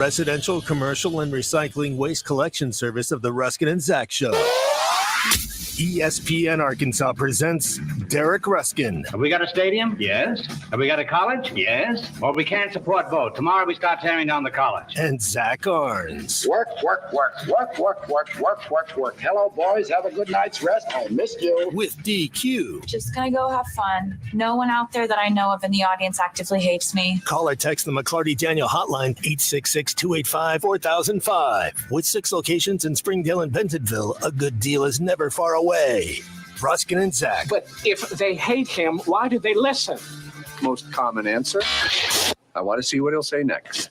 Residential, commercial, and recycling waste collection service of the Ruscin and Zach Show. ESPN Arkansas presents Derek Ruscin. Have we got a stadium? Yes. Have we got a college? Yes. Well, we can't support both. Tomorrow we start tearing down the college. And Zach Arns. Work. Hello, boys. Have a good night's rest. I missed you. With DQ. Just gonna go have fun. No one out there that I know of in the audience actively hates me. Call or text the McClarty Daniel hotline 866-285-4005. With 6 locations in Springdale and Bentonville, a good deal is never far away. Ruscin and Zach. But if they hate him, why do they listen? Most common answer. I want to see what he'll say next.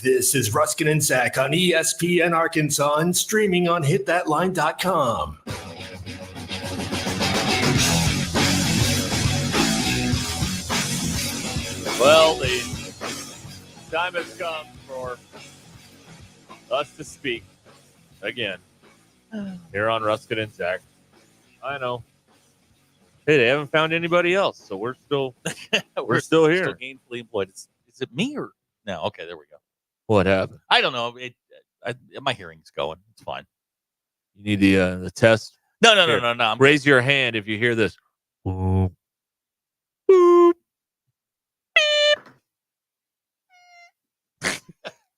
This is Ruscin and Zach on ESPN Arkansas and streaming on hitthatline.com. Well, the time has come for us to speak again here on Ruscin and Zach. I know. Hey, they haven't found anybody else, so we're still we're still here. Still gainfully employed. Is it me or no? Okay, there we go. What happened? I don't know. My hearing's going. It's fine. You need the test. No. Raise your hand if you hear this. Boop. Boop. Beep.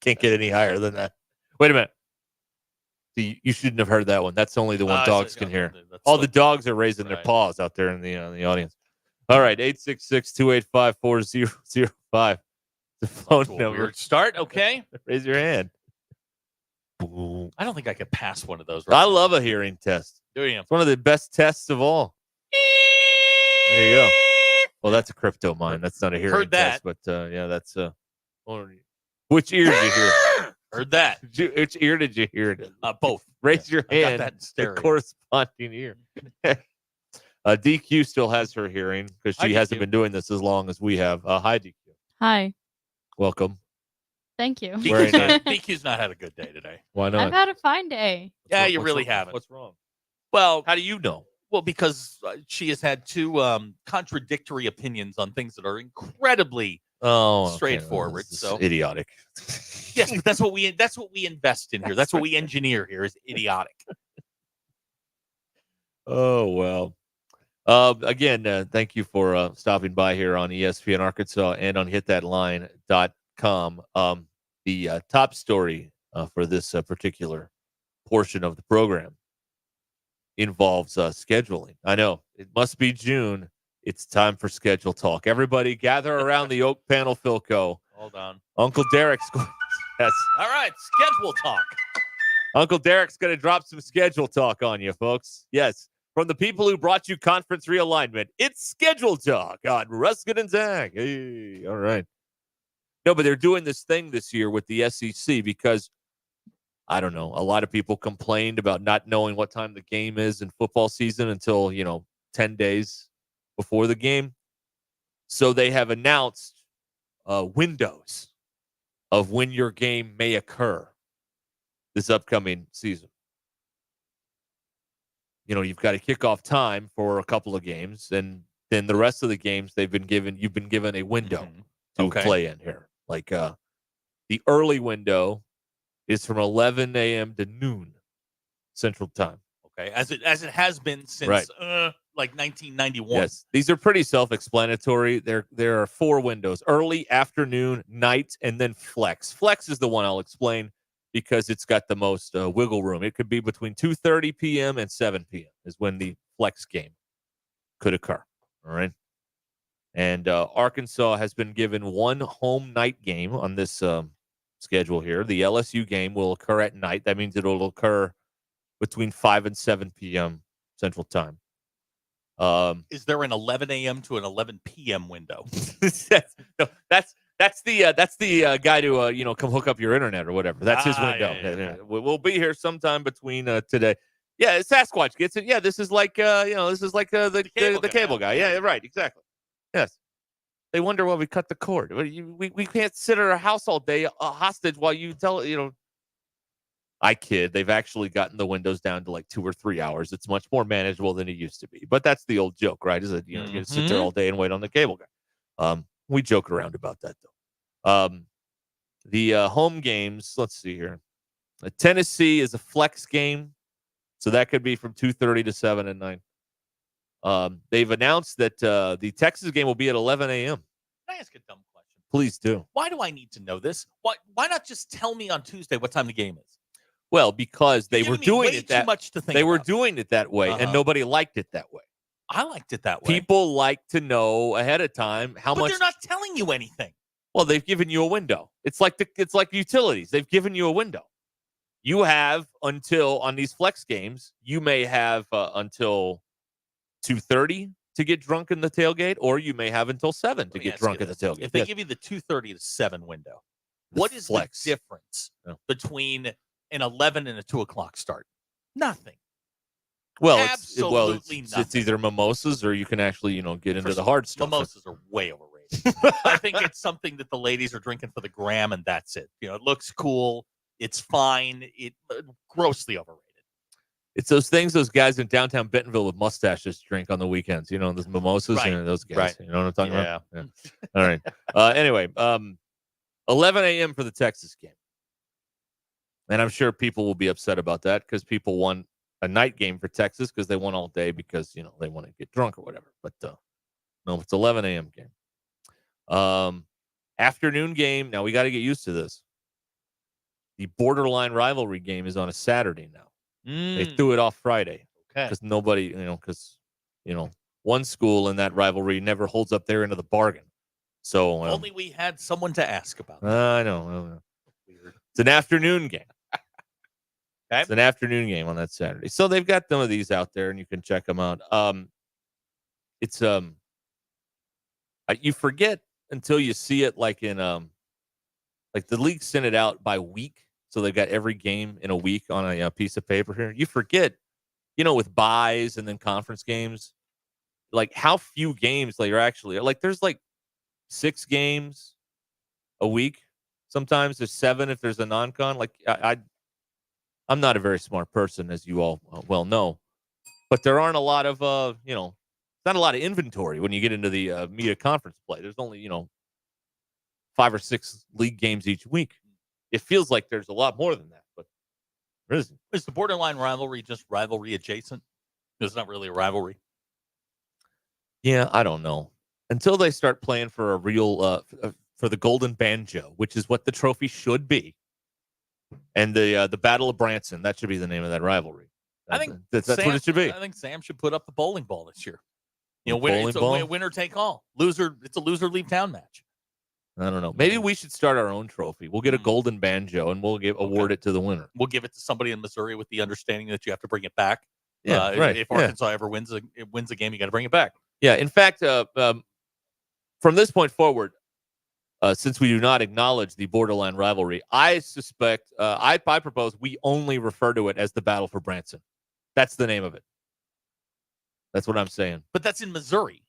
Can't get any higher than that. Wait a minute. You shouldn't have heard that one. That's only the one dogs can hear. All the dogs are raising their paws out there in the audience. All right, 866-285-4005. The phone number. Weird start. Okay. Raise your hand. I don't think I could pass one of those. I love a hearing test. Do you? It's one of the best tests of all. There you go. Well, that's a crypto mine. That's not a hearing test, but yeah, that's which ear did you hear? Heard that. Which ear did you hear it? Both. Raise your hand. I got that in stereo. The corresponding ear. DQ still has her hearing because she hasn't been doing this as long as we have. Hi, DQ. Hi. Welcome. Thank you. DQ's not had a good day today. Why not? I've had a fine day. Yeah, you really haven't. What's wrong? Well, how do you know? Well, because she has had 2 contradictory opinions on things that are incredibly straightforward. So idiotic. Yes, but that's what we invest in here. That's what we engineer here is idiotic. Oh, well. Again, thank you for stopping by here on ESPN Arkansas and on hitthatline.com. The top story for this particular portion of the program involves scheduling. I know it must be June. It's time for schedule talk. Everybody gather around the Oak Panel Philco. Hold on. Uncle Derek's going. Yes. All right, schedule talk. Uncle Derek's going to drop some schedule talk on you, folks. Yes. From the people who brought you conference realignment, it's schedule talk on Ruscin and Zach. Hey, all right. No, but they're doing this thing this year with the SEC because, I don't know, a lot of people complained about not knowing what time the game is in football season until, 10 days before the game. So they have announced windows of when your game may occur this upcoming season. You've got a kickoff time for a couple of games, and then the rest of the games you've been given a window to play in here. Like the early window is from 11 a.m. to noon Central Time. Okay, as it has been since like 1991. Yes, these are pretty self-explanatory. There are 4 windows: early, afternoon, night, and then flex. Flex is the one I'll explain because it's got the most wiggle room. It could be between 2:30 p.m. and 7 p.m. is when the flex game could occur. All right. And Arkansas has been given 1 home night game on this schedule here. The LSU game will occur at night. That means it'll occur between 5 and 7 p.m. Central Time. Is there an 11 a.m. to an 11 p.m. window? That's the guy to come hook up your internet or whatever. That's his window. Yeah. We'll be here sometime between today. Yeah, Sasquatch gets it. Yeah, this is like the cable guy. Yeah, right, exactly. Yes. They wonder why we cut the cord. We can't sit at our house all day hostage while you tell I kid. They've actually gotten the windows down to like 2 or 3 hours. It's much more manageable than it used to be. But that's the old joke, right? Is that you're going to sit there all day and wait on the cable guy. We joke around about that though. The home games, let's see here. Tennessee is a flex game, so that could be from 2:30 to 7 at night. They've announced that the Texas game will be at 11 a.m. Can I ask a dumb question? Please do. Why do I need to know this? Why not just tell me on Tuesday what time the game is? Well, because they You're were giving me doing way it too that much to think they were about. doing it that way, and nobody liked it that way. I liked it that way. People like to know ahead of time how but much. they're not telling you anything. Well, they've given you a window. It's like utilities. They've given you a window. You have until on these flex games. You may have until 2:30 to get drunk in the tailgate, or you may have until 7 to Let me get ask drunk you in the this. tailgate. If they Yes. give you the 2:30 to 7 window, The what is flex. the difference between an 11 and a 2 o'clock start? Nothing. Well, Absolutely it's nothing. either mimosas or you can actually get into the hard stuff. Mimosas are way overrated. I think it's something that the ladies are drinking for the gram, and that's it. It looks cool. It's fine. It grossly overrated. It's those things those guys in downtown Bentonville with mustaches drink on the weekends. Those mimosas Right. and those guys. Right. You know what I'm talking about? Yeah. All right. Anyway, 11 a.m. for the Texas game. And I'm sure people will be upset about that because people want a night game for Texas because they won all day because, they want to get drunk or whatever. But no, it's 11 a.m. game. Afternoon game. Now, we got to get used to this. The borderline rivalry game is on a Saturday now. They threw it off Friday because nobody, one school in that rivalry never holds up their end of the bargain. So only we had someone to ask about. I know. It's an afternoon game. Okay. It's an afternoon game on that Saturday. So they've got some of these out there, and you can check them out. It's you forget until you see it, like in like the league sent it out by week, so they've got every game in a week on a piece of paper here. You forget, with buys and then conference games, like how few games like are actually like. There's like 6 games a week. Sometimes there's 7 if there's a non-con. Like I'm not a very smart person, as you all well know, but there aren't a lot of not a lot of inventory when you get into the media conference play. There's only 5 or 6 league games each week. It feels like there's a lot more than that, but there isn't. Is the borderline rivalry just rivalry adjacent? It's not really a rivalry. Yeah, I don't know. Until they start playing for a real for the Golden Banjo, which is what the trophy should be, and the Battle of Branson, that should be the name of that rivalry. I think that's Sam, what it should be. I think Sam should put up the bowling ball this year. Bowling ball? Winner take all. Loser. It's a loser leave town match. I don't know. Maybe we should start our own trophy. We'll get a Golden Banjo and we'll award it to the winner. We'll give it to somebody in Missouri with the understanding that you have to bring it back. Yeah, right. If Arkansas ever wins a game, you got to bring it back. Yeah. In fact, from this point forward, since we do not acknowledge the borderline rivalry, I suspect I propose we only refer to it as the Battle for Branson. That's the name of it. That's what I'm saying. But that's in Missouri.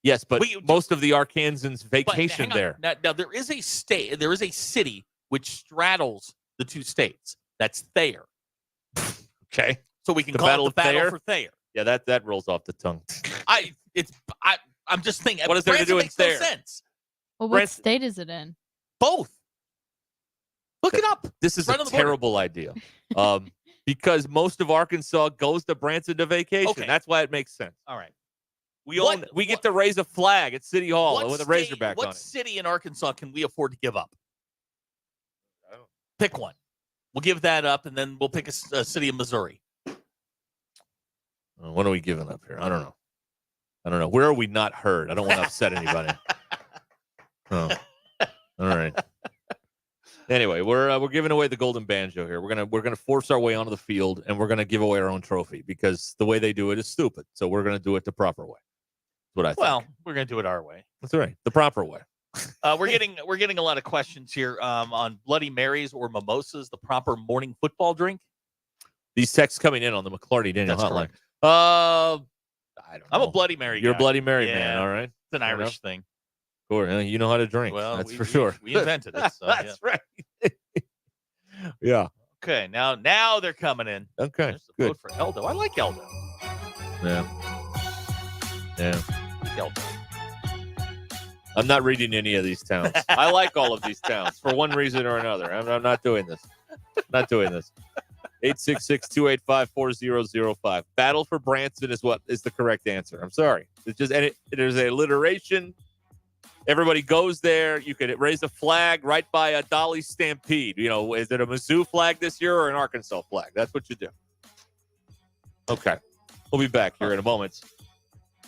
Yes, but most of the Arkansans vacation there. Now there is a state. There is a city which straddles the 2 states. That's Thayer. Okay. So we can call it the Battle for Thayer. Yeah, that rolls off the tongue. I'm just thinking. What is there to do in makes no Thayer? sense. Well, what state is it in? Both. Look it up. This is Right a on the border. terrible idea. Because most of Arkansas goes to Branson to vacation. Okay. That's why it makes sense. All right. We get to raise a flag at City Hall with a Razorback on it. What city in Arkansas can we afford to give up? Pick one. We'll give that up, and then we'll pick a city in Missouri. What are we giving up here? I don't know. Where are we not heard? I don't want to upset anybody. Oh. All right. Anyway, we're giving away the Golden Banjo here. We're gonna force our way onto the field, and we're gonna give away our own trophy because the way they do it is stupid. So we're gonna do it the proper way. That's what I think. Well, we're gonna do it our way. That's right. The proper way. We're getting a lot of questions here on Bloody Marys or mimosas, the proper morning football drink. These texts coming in on the McClarty Daniel That's hotline. correct. I don't know. I'm a Bloody Mary. You're guy. a Bloody Mary Yeah, man. All right. It's an Fair Irish enough. thing. Cool. You know how to drink. Well, that's we- for we- sure. we invented it, so, That's right. Yeah. Okay, now they're coming in. Okay. There's the Good. vote for Eldo. I like Eldo. Yeah. Yeah. I like Eldo. I'm not reading any of these towns. I like all of these towns for one reason or another. I'm not doing this. Not doing this. 866-285-4005. Battle for Branson is what is the correct answer. I'm sorry. It's just there's a alliteration. Everybody goes there. You could raise a flag right by a Dolly Stampede. You know, is it a Mizzou flag this year or an Arkansas flag? That's what you do. Okay. We'll be back here in a moment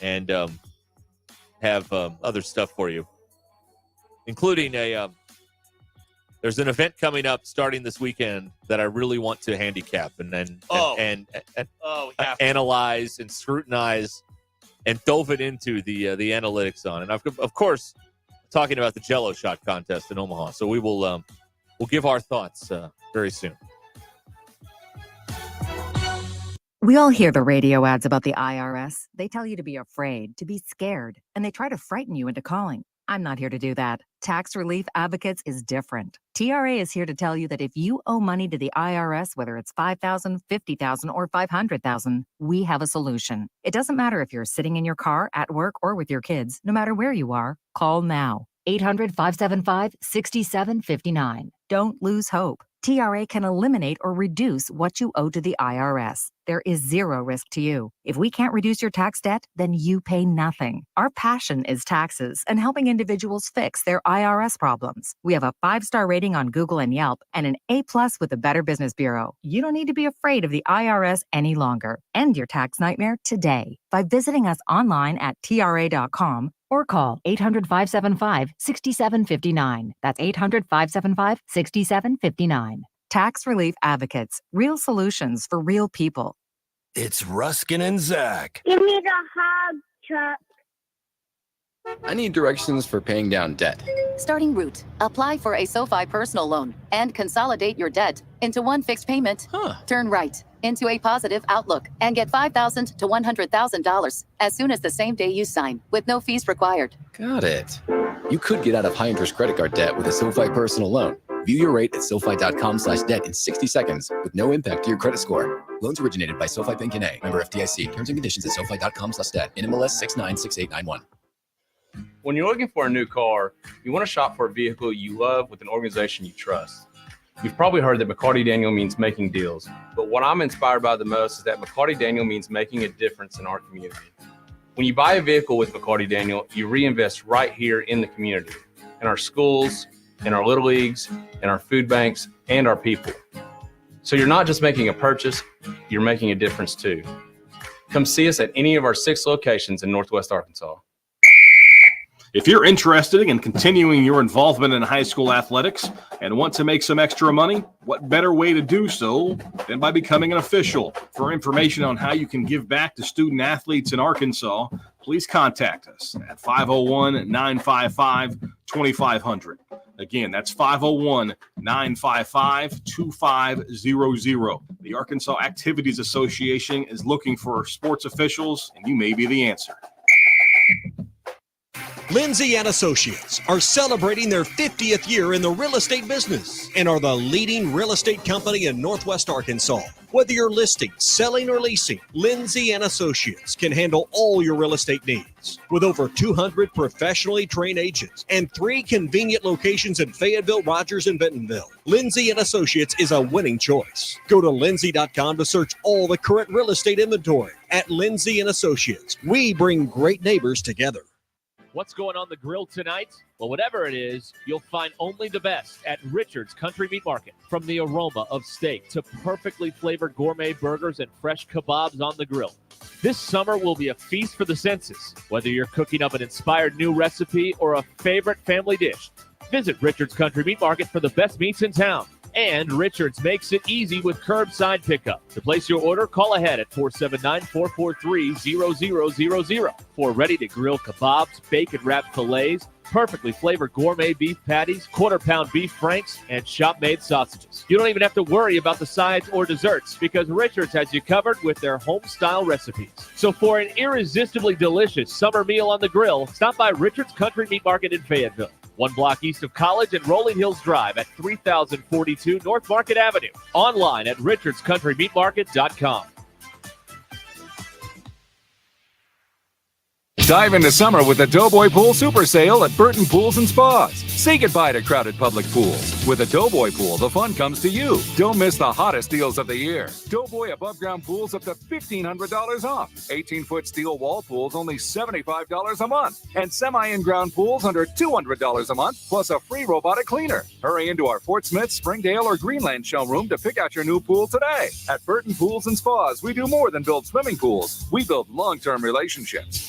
and have other stuff for you, including there's an event coming up starting this weekend that I really want to handicap and analyze and scrutinize and dove it into the analytics on. And of course, talking about the Jell-O shot contest in Omaha. So we will we'll give our thoughts very soon. We all hear the radio ads about the IRS. They tell you to be afraid, to be scared, and they try to frighten you into calling. I'm not here to do that. Tax Relief Advocates is different. TRA is here to tell you that if you owe money to the IRS, whether it's $5,000, $50,000, or $500,000, we have a solution. It doesn't matter if you're sitting in your car, at work, or with your kids. No matter where you are, call now. 800-575-6759. Don't lose hope. TRA can eliminate or reduce what you owe to the IRS. There is zero risk to you. If we can't reduce your tax debt, then you pay nothing. Our passion is taxes and helping individuals fix their IRS problems. We have a 5-star rating on Google and Yelp and an A+ with the Better Business Bureau. You don't need to be afraid of the IRS any longer. End your tax nightmare today by visiting us online at TRA.com or call 800-575-6759. That's 800-575-6759. Tax Relief Advocates. Real solutions for real people. It's Ruscin and Zach. Give me the hug, Chuck. I need directions for paying down debt. Starting route. Apply for a SoFi personal loan and consolidate your debt into one fixed payment. Turn right into a positive outlook and get $5,000 to $100,000 as soon as the same day you sign with no fees required. Got it. You could get out of high-interest credit card debt with a SoFi personal loan. View your rate at SoFi.com/debt in 60 seconds with no impact to your credit score. Loans originated by SoFi Bank N.A. Member FDIC. Terms and conditions at SoFi.com/debt. NMLS 696891. When you're looking for a new car, you want to shop for a vehicle you love with an organization you trust. You've probably heard that McCarty Daniel means making deals, but what I'm inspired by the most is that McCarty Daniel means making a difference in our community. When you buy a vehicle with McCarty Daniel, you reinvest right here in the community, in our schools, in our little leagues, in our food banks, and our people. So you're not just making a purchase, you're making a difference too. Come see us at any of our 6 locations in Northwest Arkansas. If you're interested in continuing your involvement in high school athletics and want to make some extra money, what better way to do so than by becoming an official? For information on how you can give back to student athletes in Arkansas, please contact us at 501-955-2500. Again, that's 501-955-2500. The Arkansas Activities Association is looking for sports officials, and you may be the answer. Lindsay and Associates are celebrating their 50th year in the real estate business and are the leading real estate company in Northwest Arkansas. Whether you're listing, selling, or leasing, Lindsay and Associates can handle all your real estate needs. With over 200 professionally trained agents and 3 convenient locations in Fayetteville, Rogers, and Bentonville, Lindsay and Associates is a winning choice. Go to lindsay.com to search all the current real estate inventory. At Lindsay and Associates, we bring great neighbors together. What's going on the grill tonight? Well, whatever it is, you'll find only the best at Richard's Country Meat Market. From the aroma of steak to perfectly flavored gourmet burgers and fresh kebabs on the grill. This summer will be a feast for the senses. Whether you're cooking up an inspired new recipe or a favorite family dish, visit Richard's Country Meat Market for the best meats in town. And Richard's makes it easy with curbside pickup. To place your order, call ahead at 479-443-0000 for ready-to-grill kebabs, bacon-wrapped fillets, perfectly flavored gourmet beef patties, quarter-pound beef franks, and shop-made sausages. You don't even have to worry about the sides or desserts because Richard's has you covered with their home-style recipes. So for an irresistibly delicious summer meal on the grill, stop by Richard's Country Meat Market in Fayetteville. 1 block east of College and Rolling Hills Drive at 3042 North Market Avenue. Online at richardscountrymeatmarket.com. Dive into summer with the Doughboy Pool Super Sale at Burton Pools and Spas. Say goodbye to crowded public pools. With a Doughboy Pool, the fun comes to you. Don't miss the hottest deals of the year. Doughboy above ground pools up to $1,500 off. 18-foot steel wall pools only $75 a month. And semi-in-ground pools under $200 a month, plus a free robotic cleaner. Hurry into our Fort Smith, Springdale, or Greenland showroom to pick out your new pool today. At Burton Pools and Spas, we do more than build swimming pools. We build long-term relationships.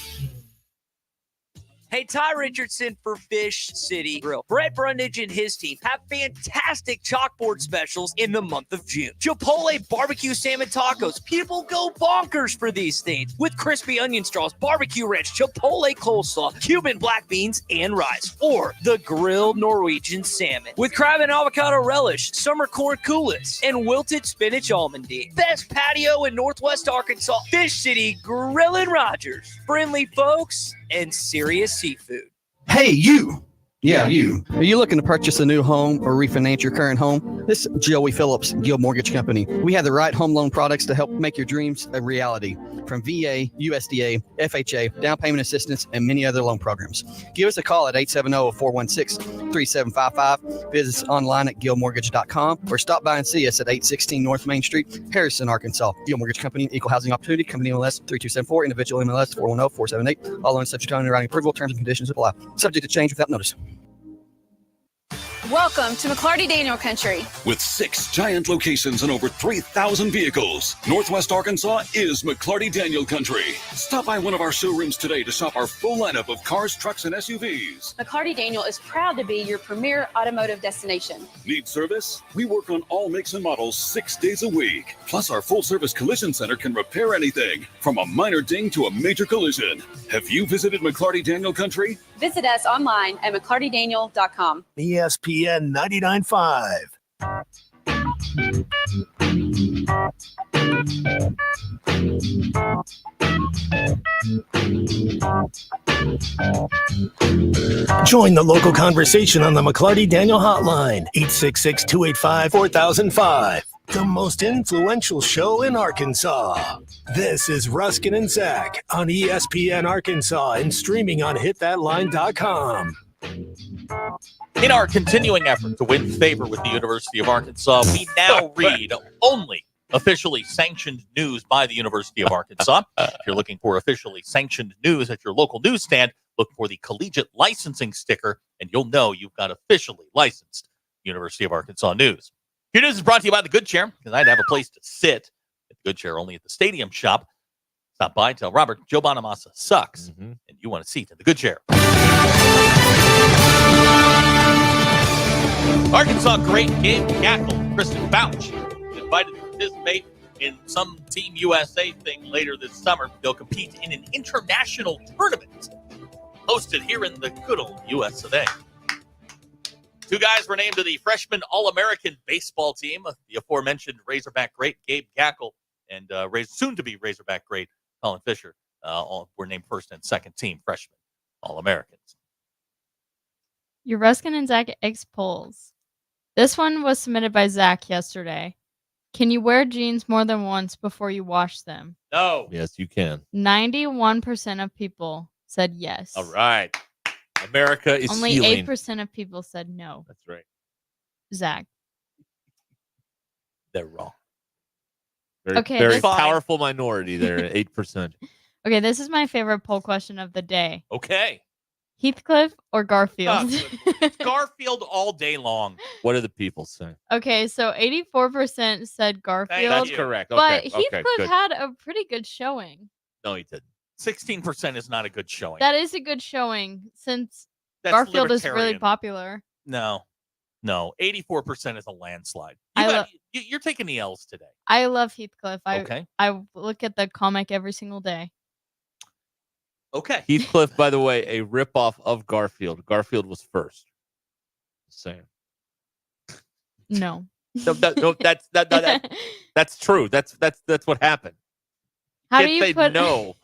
Hey, Ty Richardson for Fish City Grill. Brett Brundage and his team have fantastic chalkboard specials in the month of June. Chipotle barbecue salmon tacos. People go bonkers for these things. With crispy onion straws, barbecue ranch, Chipotle coleslaw, Cuban black beans, and rice. Or the grilled Norwegian salmon. With crab and avocado relish, summer corn coulis, and wilted spinach almondine. Best patio in Northwest Arkansas. Fish City Grill and Rogers. Friendly folks and serious seafood. Hey, you. Yeah, you. Are you looking to purchase a new home or refinance your current home? This is Joey Phillips, Guild Mortgage Company. We have the right home loan products to help make your dreams a reality. From VA, USDA, FHA, down payment assistance, and many other loan programs. Give us a call at 870-416-3755. Visit us online at guildmortgage.com or stop by and see us at 816 North Main Street, Harrison, Arkansas. Guild Mortgage Company, Equal Housing Opportunity, Company MLS 3274, Individual MLS 410-478. All loans subject to underwriting approval. Terms and conditions apply. Subject to change without notice. Welcome to McClarty Daniel Country. With 6 giant locations and over 3,000 vehicles, Northwest Arkansas is McClarty Daniel Country. Stop by one of our showrooms today to shop our full lineup of cars, trucks, and SUVs. McClarty Daniel is proud to be your premier automotive destination. Need service? We work on all makes and models 6 days a week. Plus, our full-service collision center can repair anything, from a minor ding to a major collision. Have you visited McClarty Daniel Country? Visit us online at McClartyDaniel.com. ESPN 99.5. Join the local conversation on the McClarty Daniel Hotline, 866-285-4005. The most influential show in Arkansas. This is Ruscin and Zach on ESPN Arkansas and streaming on hitthatline.com. In our continuing effort to win favor with the University of Arkansas, we now read only officially sanctioned news by the University of Arkansas. If you're looking for officially sanctioned news at your local newsstand, look for the collegiate licensing sticker, and you'll know you've got officially licensed University of Arkansas news. Your news is brought to you by the Good Chair, because I'd have a place to sit at the Good Chair only at the Stadium Shop. Stop by, tell Robert Joe Bonamassa sucks, and you want a seat in the Good Chair. Arkansas great Gabe Gackle and Kristen Bouch invited to participate in some Team USA thing later this summer. They'll compete in an international tournament hosted here in the good old US of A. 2 guys were named to the freshman All-American baseball team. The aforementioned Razorback great Gabe Gackle and soon-to-be Razorback great Colin Fisher were named first and second team freshman All-Americans. Your Ruskin and Zach X polls. This one was submitted by Zach yesterday. Can you wear jeans more than once before you wash them? No. Yes, you can. 91% of people said yes. All right. America is Only healing. 8% of people said no. That's right. Zach. They're wrong. Very, Okay, very this- powerful minority there, 8%. Okay, this is my favorite poll question of the day. Okay. Heathcliff or Garfield? Garfield all day long. What do the people say? Okay, so 84% said Garfield. That's correct. But Okay, Heathcliff good. had a pretty good showing. No, he didn't. 16% is not a good showing. That is a good showing since That's Garfield is really libertarian. popular. No. 84% is a landslide. You're taking the L's today. I love Heathcliff. Okay. I look at the comic every single day. Okay. Heathcliff, by the way, a ripoff of Garfield. Garfield was first. Just saying. No. No, that's true. That's what happened. How Can't do you say put no?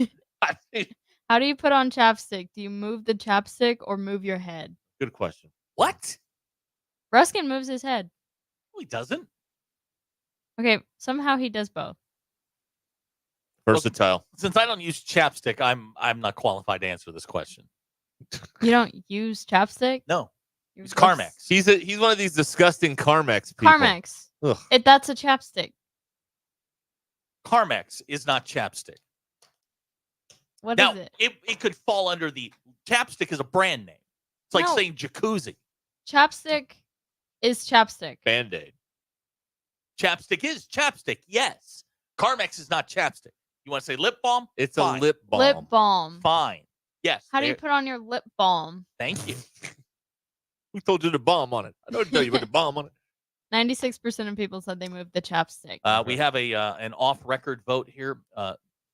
How do you put on chapstick? Do you move the chapstick or move your head? Good question. What? Ruskin moves his head. No, he doesn't. Okay, somehow he does both. Versatile. Since I don't use chapstick, I'm not qualified to answer this question. You don't use chapstick? No. It's Carmex. He's one of these disgusting Carmex people. Carmex. Ugh. That's a chapstick. Carmex is not chapstick. What now, is it? It could fall under the chapstick is a brand name. It's like No. saying jacuzzi. Chapstick is chapstick. Band-Aid. Chapstick is chapstick, yes. Carmex is not chapstick. You want to say lip balm? It's Fine. a lip balm. Lip balm. Fine. Yes. How do you put on your lip balm? Thank you. Who told you to bomb on it? I don't know you put a bomb on it. 96% of people said they moved the chapstick. We have an off-record vote here.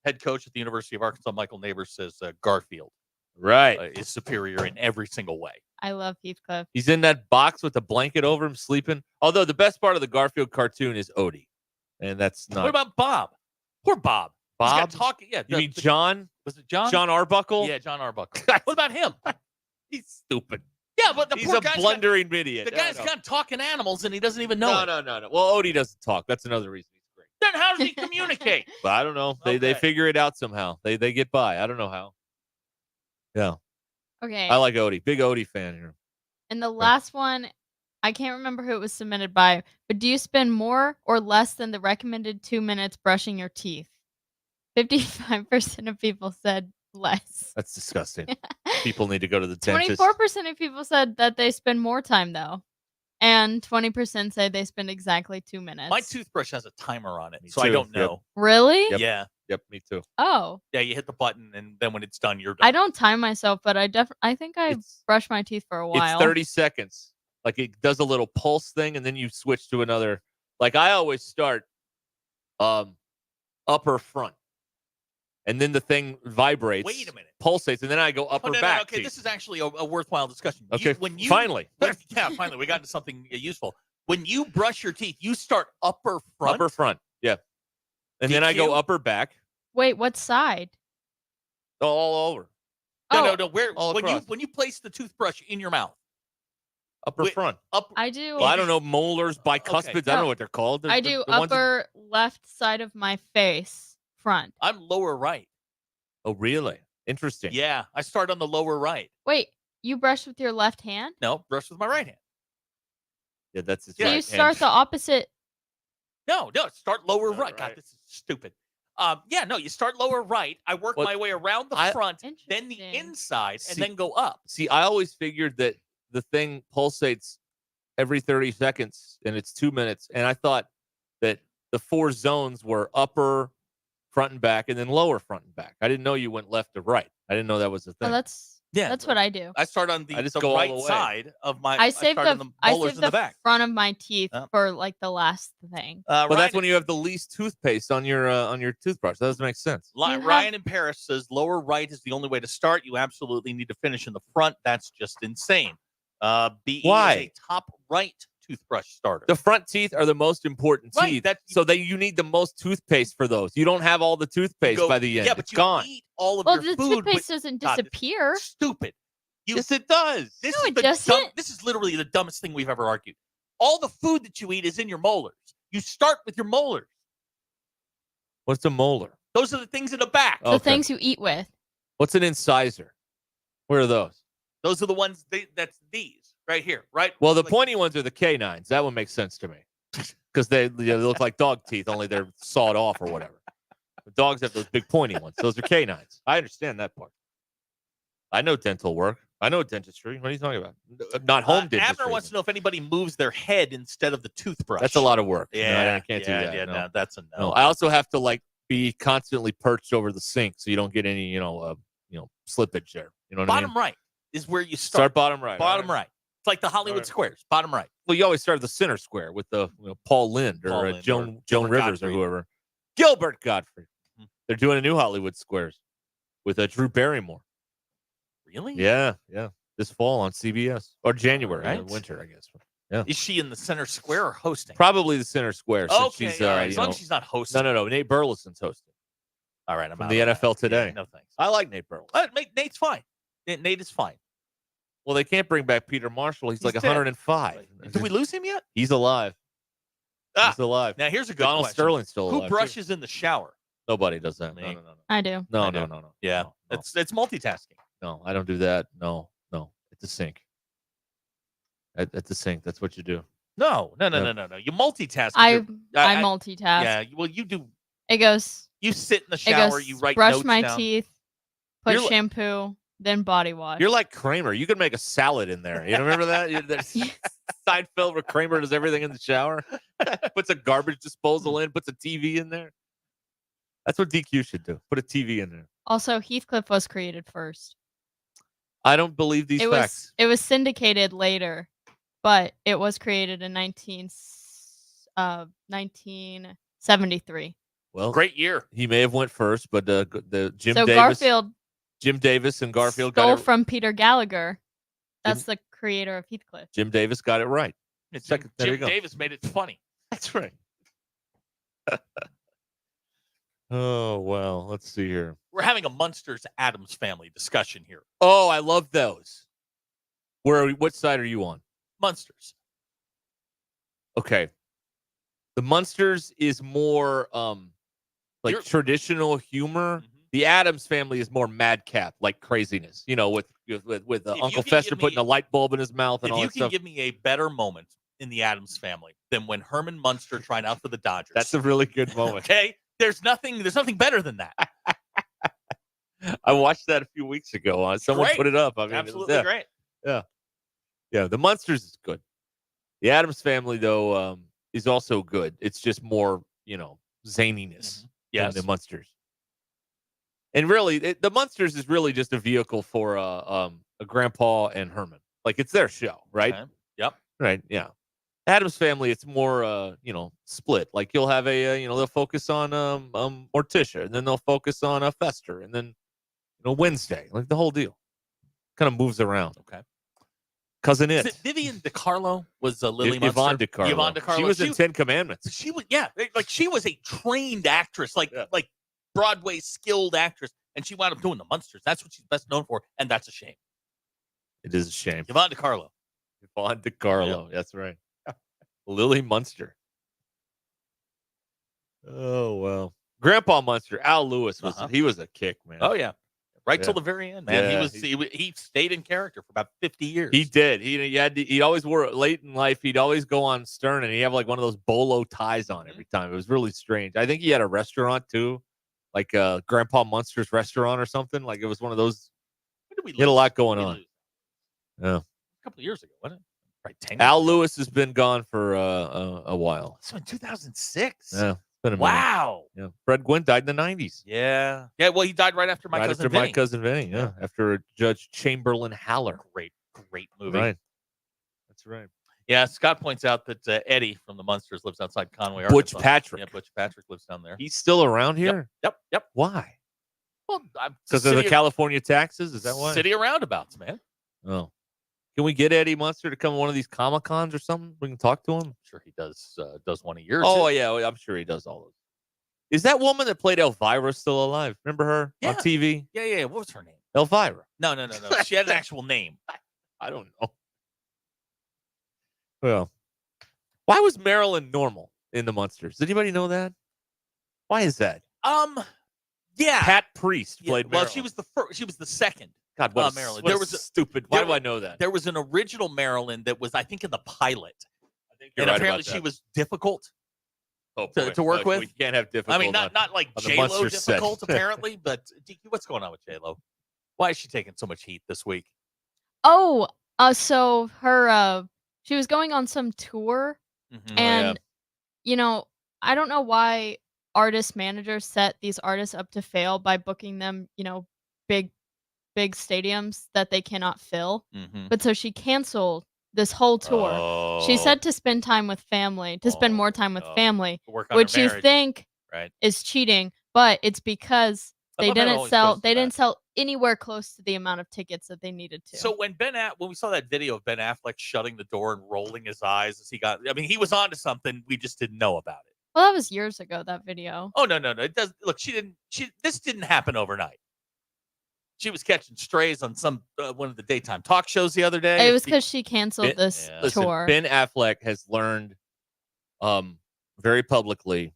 Head coach at the University of Arkansas, Michael Neighbors, says Garfield is superior in every single way. I love Heathcliff. He's in that box with the blanket over him, sleeping. Although the best part of the Garfield cartoon is Odie, and that's not. What about Bob? Poor Bob. He's got Bob? talking. Yeah, You mean John? Was it John? John Arbuckle? Yeah, John Arbuckle. What about him? He's stupid. Yeah, but the He's poor a guy's blundering idiot. The guy's got talking animals, and he doesn't even know it. No. Well, Odie doesn't talk. That's another reason he's great. Then how does he communicate? But I don't know. They figure it out somehow. They get by. I don't know how. Yeah. Okay. I like Odie. Big Odie fan here. And the last one, I can't remember who it was submitted by, but do you spend more or less than the recommended 2 minutes brushing your teeth? 55% of people said less. That's disgusting. People need to go to the dentist. 24% of people said that they spend more time, though. And 20% say they spend exactly 2 minutes. My toothbrush has a timer on it, Me so I too. don't Yep. know. Really? Yep. Yeah. Yep, me too. Oh. Yeah, you hit the button, and then when it's done, you're done. I don't time myself, but I think I brush my teeth for a while. It's 30 seconds. Like it does a little pulse thing, and then you switch to another. Like I always start upper front. And then the thing vibrates. Wait a minute. Pulsates, and then I go upper back. Okay, teeth. this is actually a worthwhile discussion. Okay, finally. Yeah, finally, we got into something useful. When you brush your teeth, you start upper front. Upper front, yeah. And then I go upper back. Wait, what side? All over. No. Where All across. when you place the toothbrush in your mouth? Upper front. I do. Well, I don't know, molars, bicuspids. I don't know what they're called. I do upper left side of my face. Front. I'm lower right. Oh, really? Interesting. Yeah, I start on the lower right. Wait, you brush with your left hand? No, brush with my right hand. Yeah, that's his So right you hand. start the opposite. No, start lower right. God, this is stupid. No, you start lower right. I work my way around the front, then the inside, and then go up. See, I always figured that the thing pulsates every 30 seconds, and it's 2 minutes. And I thought that the 4 zones were upper, front and back, and then lower front and back. I didn't know you went left to right. I didn't know that was the thing. Oh, that's what I do. I start on the go all right the way. side of my. I save start on the molars in the back. front of my teeth for like the last thing. Well, that's when you have the least toothpaste on your toothbrush. That doesn't make sense. Ryan in Paris says lower right is the only way to start. You absolutely need to finish in the front. That's just insane. BE Why? is a top right toothbrush starter. The front teeth are the most important Right, teeth. So you need the most toothpaste for those. You don't have all the toothpaste by the end. Yeah, but it's you gone. eat all of Well, your the food. toothpaste doesn't disappear. Stupid. Yes, it does. This No, is it the doesn't. This is literally the dumbest thing we've ever argued. All the food that you eat is in your molars. You start with your molars. What's a molar? Those are the things in the back. The things you eat with. What's an incisor? Where are those? Those are the ones that's these right here, right? Well, the pointy ones are the canines. That one makes sense to me because they look like dog teeth, only they're sawed off or whatever. The dogs have those big pointy ones. Those are canines. I understand that part. I know dental work. I know dentistry. What are you talking about? Not home dentistry. Abner wants to know if anybody moves their head instead of the toothbrush. That's a lot of work. Yeah, No, I can't do that. Yeah, no. no, that's a no. No, I also have to be constantly perched over the sink so you don't get any slippage there. You know what I mean? Bottom right is where you Start bottom right. Bottom all right. It's like the Hollywood squares. Bottom right. Well, you always start at the center square with the Paul Lind or Paul Lind Joan Gilbert Rivers Gottfried. or whoever. Gilbert Gottfried. They're doing a new Hollywood squares with Drew Barrymore. Really? Yeah. This fall on CBS or January, Right. winter, I guess. Yeah. Is she in the center square or hosting? Probably the center square. Since Okay, she's, all right, as long as she's not hosting. No. Nate Burleson's hosting. All right, I'm From out the of that. NFL Today. Yeah, no thanks. I like Nate Burleson. Nate's fine. Nate is fine. Well, they can't bring back Peter Marshall. He's like dead. 105. Did we lose him yet? He's alive. He's alive. Now here's a good Donald question. Sterling's still alive. Who too. brushes in the shower? Nobody does that. Me. No. I do. No. Yeah, it's multitasking. No, I don't do that. No. At the sink. At the sink. That's what you do. No. Yep. You multitask. I multitask. Yeah, well, you do. It goes. You sit in the It shower. goes. You write Brush notes my down. teeth. Put You're li- shampoo. Then body wash. You're like Kramer. You could make a salad in there. You remember that? Seinfeld where Kramer does everything in the shower. Puts a garbage disposal in. Puts a TV in there. That's what DQ should do. Put a TV in there. Also, Heathcliff was created first. I don't believe these facts. It was syndicated later, but it was created in 1973. Well, great year. He may have went first, but the Jim So Davis, Garfield Jim Davis and Garfield stole got it. from Peter Gallagher. That's the creator of Heathcliff. Jim Davis got it right. There you Jim go. Davis made it funny. That's right. Oh well, let's see here. We're having a Munsters Addams Family discussion here. Oh, I love those. What side are you on? Munsters. Okay. The Munsters is more traditional humor. Mm-hmm. The Addams Family is more madcap, like craziness. You know, with Uncle Fester putting a light bulb in his mouth and all that If you stuff. can give me a better moment in the Addams Family than when Herman Munster tried out for the Dodgers. That's a really good moment. Okay? There's nothing better than that. I watched that a few weeks ago. Someone Great. put it up. I mean, Absolutely great. Yeah. The Munsters is good. The Addams Family, though, is also good. It's just more, zaniness Yes. than the Munsters. And really, the Munsters is really just a vehicle for a Grandpa and Herman. Like, it's their show, right? Okay. Yep. Right, yeah. Addams Family, it's more, split. Like, you'll have they'll focus on Morticia, and then they'll focus on Fester, and then, Wednesday. Like, the whole deal. Kind of moves around. Okay. Cousin Is It. it Vivian DiCarlo was Lily Munster? Yvonne DiCarlo. Yvonne DiCarlo. She was in 10 Commandments. She was, like she was a trained actress, like Broadway skilled actress, and she wound up doing the Munsters. That's what she's best known for, and that's a shame. It is a shame. Yvonne DiCarlo. Yvonne DiCarlo. That's right. Lily Munster. Oh, well. Grandpa Munster, Al Lewis, he was a kick, man. Oh, yeah. Right till Yeah. the very end, man. Yeah, He stayed in character for about 50 years. He did. He always wore it late in life. He'd always go on Stern, and he'd have like one of those bolo ties on every time. It was really strange. I think he had a restaurant too, like Grandpa Munster's restaurant or something. Like it was one of those. When did we He had a lose? lot going We on. lose? Yeah. A couple of years ago, wasn't it? Right, 10 Al years ago. Lewis has been gone for a while. So in 2006. Yeah. It's been a minute. Wow. Yeah. Fred Gwynn died in the 90s. Yeah. Yeah. Well, he died right after Right Cousin after Vinny. My Cousin Vinny. Yeah. After Judge Chamberlain Haller. Great movie. Right. That's right. Yeah. Scott points out that Eddie from the Munsters lives outside Conway, Butch Arkansas. Patrick. Yeah, Butch Patrick lives down there. He's still around here? Yep. Why? Well, Because of the California taxes? Is that why? City of roundabouts, man. Oh. Can we get Eddie Munster to come to one of these Comic Cons or something? We can talk to him. I'm sure he does one a year. Oh, yeah. I'm sure he does all those. Is that woman that played Elvira still alive? Remember her on TV? Yeah. What was her name? Elvira. No. She had an actual name. I don't know. Well, why was Marilyn normal in the Munsters? Did anybody know that? Why is that? Yeah. Pat Priest played Well, Marilyn. she was the first. She was the second. God, what a, Marilyn. what There a was a, stupid. Why do I know that? There was an original Marilyn that was, I think, in the pilot. I think you're And right apparently about she that. was difficult Oh, to boy. work with. We can't have difficult. I mean, not like on the J-Lo Munster set. difficult, apparently, but DQ, what's going on with J-Lo? Why is she taking so much heat this week? Oh, so her she was going on some tour, and I don't know why artist managers set these artists up to fail by booking them, big stadiums that they cannot fill. Mhm. But so she canceled this whole tour. She said to spend time with family, to spend more time with family, Work on her which you marriage. think Right. is cheating, but it's because I they thought they were didn't always sell supposed to they do didn't sell anywhere close to the amount of tickets that they needed to. So when we saw that video of Ben Affleck shutting the door and rolling his eyes as he he was onto something. We just didn't know about it. Well, that was years ago, that video. Oh, no. It does. Look, this didn't happen overnight. She was catching strays on some one of the daytime talk shows the other day. It was because she canceled this Listen, tour. Ben Affleck has learned very publicly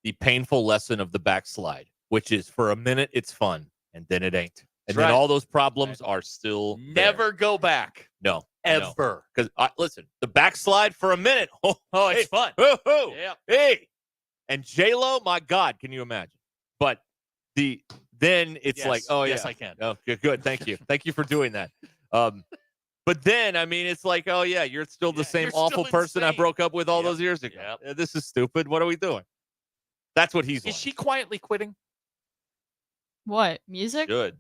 the painful lesson of the backslide, which is for a minute it's fun, and then it ain't. And then all those problems are still Never go back. No. Ever. Because, listen, the backslide for a minute. Oh, it's fun. Yeah. Hey. And J-Lo, my God, can you imagine? But then it's Yes. like, oh, yes, yeah. I can. Oh, good. Thank you. Thank you for doing that. But then, I mean, it's like, oh, yeah, you're still the same awful person I broke up with all those years ago. This is stupid. What are we doing? That's what he's Is she quietly quitting? What? Music? Good.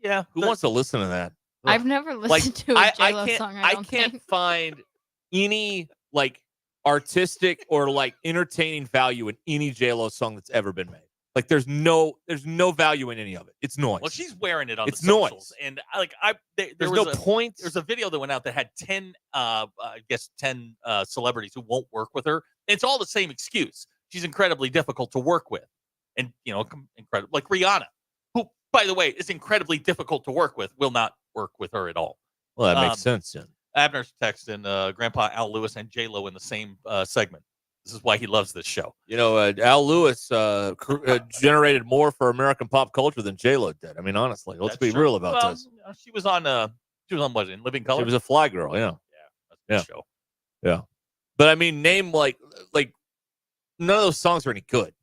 Yeah. Who wants to listen to that? I've never listened to a J-Lo song, I don't can't think. find any, like, artistic or, like, entertaining value in any J-Lo song that's ever been made. Like, there's no value in any of it. It's noise. Well, she's wearing it on It's the socials. noise. And, There's no point. There's a video that went out that had 10 celebrities who won't work with her. And it's all the same excuse. She's incredibly difficult to work with. And, incredible. Like Rihanna, who, by the way, is incredibly difficult to work with, will not work with her at all. Well, that makes sense. Yeah. Abner's texting Grandpa Al Lewis and J-Lo in the same segment. This is why he loves this show. Al Lewis generated more for American pop culture than J-Lo did. I mean, honestly, let's be real about this. She was on what, In Living Color? She was a fly girl, yeah. That's a good show. Yeah. But I mean, name like none of those songs are any good.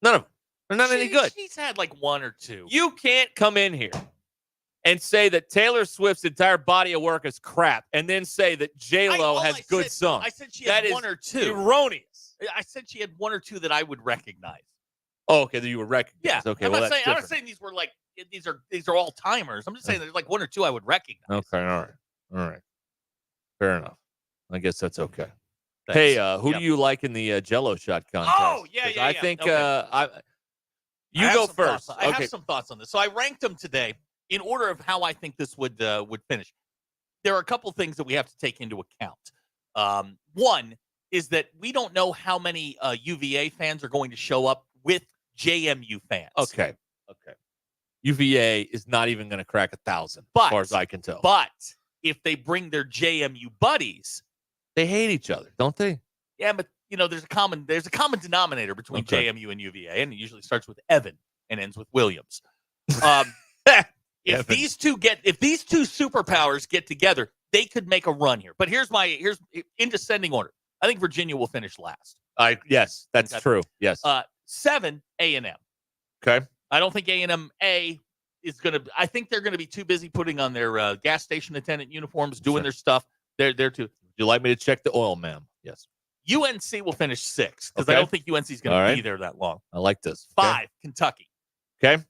None of them. They're not any good. She's had like one or two. You can't come in here and say that Taylor Swift's entire body of work is crap, and then say that J-Lo has good songs. I said she had That one is or two. erroneous. I said she had one or two that I would recognize. Oh, okay, that you would recognize. Yeah. Okay, I'm well, not that's saying different. these were like these are all timers. I'm just saying there's like one or two I would recognize. Okay, all right. Fair enough. I guess that's okay. Thanks. Hey, who do you like in the Jello shot contest? Oh, yeah. I think Okay. you I have go some first. thoughts. I have some thoughts on this. So I ranked them today in order of how I think this would finish. There are a couple things that we have to take into account. One is that we don't know how many UVA fans are going to show up with JMU fans. Okay. UVA is not even going to crack 1,000, as far as I can tell. But if they bring their JMU buddies, they hate each other, don't they? Yeah, but there's a common denominator between JMU and UVA, and it usually starts with Evan and ends with Williams. If these two superpowers get together, they could make a run here. But here's in descending order. I think Virginia will finish last. Yes, that's true. Yes. 7 A&M. Okay. I don't think A&M is going to. I think they're going to be too busy putting on their gas station attendant uniforms, doing their stuff. They're too. Would you like me to check the oil, ma'am? Yes. UNC will finish 6 because Okay. I don't think UNC is going All to right. be there that long. I like this. 5 Kentucky. Okay.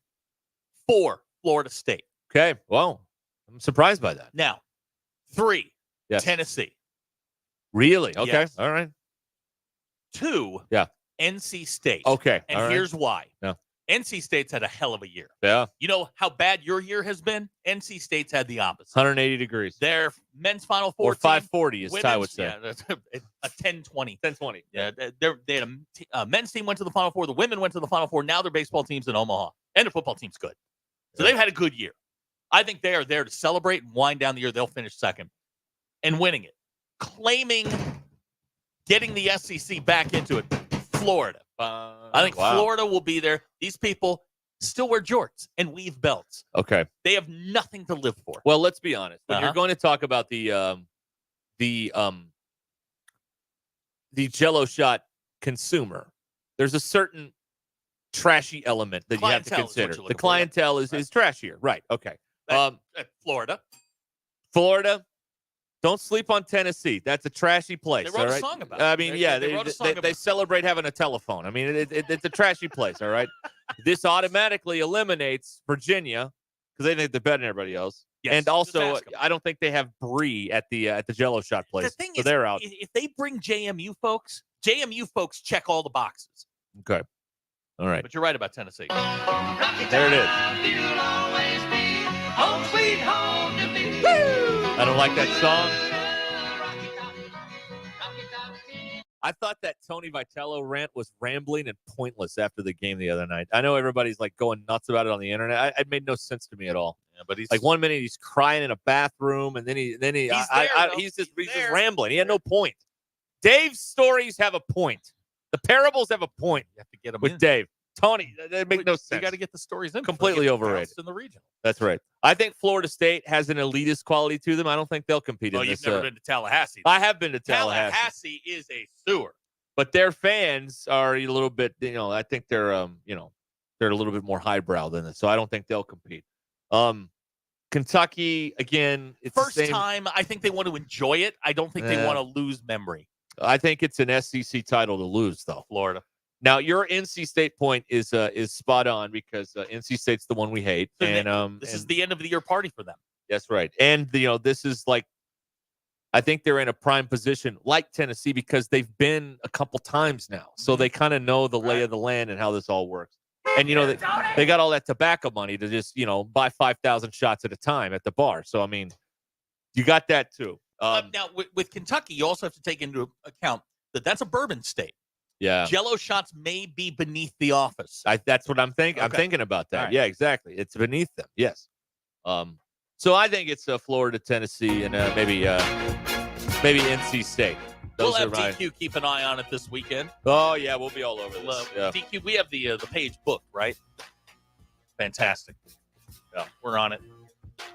4 Florida State. Okay. Well, I'm surprised by that. Now 3 Yes. Tennessee. Really? Okay. Yes. All right. 2 Yeah. NC State. Okay. And all right. here's why. Yeah. NC State's had a hell of a year. Yeah. You know how bad your year has been? NC State's had the opposite. 180 degrees. Their men's Final Four Or 540, as Ty would say. Yeah, a 10-20. 10-20. Yeah, they had a men's team went to the Final Four. The women went to the Final Four. Now their baseball team's in Omaha. And the football team's good. So they've had a good year. I think they are there to celebrate and wind down the year. They'll finish second. And winning it. Claiming getting the SEC back into it. Florida. I think Florida will be there. These people still wear jorts and weave belts. Okay. They have nothing to live for. Well, let's be honest. When you're going to talk about the Jello shot consumer, there's a certain trashy element that you have to Clientele is what consider. you're The looking for, clientele is trashier. Right. Okay. Florida. Don't sleep on Tennessee. That's a trashy place. They wrote all a right? song about it. I mean, They wrote a song about they it. celebrate having a telephone. I mean, it's a trashy place. All right. This automatically eliminates Virginia because they think they're better than everybody else. Yes, And just also, ask 'em. I don't think they have Bree at the Jello shot place. The thing so is, they're out. if they bring JMU folks check all the boxes. Okay. All right. But you're right about Tennessee. There it is. I don't like that song. I thought that Tony Vitello rant was rambling and pointless after the game the other night. I know everybody's like going nuts about it on the internet. It made no sense to me at all. Yeah, but he's like 1 minute he's crying in a bathroom, and then he's just rambling. He had no point. Dave's stories have a point. The parables have a point. You have to get them with in. Dave. Tony, that make no sense. You got to get the stories in. Completely overrated. In the region. That's right. I think Florida State has an elitist quality to them. I don't think they'll compete in Well, this. you've never been to Tallahassee. I have been to Tallahassee. Tallahassee is a sewer. But their fans are a little bit, I think they're they're a little bit more highbrow than this. So I don't think they'll compete. Kentucky, again, it's First the same. time, I think they want to enjoy it. I don't think they want to lose memory. I think it's an SEC title to lose, though. Florida. Now, your NC State point is spot on because NC State's the one we hate. So and this is the end of the year party for them. That's right. And, this is like, I think they're in a prime position like Tennessee because they've been a couple times now. So they kind of know the lay of the land and how this all works. And, they got all that tobacco money to just, buy 5,000 shots at a time at the bar. So, I mean, you got that too. Now, with Kentucky, you also have to take into account that that's a bourbon state. Yeah. Jello shots may be beneath the office. That's what I'm thinking. I'm thinking about that. Right. Yeah, exactly. It's beneath them. Yes. So I think it's Florida, Tennessee, and maybe NC State. We'll have DQ keep an eye on it this weekend. Oh yeah, we'll be all over this. Yeah. DQ, we have the page booked, right? Fantastic. Yeah, we're on it.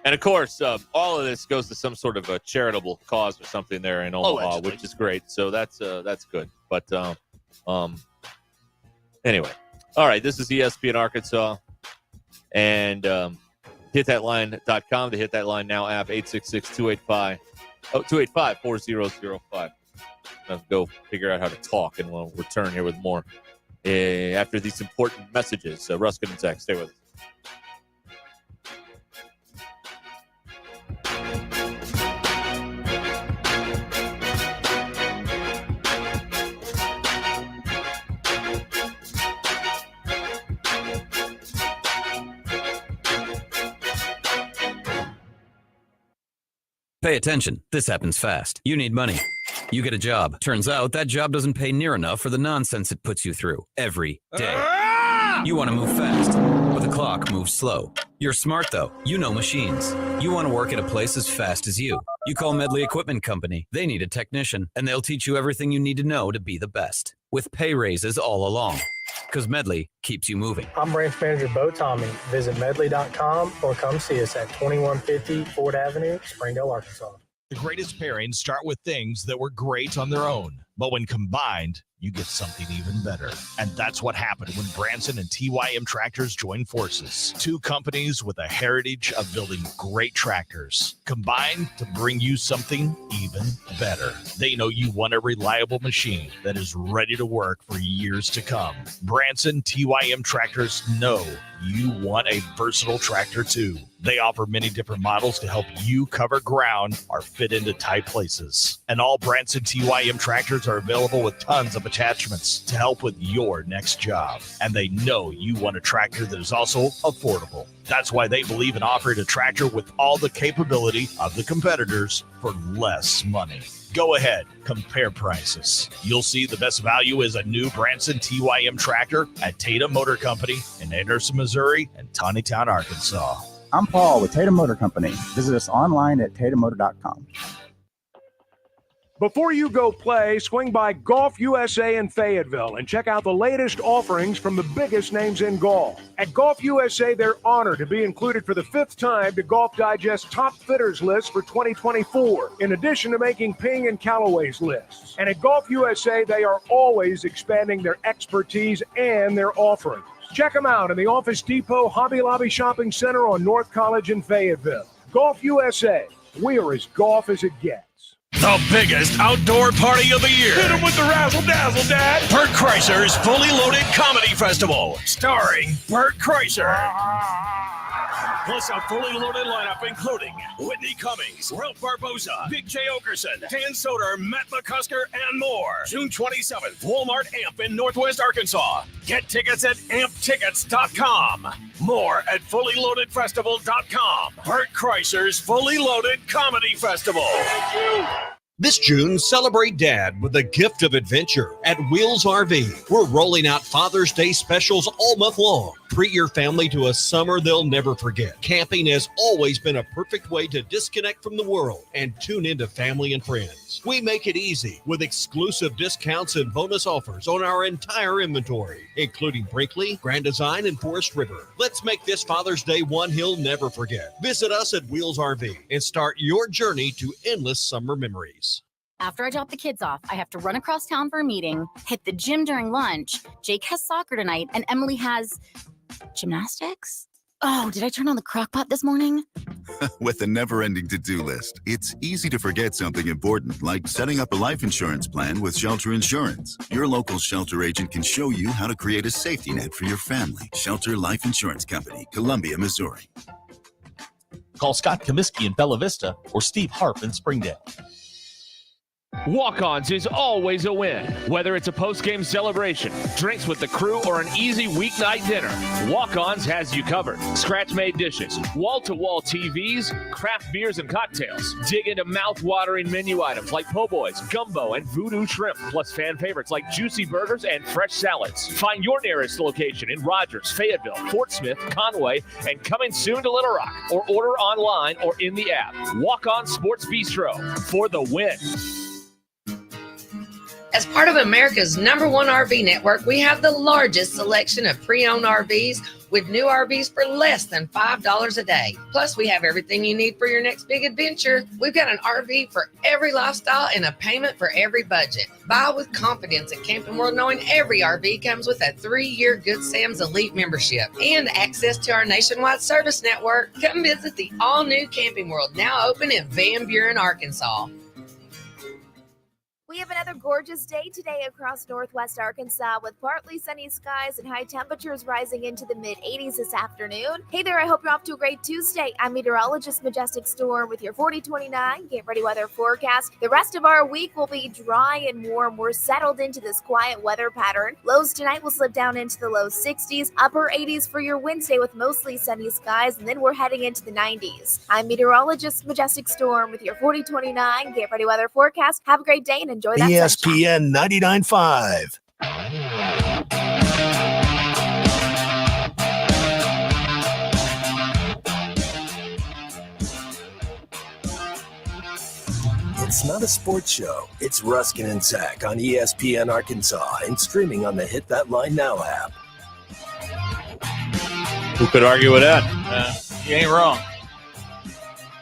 And of course, all of this goes to some sort of a charitable cause or something there in Omaha, which is great. So that's good. But anyway, all right. This is ESPN Arkansas, and hitthatline.com. The Hit That Line Now app 866-285-4005. Let's go figure out how to talk, and we'll return here with more after these important messages. Ruscin and Zach, stay with us. Pay attention. This happens fast. You need money. You get a job. Turns out that job doesn't pay near enough for the nonsense it puts you through every day. You want to move fast, but the clock moves slow. You're smart, though. You know machines. You want to work at a place as fast as you. You call Medley Equipment Company. They need a technician, and they'll teach you everything you need to know to be the best, with pay raises all along. Because Medley keeps you moving. I'm branch manager Bo Tommy. Visit medley.com or come see us at 2150 Ford Avenue, Springdale, Arkansas. The greatest pairings start with things that were great on their own, but when combined, you get something even better. And that's what happened when Branson and TYM Tractors joined forces. Two companies with a heritage of building great tractors, combined to bring you something even better. They know you want a reliable machine that is ready to work for years to come. Branson TYM Tractors know you want a versatile tractor too. They offer many different models to help you cover ground or fit into tight places. And all Branson TYM tractors are available with tons of attachments to help with your next job. And they know you want a tractor that is also affordable. That's why they believe in offering a tractor with all the capability of the competitors for less money. Go ahead, compare prices. You'll see the best value is a new Branson TYM tractor at Tatum Motor Company in Anderson, Missouri and Tawnytown, Arkansas. I'm Paul with Tatum Motor Company. Visit us online at tatummotor.com. Before you go play, swing by Golf USA in Fayetteville and check out the latest offerings from the biggest names in golf. At Golf USA, they're honored to be included for the 5th time to Golf Digest Top Fitters list for 2024, in addition to making Ping and Callaway's lists. And at Golf USA, they are always expanding their expertise and their offerings. Check them out in the Office Depot Hobby Lobby Shopping Center on North College in Fayetteville. Golf USA, we are as golf as it gets. The biggest outdoor party of the year. Hit 'em with the razzle-dazzle, Dad. Bert Kreischer's Fully Loaded Comedy Festival, starring Bert Kreischer. Plus a fully loaded lineup including Whitney Cummings, Ralph Barboza, Big J. Okerson, Dan Soder, Matt McCusker, and more. June 27th, Walmart Amp in Northwest Arkansas. Get tickets at amptickets.com. More at fullyloadedfestival.com. Bert Kreischer's Fully Loaded Comedy Festival. This June, celebrate Dad with a gift of adventure at Wheels RV. We're rolling out Father's Day specials all month long. Treat your family to a summer they'll never forget. Camping has always been a perfect way to disconnect from the world and tune into family and friends. We make it easy with exclusive discounts and bonus offers on our entire inventory, including Brinkley, Grand Design, and Forest River. Let's make this Father's Day one he'll never forget. Visit us at Wheels RV and start your journey to endless summer memories. After I drop the kids off, I have to run across town for a meeting, hit the gym during lunch. Jake has soccer tonight, and Emily has gymnastics? Oh, did I turn on the crock pot this morning? With a never-ending to-do list, it's easy to forget something important, like setting up a life insurance plan with Shelter Insurance. Your local Shelter agent can show you how to create a safety net for your family. Shelter Life Insurance Company, Columbia, Missouri. Call Scott Comiskey in Bella Vista or Steve Harp in Springdale. Walk-Ons is always a win. Whether it's a post-game celebration, drinks with the crew, or an easy weeknight dinner, Walk-Ons has you covered. Scratch-made dishes, wall-to-wall TVs, craft beers and cocktails. Dig into mouth-watering menu items like po' boys, gumbo, and voodoo shrimp, plus fan favorites like juicy burgers and fresh salads. Find your nearest location in Rogers, Fayetteville, Fort Smith, Conway, and coming soon to Little Rock, or order online or in the app. Walk-On Sports Bistro for the win. As part of America's #1 RV network, we have the largest selection of pre-owned RVs with new RVs for less than $5 a day. Plus, we have everything you need for your next big adventure. We've got an RV for every lifestyle and a payment for every budget. Buy with confidence at Camping World, knowing every RV comes with a 3-year Good Sam's Elite membership and access to our nationwide service network. Come visit the all-new Camping World, now open in Van Buren, Arkansas. We have another gorgeous day today across Northwest Arkansas with partly sunny skies and high temperatures rising into the mid-80s this afternoon. Hey there, I hope you're off to a great Tuesday. I'm meteorologist Majestic Storm with your 4029 Get Ready Weather forecast. The rest of our week will be dry and warm. We're settled into this quiet weather pattern. Lows tonight will slip down into the low 60s, upper 80s for your Wednesday with mostly sunny skies, and then we're heading into the 90s. I'm meteorologist Majestic Storm with your 4029 Get Ready Weather forecast. Have a great day and enjoy that ESPN 99.5. It's not a sports show. It's Ruscin and Zach on ESPN Arkansas and streaming on the Hit That Line Now app. Who could argue with that? You ain't wrong.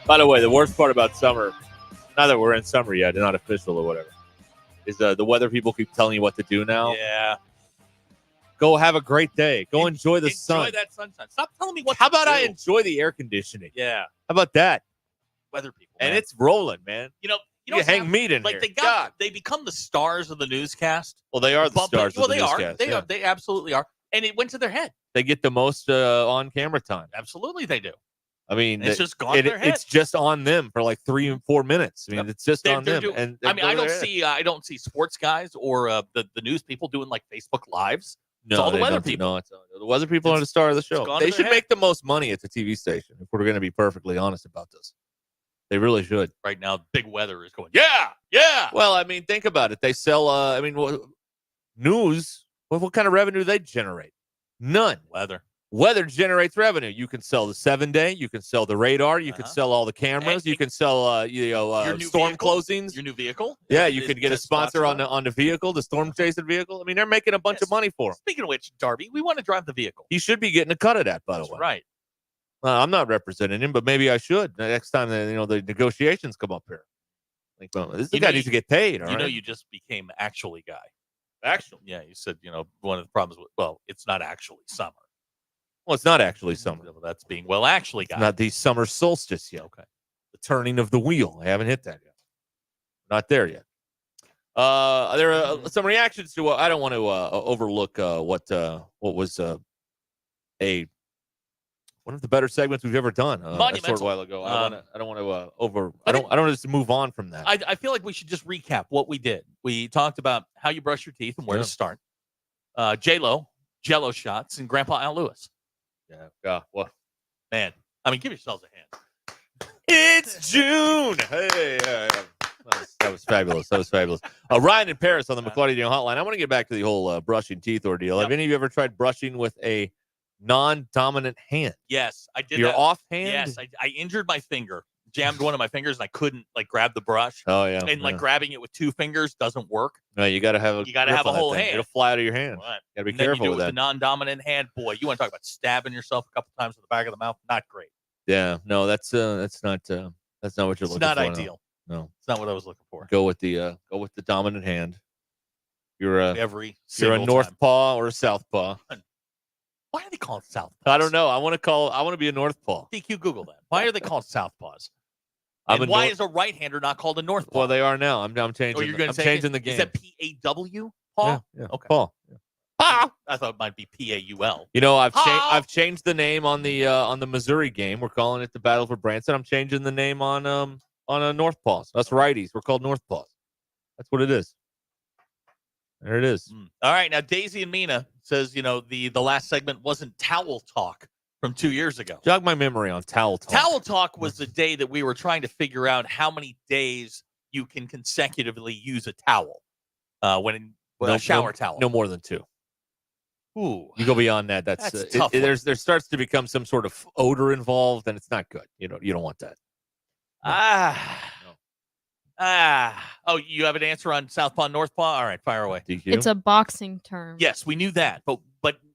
By the way, the worst part about summer, now that we're in summer yet, not official or whatever, is the weather people keep telling you what to do now. Yeah. Go have a great day. Go enjoy the sun. Enjoy that sunshine. Stop telling me what How to about do. I enjoy the air conditioning? Yeah. How about that? Weather people. And man. it's rolling, man. You know You hang meat in like here. they become the stars of the newscast. Well, they are the stars of the newscast. They yeah. are. They absolutely are. And it went to their head. They get the most on-camera time. Absolutely, they do. I mean, It's just gone to their head. It's just on them for like 3 and 4 minutes. I mean, it's just on them. And I mean, I don't see sports guys or the news people doing like Facebook lives. No, it's all the they weather don't do- people. No, it's the weather people are the star of the show. gone They to should their make the most money at the TV station if we're going to be perfectly honest about this. They really should. Right now, big weather is going, yeah. Well, I mean, think about it. They sell, news. What kind of revenue do they generate? None. Weather generates revenue. You can sell the 7-day. You can sell the radar. You can sell all the cameras. You can sell, Your new storm vehicle? closings. Your new vehicle. Yeah, you could get a sponsor on the vehicle, the storm chasing vehicle. I mean, they're making a bunch of money for him. Speaking of which, Darby, we want to drive the vehicle. He should be getting a cut of that, by the way. Right. I'm not representing him, but maybe I should the next time the negotiations come up here. Like, well, this guy needs to get paid. You know, you just became actually guy. Actually, yeah. You said one of the problems with it's not actually summer. Well, it's not actually summer. Well, that's being actually guy. It's not the summer solstice yet. Okay. The turning of the wheel. I haven't hit that yet. Not there yet. There are some reactions to. I don't want to overlook what was one of the better segments we've ever done a short while ago. I don't want to just move on from that. I feel like we should just recap what we did. We talked about how you brush your teeth and where to start. J-Lo, Jello shots, and Grandpa Al Lewis. Yeah. Well, man. I mean, give yourselves a hand. It's June. Hey, yeah. That was fabulous. That was fabulous. Ryan in Paris on the McClarty Daniel Hotline. I want to get back to the whole brushing teeth ordeal. Have any of you ever tried brushing with a non-dominant hand. Yes, I did. Your that. offhand. Yes, I injured my finger. Jammed one of my fingers, and I couldn't grab the brush. Oh yeah, and grabbing it with two fingers doesn't work. No, you got to have a whole hand. It'll fly out of your hand. Right. Got to be And then careful you do with it that. with the non-dominant hand. Boy, you want to talk about stabbing yourself a couple times in the back of the mouth? Not great. Yeah, no, that's not what you're It's looking for. not ideal. No, it's not what I was looking for. Go with the dominant hand. You're a single north time. paw or a south paw. Why are they called south I don't know. I want to be a north paw. DQ, Google that. Why are they called southpaws? I'm And why is a right-hander not called a north paw? Well, they are now. I'm changing. Oh, you're going I'm to changing the game. Is that P-A-W? Paw? Yeah, Okay. paw. I thought it might be P-A-U-L. You know, I've changed the name on the Missouri game. We're calling it the Battle for Branson. I'm changing the name on a North Paws. Us righties, we're called North Paws. That's what it is. There it is. All right, now Daisy and Mina says, the last segment wasn't towel talk from 2 years ago. Jog my memory on towel talk. Towel talk was the day that we were trying to figure out how many days you can consecutively use a towel a shower towel. No more than 2. Ooh, you go beyond that. That's a tough one. there starts to become some sort of odor involved, and it's not good. You don't want that. Oh, you have an answer on Southpaw, Northpaw? All right, fire away. DQ? It's a boxing term. Yes, we knew that, but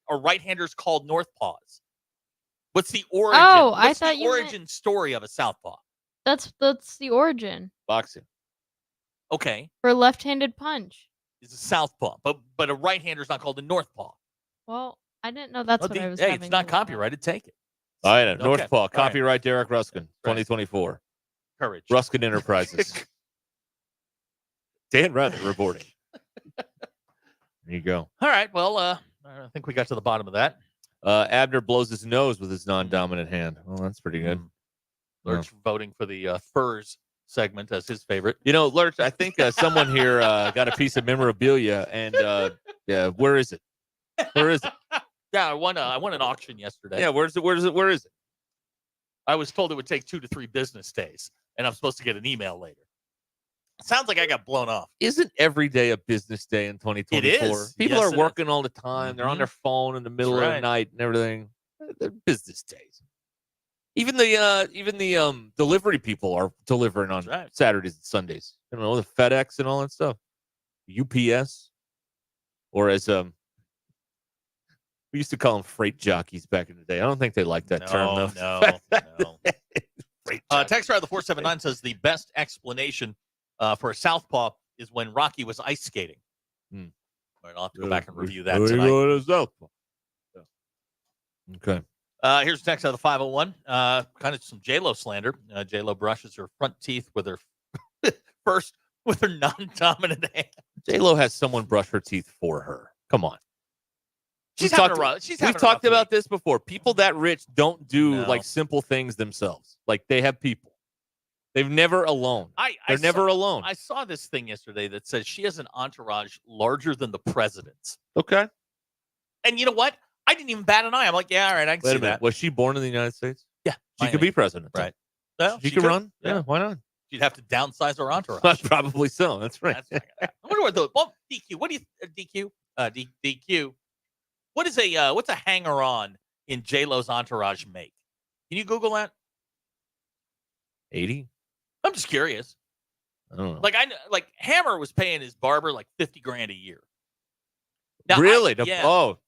are right-handers called Northpaws? What's the origin? Oh, What's I thought the you origin story of a Southpaw? That's the origin Boxing. Okay, for left-handed punch. it's a Southpaw, but a right-hander's not called a Northpaw. Well, I didn't know that's what I was. Hey, having it's not to look up. copyrighted. Take it. All right, Okay. Northpaw. All right. Copyright Derek Ruskin, 2024. Courage. Ruskin Enterprises. Dan Rather reporting. There you go. All right, well, I think we got to the bottom of that. Abner blows his nose with his non-dominant hand. Well, that's pretty good. Lurch voting for the furs segment as his favorite. Lurch, I think someone here got a piece of memorabilia, and yeah, where is it? Where is it? Yeah, I won an auction yesterday. Yeah, where is it? Where is it? I was told it would take 2 to 3 business days, and I'm supposed to get an email later. Sounds like I got blown off. Isn't every day a business day in 2024? It is. People Yes, are it working all the time. They're on their phone in the middle of the right. night and everything. They're business days. Even the delivery people are delivering on Saturdays and Sundays. The FedEx and all that stuff. UPS, or as we used to call them freight jockeys back in the day. I don't think they like that term though. No. Text driver the 479 says the best explanation for a southpaw is when Rocky was ice skating. All right, I'll have to go back and review that tonight. Okay. Here's a text out of the 501. Kind of some J-Lo slander. J-Lo brushes her front teeth with her with her non-dominant hand. J-Lo has someone brush her teeth for her. Come on. We've talked about this before. People that rich don't do simple things themselves. Like they have people. They've never alone. They're never alone. I saw this thing yesterday that says she has an entourage larger than the president's. Okay. And you know what? I didn't even bat an eye. I'm like, yeah, all right, I can see that. Was she born in the United States? Yeah. She could be president. Right. Well, she could run. Yeah, why not? She'd have to downsize her entourage. Probably so. That's right. I wonder what DQ. What do you DQ? What is what's a hanger-on in J-Lo's entourage make? Can you Google that? 80. I'm just curious. I don't know. Like Hammer was paying his barber like $50,000 a year. Now, really? Yeah. Oh.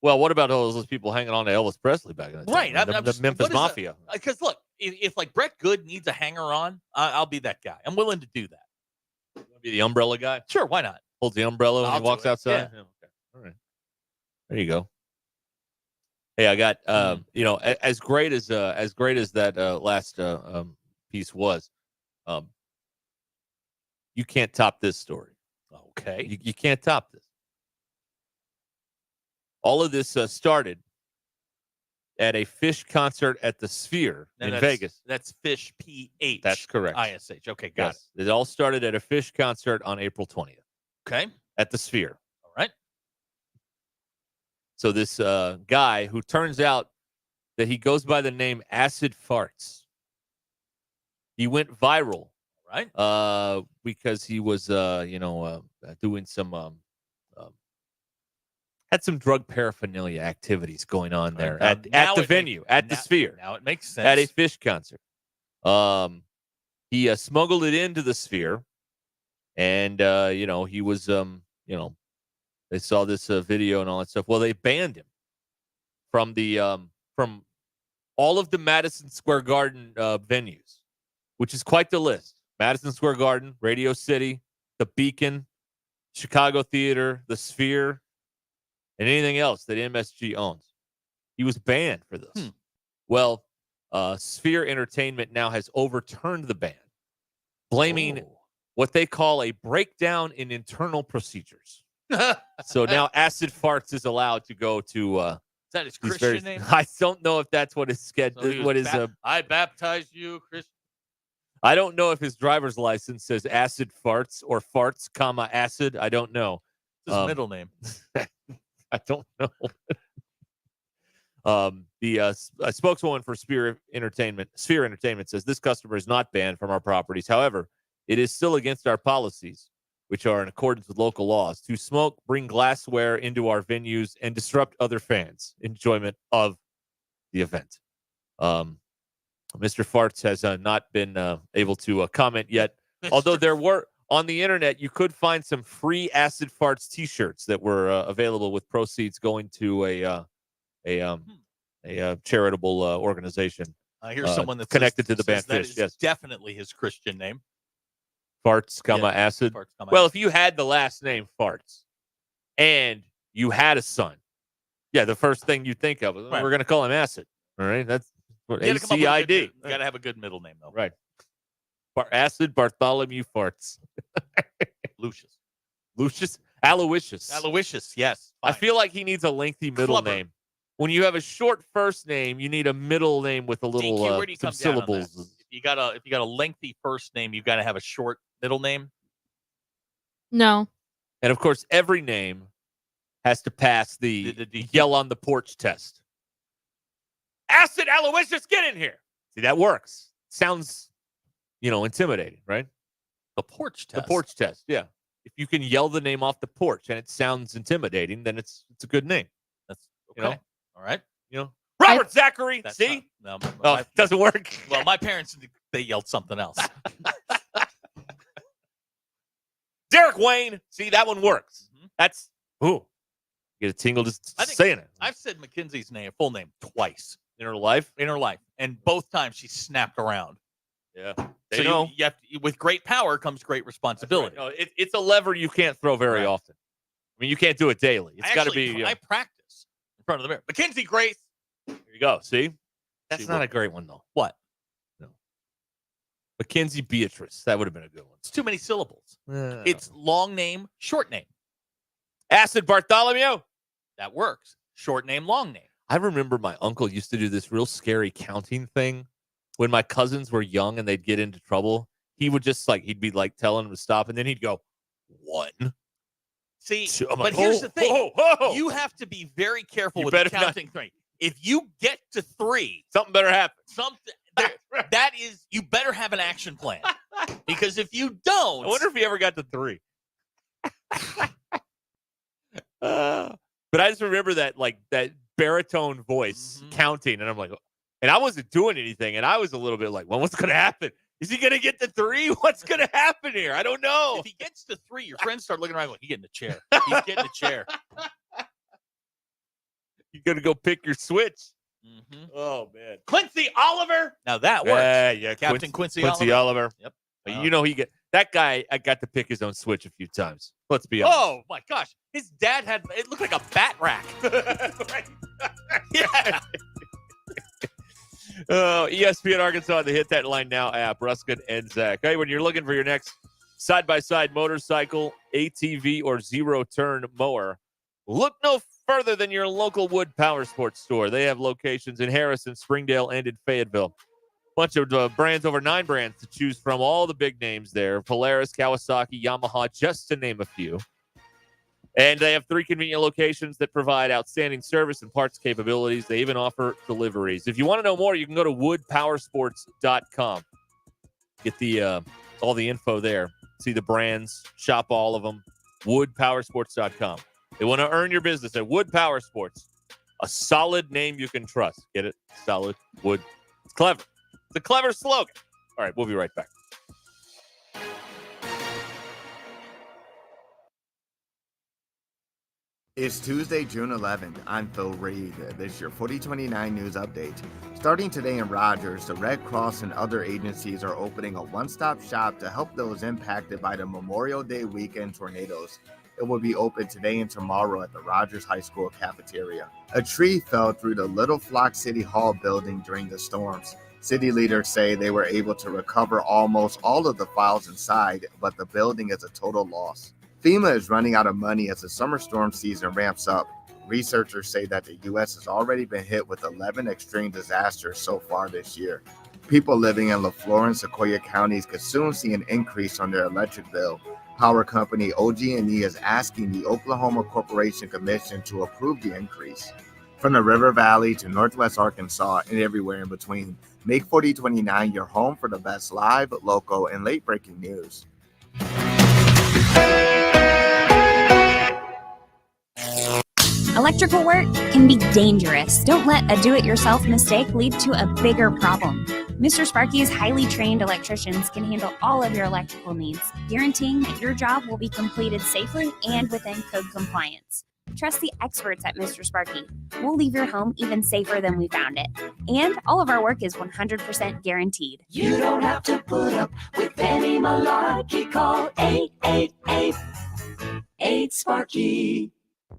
Well, what about all those people hanging on to Elvis Presley back in the day? Right. The Memphis Mafia. Because look, if like Brett Good needs a hanger-on, I'll be that guy. I'm willing to do that. Be the umbrella guy? Sure, why not? Holds the umbrella when he walks outside? Yeah. Okay. All right. There you go. Hey, I got as great as that last piece was, you can't top this story. Okay. You can't top this. All of this started at a Fish concert at the Sphere in Vegas. That's Fish, P-H. That's correct. I-S-H. Okay, got it. It all started at a Fish concert on April 20th. Okay. At the Sphere. All right. So this guy who turns out that he goes by the name Acid Farts. He went viral. Right. Because he was, doing some had some drug paraphernalia activities going on there Right, at the venue, at the Sphere. Now it makes sense. At a Fish concert. He smuggled it into the Sphere, and he was they saw this video and all that stuff. Well, they banned him from from all of the Madison Square Garden venues, which is quite the list. Madison Square Garden, Radio City, the Beacon, Chicago Theater, the Sphere, and anything else that MSG owns. He was banned for this. Well, Sphere Entertainment now has overturned the ban, blaming what they call a breakdown in internal procedures. So now Acid Farts is allowed to go to. Is that his Christian name? I don't know if that's what his I baptize you, Christian. I don't know if his driver's license says Acid Farts or Farts, Acid. I don't know. His middle name. I don't know. The spokeswoman for Sphere Entertainment says this customer is not banned from our properties. However, it is still against our policies, which are in accordance with local laws, to smoke, bring glassware into our venues, and disrupt other fans' enjoyment of the event. Mr. Farts has not been able to comment yet, although there were on the internet, you could find some free Acid Farts T-shirts that were available with proceeds going to a charitable organization. I hear someone that's connected to the band Fish. Yes, definitely his Christian name. Farts, Acid. Farts, well, Acid. if you had the last name Farts and you had a son, the first thing you think of is we're going to call him Acid. All right, that's what ACID. You got to have a good middle name, though. Right. Acid Bartholomew Farts. Lucius? Aloysius, yes. Fine. I feel like he needs a lengthy middle name. When you have a short first name, you need a middle name with a little DQ, where do you some come down on syllables. that? If you got a lengthy first name, you've got to have a short middle name. No. And of course, every name has to pass the yell on the porch test. Acid Aloysius, get in here. See, that works. Sounds, intimidating, right? The porch test. The porch test, yeah. If you can yell the name off the porch and it sounds intimidating, then it's a good name. That's okay. All right. Robert Zachary. See? It doesn't work. Well, my parents, they yelled something else. Derek Wayne. See, that one works. That's get a tingle just saying it. I've said Mackenzie's full name twice in her life, and both times she snapped around. Yeah, so you have to, with great power comes great responsibility. Right. No, it's a lever you can't throw very often. I mean, you can't do it daily. It's got to be. I practice in front of the mirror. Mackenzie Grace. There you go. See, that's not a great one though. What? No. Mackenzie Beatrice. That would have been a good one. It's too many syllables. It's long name, short name. Acid Bartholomew. That works. Short name, long name. I remember my uncle used to do this real scary counting thing when my cousins were young and they'd get into trouble. He would just he'd be telling them to stop, and then he'd go 1. See, two. But here's the thing: you have to be very careful with the counting thing. If you get to 3, something better happen. That is, you better have an action plan, because if you don't, I wonder if he ever got to 3. But I just remember that that baritone voice counting, and I'm like, and I wasn't doing anything, and I was a little bit like, well, what's going to happen? Is he going to get to 3? What's going to happen here? I don't know. If he gets to 3, your friends start looking around going, he's getting a chair. He's getting a chair. You got to go pick your switch. Oh, man. Quincy Oliver. Now that works. Yeah. Captain Quincy Oliver. Yep. That guy, I got to pick his own switch a few times. Let's be honest. Oh, my gosh. His dad it looked like a bat rack. Yeah. ESPN Arkansas, the Hit That Line Now app, Ruscin and Zach. Hey, when you're looking for your next side-by-side motorcycle, ATV, or zero-turn mower, look no further than your local Wood Power Sports store. They have locations in Harrison, Springdale, and in Fayetteville. Bunch of brands, over 9 brands to choose from. All the big names there: Polaris, Kawasaki, Yamaha, just to name a few. And they have 3 convenient locations that provide outstanding service and parts capabilities. They even offer deliveries. If you want to know more, you can go to woodpowersports.com. Get the all the info there. See the brands, shop all of them. Woodpowersports.com. They want to earn your business at Wood Power Sports. A solid name you can trust. Get it? Solid Wood. It's clever. It's a clever slogan. All right, we'll be right back. It's Tuesday, June 11th. I'm Phil Reed. This is your 4029 news update. Starting today in Rogers, the Red Cross and other agencies are opening a one-stop shop to help those impacted by the Memorial Day weekend tornadoes. It will be open today and tomorrow at the Rogers High School cafeteria. A tree fell through the Little Flock City Hall building during the storms. City leaders say they were able to recover almost all of the files inside, but the building is a total loss. FEMA is running out of money as the summer storm season ramps up. Researchers say that the U.S. has already been hit with 11 extreme disasters so far this year. People living in LaFleur and Sequoia counties could soon see an increase on their electric bill. Power company OG&E is asking the Oklahoma Corporation Commission to approve the increase. From the River Valley to Northwest Arkansas and everywhere in between, make 4029 your home for the best live, local, and late-breaking news. Electrical work can be dangerous. Don't let a do-it-yourself mistake lead to a bigger problem. Mr. Sparky's highly trained electricians can handle all of your electrical needs, guaranteeing that your job will be completed safely and within code compliance. Trust the experts at Mr. Sparky. We'll leave your home even safer than we found it. And all of our work is 100% guaranteed. You don't have to put up with any malarkey. Call 888-8-SPARKY.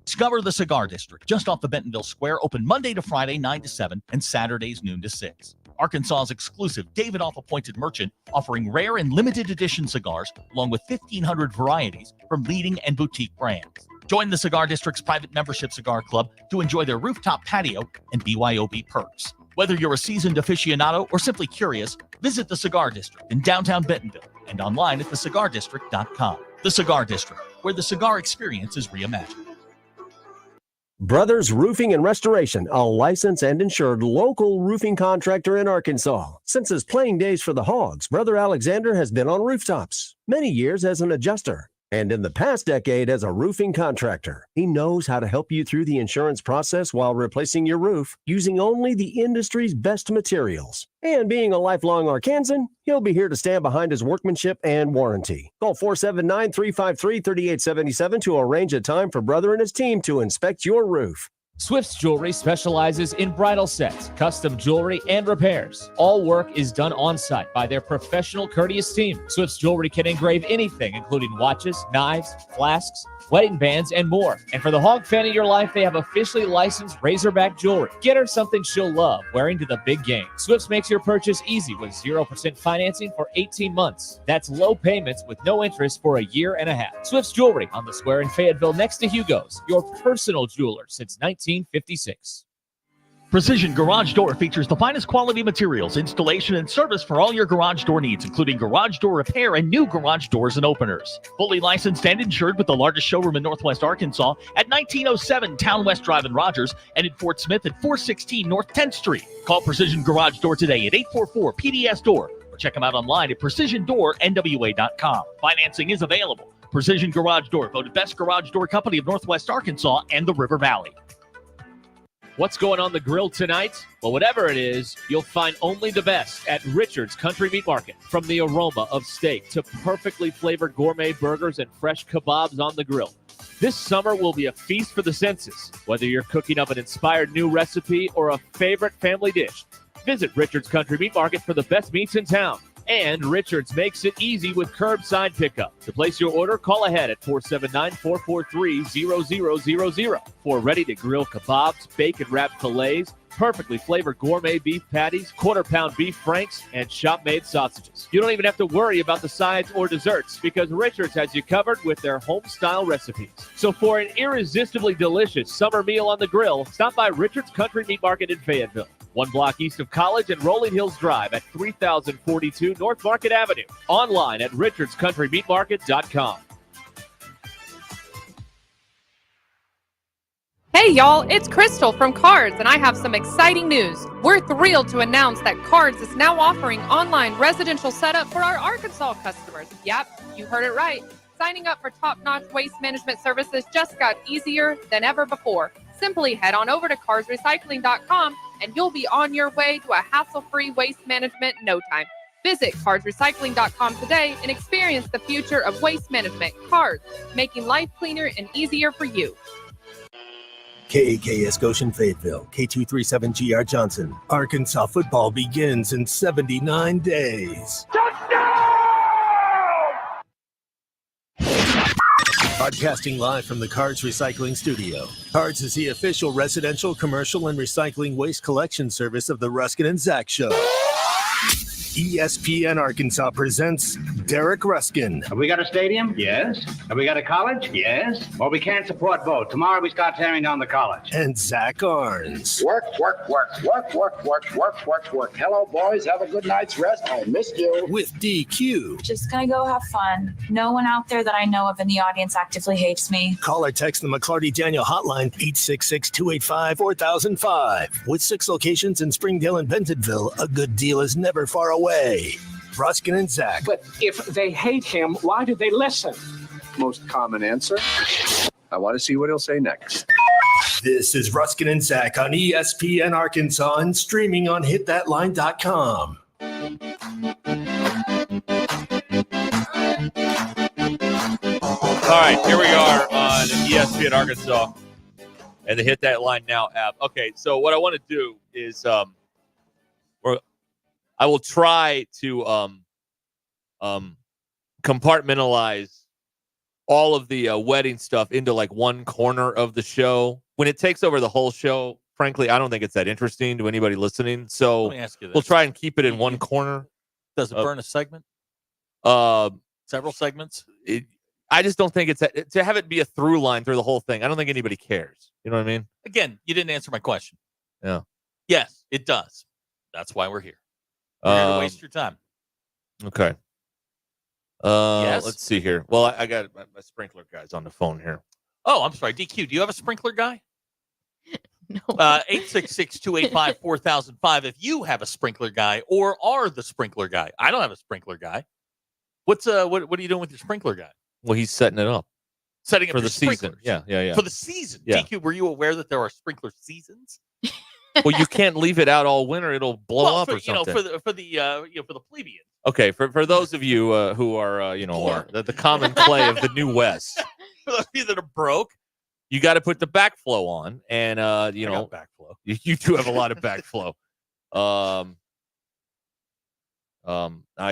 Discover the Cigar District, just off the Bentonville Square, open Monday to Friday, 9 to 7, and Saturdays, noon to 6. Arkansas's exclusive David Off-appointed merchant, offering rare and limited edition cigars, along with 1,500 varieties from leading and boutique brands. Join the Cigar District's private membership cigar club to enjoy their rooftop patio and BYOB perks. Whether you're a seasoned aficionado or simply curious, visit the Cigar District in downtown Bentonville and online at thecigardistrict.com. The Cigar District, where the cigar experience is reimagined. Brothers Roofing and Restoration, a licensed and insured local roofing contractor in Arkansas. Since his playing days for the Hogs, Brother Alexander has been on rooftops, many years as an adjuster, and in the past decade as a roofing contractor. He knows how to help you through the insurance process while replacing your roof using only the industry's best materials. And being a lifelong Arkansan, he'll be here to stand behind his workmanship and warranty. Call 479-353-3877 to arrange a time for Brother and his team to inspect your roof. Swift's Jewelry specializes in bridal sets, custom jewelry, and repairs. All work is done on-site by their professional, courteous team. Swift's Jewelry can engrave anything, including watches, knives, flasks, wedding bands, and more. And for the hog fan of your life, they have officially licensed Razorback jewelry. Get her something she'll love wearing to the big game. Swift's makes your purchase easy with 0% financing for 18 months. That's low payments with no interest for a year and a half. Swift's Jewelry on the square in Fayetteville next to Hugo's, your personal jeweler since 1956. Precision Garage Door features the finest quality materials, installation, and service for all your garage door needs, including garage door repair and new garage doors and openers. Fully licensed and insured with the largest showroom in Northwest Arkansas at 1907 Town West Drive in Rogers and in Fort Smith at 416 North 10th Street. Call Precision Garage Door today at 844-PDS-DOOR or check them out online at precisiondoornwa.com. Financing is available. Precision Garage Door, voted best garage door company of Northwest Arkansas and the River Valley. What's going on the grill tonight? Well, whatever it is, you'll find only the best at Richard's Country Meat Market. From the aroma of steak to perfectly flavored gourmet burgers and fresh kebabs on the grill. This summer will be a feast for the senses. Whether you're cooking up an inspired new recipe or a favorite family dish, visit Richard's Country Meat Market for the best meats in town. And Richard's makes it easy with curbside pickup. To place your order, call ahead at 479-443-0000 for ready-to-grill kebabs, bacon-wrapped fillets, perfectly flavored gourmet beef patties, quarter-pound beef franks, and shop-made sausages. You don't even have to worry about the sides or desserts because Richard's has you covered with their home-style recipes. So for an irresistibly delicious summer meal on the grill, stop by Richard's Country Meat Market in Fayetteville. 1 block east of College and Rolling Hills Drive at 3042 North Market Avenue. Online at richardscountrymeatmarket.com. Hey y'all, it's Crystal from Cards, and I have some exciting news. We're thrilled to announce that Cards is now offering online residential setup for our Arkansas customers. Yep, you heard it right. signing up for top-notch waste management services just got easier than ever before. Simply head on over to carsrecycling.com and you'll be on your way to a hassle-free waste management in no time. Visit carsrecycling.com today and experience the future of waste management. Cars, making life cleaner and easier for you. KAKS Goshen Fayetteville, K237GR Johnson. Arkansas football begins in 79 days. Broadcasting live from the Cards Recycling Studio. Cards is the official residential, commercial, and recycling waste collection service of the Ruscin and Zach Show. ESPN Arkansas presents Derek Ruscin. Have we got a stadium? Yes. Have we got a college? Yes. Well, we can't support both. Tomorrow we start tearing down the college. And Zach Arns. Work. Hello, boys. Have a good night's rest. I missed you. With DQ. Just gonna go have fun. No one out there that I know of in the audience actively hates me. Call or text the McClarty Daniel hotline 866-285-4005. With 6 locations in Springdale and Bentonville, a good deal is never far away. Ruscin and Zach. But if they hate him, why do they listen? Most common answer. I want to see what he'll say next. This is Ruscin and Zach on ESPN Arkansas and streaming on hitthatline.com. All right, here we are on ESPN Arkansas and the Hit That Line Now app. Okay, so what I want to do is I will try to compartmentalize all of the wedding stuff into like one corner of the show. When it takes over the whole show, frankly, I don't think it's that interesting to anybody listening. So Let me ask you this. we'll try and keep it in one corner. Does it burn a segment? Several segments? I just don't think it's to have it be a through line through the whole thing. I don't think anybody cares. You know what I mean? Again, you didn't answer my question. Yeah. Yes, it does. That's why we're here. We're here to waste your time. Okay. Yes? Let's see here. Well, I got my sprinkler guys on the phone here. Oh, I'm sorry. DQ, do you have a sprinkler guy? No. 866-285-4005. If you have a sprinkler guy or are the sprinkler guy. I don't have a sprinkler guy. What are you doing with your sprinkler guy? Well, he's setting it up. Setting up for your the season. sprinklers. Yeah. For the season. Yeah. DQ, were you aware that there are sprinkler seasons? Well, you can't leave it out all winter; it'll blow up or something. For the plebeian. Okay, for those of you who are the common clay of the New West, For those of you that are broke, you got to put the backflow on, and I got backflow. You do have a lot of backflow. I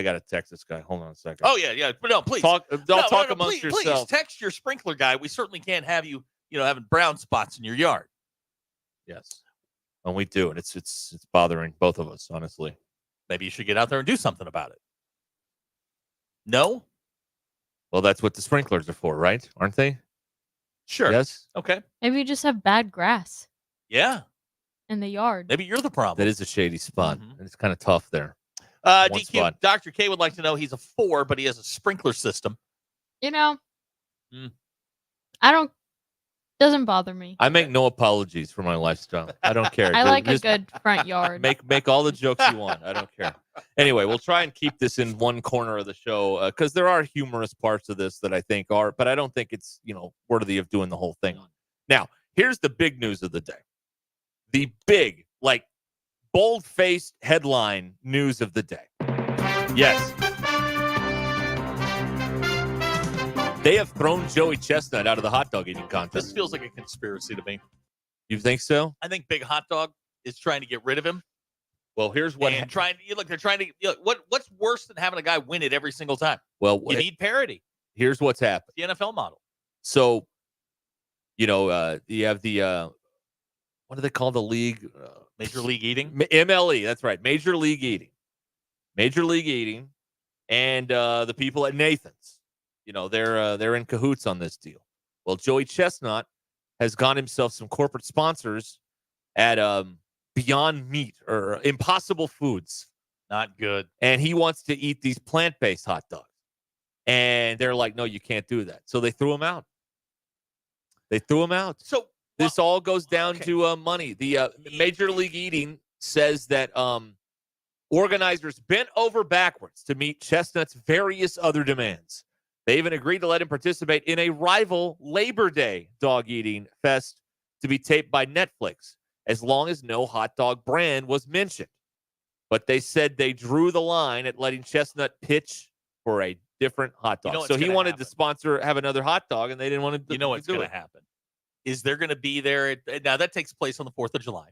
got to text this guy. Hold on a second. Oh yeah. But no, please talk amongst please, yourselves. Please text your sprinkler guy. We certainly can't have you having brown spots in your yard. Yes, and we do, and it's bothering both of us, honestly. Maybe you should get out there and do something about it. No? Well, that's what the sprinklers are for, right? Aren't they? Sure. Yes. Okay. Maybe you just have bad grass Yeah. in the yard. Maybe you're the problem. That is a shady spot, and it's kind of tough there. DQ, spot. Dr. K would like to know he's a 4, but he has a sprinkler system. Doesn't bother me. I make no apologies for my lifestyle. I don't care. I like a Just good front yard. Make all the jokes you want. I don't care. Anyway, we'll try and keep this in one corner of the show because there are humorous parts of this that I think are, but I don't think it's worthy of doing the whole thing on. Now, here's the big news of the day. The big, bold-faced headline news of the day. Yes. They have thrown Joey Chestnut out of the hot dog eating contest. This feels like a conspiracy to me. You think so? I think Big Hot Dog is trying to get rid of him. Well, here's what they're trying to what's worse than having a guy win it every single time? Well, you need parity. Here's what's happened. The NFL model. So, you have the what do they call the league? Major League Eating? MLE, that's right. Major League Eating. Major League Eating and the people at Nathan's. They're in cahoots on this deal. Well, Joey Chestnut has got himself some corporate sponsors at Beyond Meat or Impossible Foods. Not good. And he wants to eat these plant-based hot dogs. And they're like, no, you can't do that. So they threw him out. So this all goes down to money. The Major League Eating says that organizers bent over backwards to meet Chestnut's various other demands. They even agreed to let him participate in a rival Labor Day dog eating fest to be taped by Netflix, as long as no hot dog brand was mentioned. But they said they drew the line at letting Chestnut pitch for a different hot dog. So he wanted to have another hot dog, and they didn't want to. You know what's going to happen is they're going to be there. Now that takes place on the 4th of July,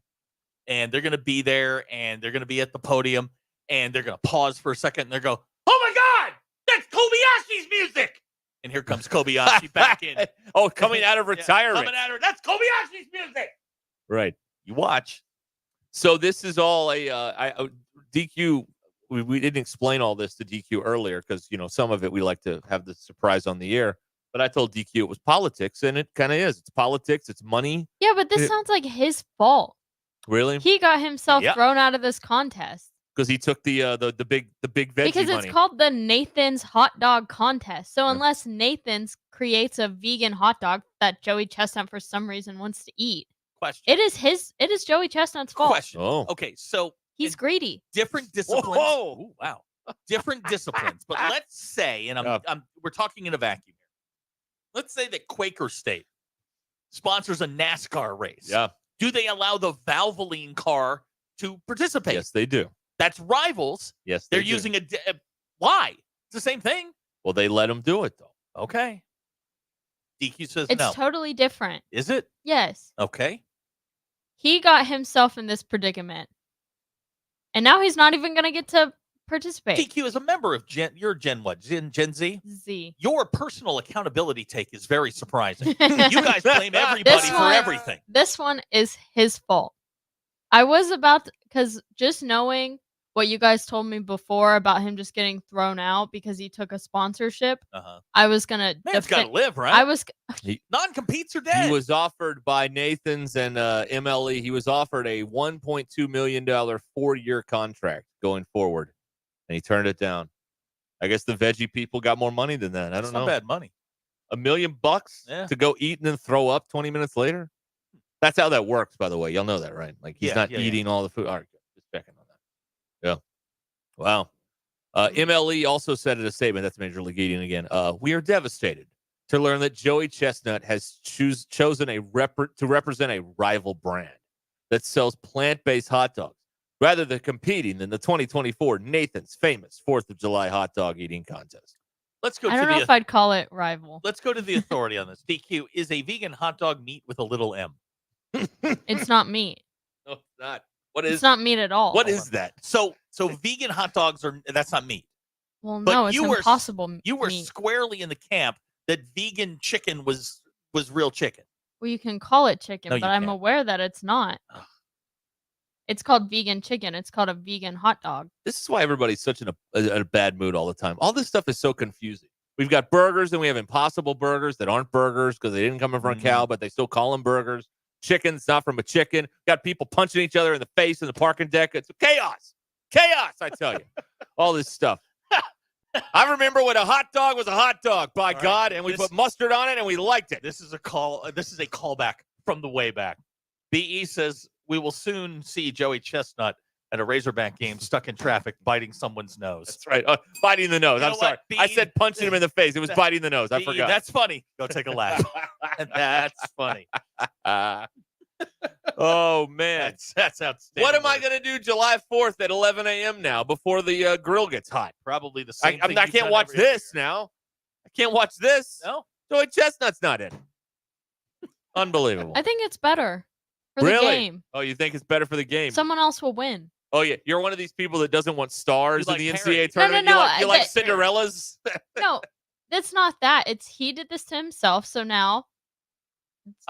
and they're going to be there, and they're going to be at the podium, and they're going to pause for a second, and they're go, "Oh my God, that's Kobayashi's music!" And here comes Kobayashi back in. Oh, coming out of retirement. Coming out of that's Kobayashi's music. Right. You watch. So this is all a DQ. We didn't explain all this to DQ earlier because, some of it we like to have the surprise on the air. But I told DQ it was politics, and it kind of is. It's politics. It's money. Yeah, but this sounds like his fault. Really? He got himself thrown out of this contest. Because he took the big veggie Because it's money. called the Nathan's Hot Dog Contest. So unless Nathan's creates a vegan hot dog that Joey Chestnut for some reason wants to eat, Question. it is Joey Chestnut's fault. Question. Okay, so He's greedy. different disciplines. Whoa. Ooh, wow. Different disciplines. But let's say, and we're talking in a vacuum here. Let's say that Quaker State sponsors a NASCAR race. Yeah. Do they allow the Valvoline car to participate? Yes, they do. That's rivals. Yes, They're they do. using why? It's the same thing. Well, they let him do it, though. Okay. DQ says It's no. totally different. Is it? Yes. Okay. He got himself in this predicament. And now he's not even going to get to participate. DQ is a member of you're Gen what? Gen Z? Z. Your personal accountability take is very surprising. You guys blame everybody for everything. This one is his fault. I was about because just knowing what you guys told me before about him just getting thrown out because he took a sponsorship, I was gonna. Man's got to live, right? I was. Non-competes are dead. He was offered by Nathan's and MLE. He was offered a $1.2 million 4-year contract going forward, and he turned it down. I guess the veggie people got more money than that. I don't know. Not bad money. $1 million to go eat and then throw up 20 minutes later. That's how that works, by the way. Y'all know that, right? Like he's not eating all the food. All right, just checking on that. Yeah. Wow. MLE also said in a statement, that's Major League Eating again. We are devastated to learn that Joey Chestnut has chosen to represent a rival brand that sells plant-based hot dogs rather than competing in the 2024 Nathan's famous 4th of July hot dog eating contest. Let's go. I don't know if I'd call it rival. Let's go to the authority on this. DQ, is a vegan hot dog meat with a little M? It's not meat. No, it's not. It's not meat at all. What is that? So vegan hot dogs that's not meat. Well, But no, it's impossible. You were meat. squarely in the camp that vegan chicken was real chicken. Well, you can call it chicken, No, but you I'm can't. aware that it's not. It's called vegan chicken. It's called a vegan hot dog. This is why everybody's such in a bad mood all the time. All this stuff is so confusing. We've got burgers and we have impossible burgers that aren't burgers because they didn't come from a cow, but they still call them burgers. Chicken's not from a chicken. Got people punching each other in the face in the parking deck. It's chaos. Chaos, I tell you. All this stuff. I remember when a hot dog was a hot dog, by God, and we put mustard on it and we liked it. This is a callback from the way back. BE says we will soon see Joey Chestnut at a Razorback game stuck in traffic biting someone's nose. That's right. Biting the nose. You I'm know sorry. what? I said punching him in the face. It was biting the nose. I BE, forgot. That's funny. Go take a laugh. That's funny. Oh, man. That's outstanding. What am I going to do July 4th at 11 a.m. now before the grill gets hot? Probably the same thing. I you've can't done watch every this now. I can't watch this. No. Joey Chestnut's not in. Unbelievable. I think it's better for Really? the game. Oh, you think it's better for the game? Someone else will win. Oh, yeah. You're one of these people that doesn't want stars You in the like NCAA parody. tournament. No, You like Cinderellas? No, that's not that. It's he did this to himself, so now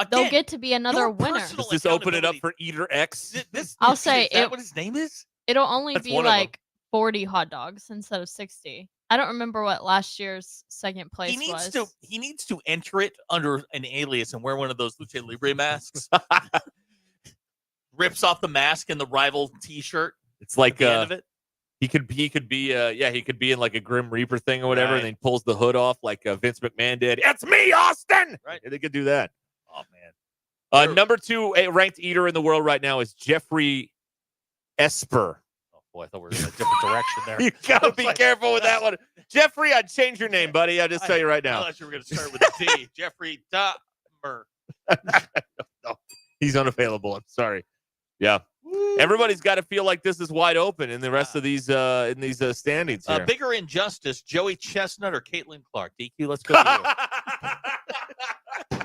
they'll Again, get to be another your winner. personal Does this open it up for Eater X? I'll say is that it- what his name is? It'll only That's be one of 'em. like 40 hot dogs instead of 60. I don't remember what last year's second place was. He needs to enter it under an alias and wear one of those Lucha Libre masks. Rips off the mask and the rival T-shirt. It's like at the end of it. he could be he could be in like a Grim Reaper thing or whatever, Right. and then he pulls the hood off like Vince McMahon did. It's me, Austin. Right. Yeah, they could do that. Oh man. Number 2 ranked eater in the world right now is Jeffrey Esper. Boy, I thought we were in a different direction there. You gotta be careful with that one. Jeffrey, I'd change your name, buddy. I'll just tell you right now. I thought you were going to start with a D. Jeffrey Dahmer. No, he's unavailable. I'm sorry. Yeah. Everybody's got to feel like this is wide open in the rest of these standings here. Bigger injustice, Joey Chestnut or Caitlin Clark? DQ, let's go to you.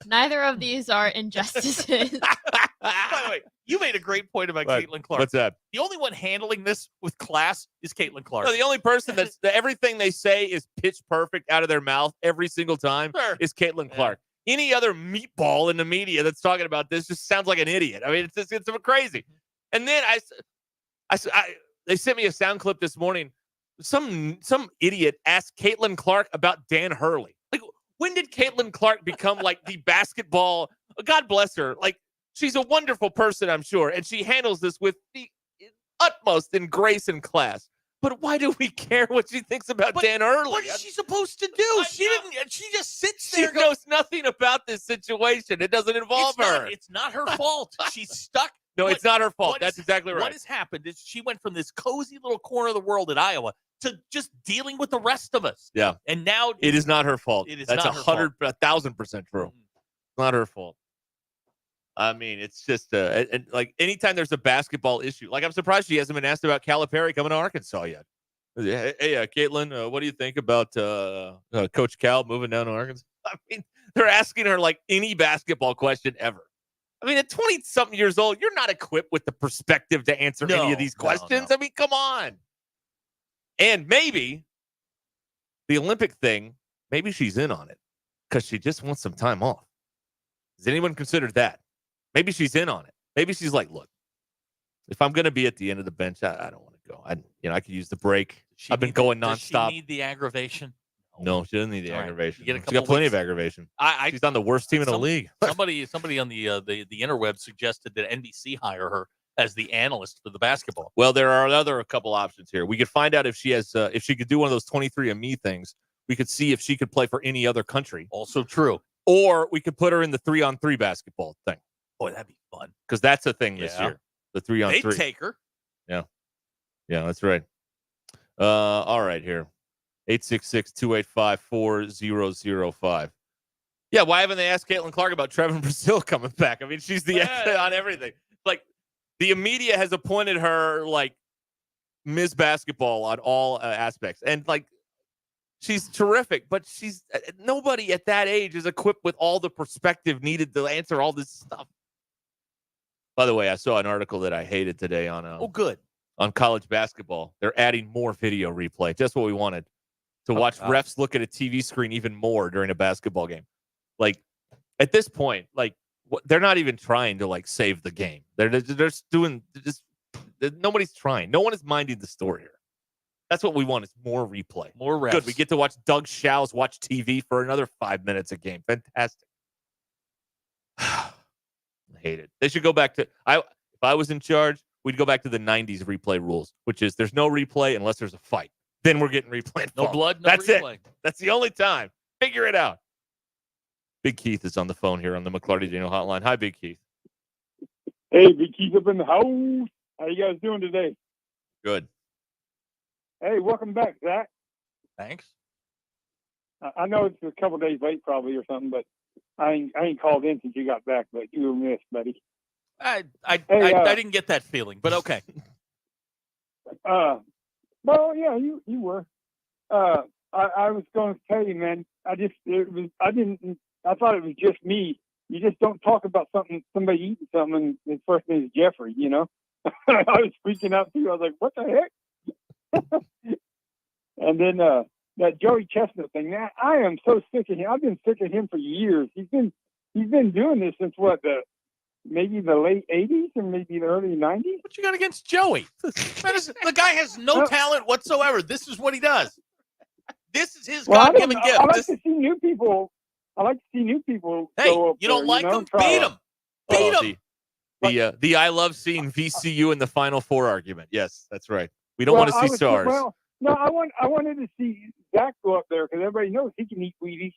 Neither of these are injustices. By the way, you made a great point about Caitlin Clark. What's that? The only one handling this with class is Caitlin Clark. No, the only person that's everything they say is pitch perfect out of their mouth every single time is Caitlin Clark. Any other meatball in the media that's talking about this just sounds like an idiot. I mean, it's crazy. And then they sent me a sound clip this morning. Some idiot asked Caitlin Clark about Dan Hurley. Like, when did Caitlin Clark become like the basketball? God bless her. Like, she's a wonderful person, I'm sure, and she handles this with the utmost in grace and class. But why do we care what she thinks about Dan Hurley? What is she supposed to do? She just sits there. She knows nothing about this situation. It doesn't involve her. It's not her fault. She's stuck. No, it's not her fault. That's exactly right. What has happened is she went from this cozy little corner of the world in Iowa to just dealing with the rest of us. Yeah. And now it is not her fault. It is That's not her fault. 1,000% true. It's not her fault. I mean, it's just like anytime there's a basketball issue, like I'm surprised she hasn't been asked about Calipari coming to Arkansas yet. Hey, Caitlin, what do you think about Coach Cal moving down to Arkansas? I mean, they're asking her like any basketball question ever. I mean, at 20-something years old, you're not equipped with the perspective to answer any of these questions. No. I mean, come on. And maybe the Olympic thing, maybe she's in on it because she just wants some time off. Has anyone considered that? Maybe she's in on it. Maybe she's like, look, if I'm going to be at the end of the bench, I don't want to go. I could use the break. I've been going nonstop. Does she need the aggravation? No, she doesn't need the All right. aggravation. You get a She's couple got plenty weeks. of aggravation. She's on the worst team in the league. Somebody on the interweb suggested that NBC hire her as the analyst for the basketball. Well, there are a couple options here. We could find out if she has if she could do one of those 23andMe things. We could see if she could play for any other country. Also true. Or we could put her in the 3-on-3 basketball thing. Boy, that'd be fun. Because that's a thing this year. The 3-on-3. They'd take her. Yeah, that's right. All right, here. 866-285-4005. Yeah, why haven't they asked Caitlin Clark about Trevin Brazile coming back? I mean, she's the expert on everything. Like, the media has appointed her, like, Ms. Basketball on all aspects. And, like, she's terrific, but she's nobody at that age is equipped with all the perspective needed to answer all this stuff. By the way, I saw an article that I hated today on good. On college basketball. They're adding more video replay. Just what we wanted. To watch refs look at a TV screen even more during a basketball game. Like, at this point, like, they're not even trying to, like, save the game. They're just doing nobody's trying. No one is minding the story here. That's what we want is more replay. More refs. Good. We get to watch Doug Shows watch TV for another 5 minutes a game. Fantastic. I hate it. They should go back to if I was in charge, we'd go back to the 90s replay rules, which is there's no replay unless there's a fight. Then we're getting replay. No blood, no That's replay. it. That's the only time. Figure it out. Big Keith is on the phone here on the McClarty Daniel hotline. Hi, Big Keith. Hey, Big Keith up in the house. How you guys doing today? Good. Hey, welcome back, Zach. Thanks. I know it's a couple days late probably or something, but I ain't called in since you got back, but you were missed, buddy. I didn't get that feeling, but okay. Well, yeah, you were. I was going to tell you, man. I thought it was just me. You just don't talk about somebody eating something, and his first name is Jeffrey. You know, I was freaking out too. I was like, "What the heck?" And then that Joey Chestnut thing. Man, I am so sick of him. I've been sick of him for years. He's been doing this since maybe the late 80s or maybe the early 90s. What you got against Joey? The guy has no talent whatsoever. This is what he does. This is his God-given gift. I like to see new people. Hey, go up you don't there, like him? try Beat out. him. Beat him. The I love seeing VCU in the Final Four argument. Yes, that's right. We don't want to see stars. Well, no, I wanted to see Zach go up there because everybody knows he can eat weenies.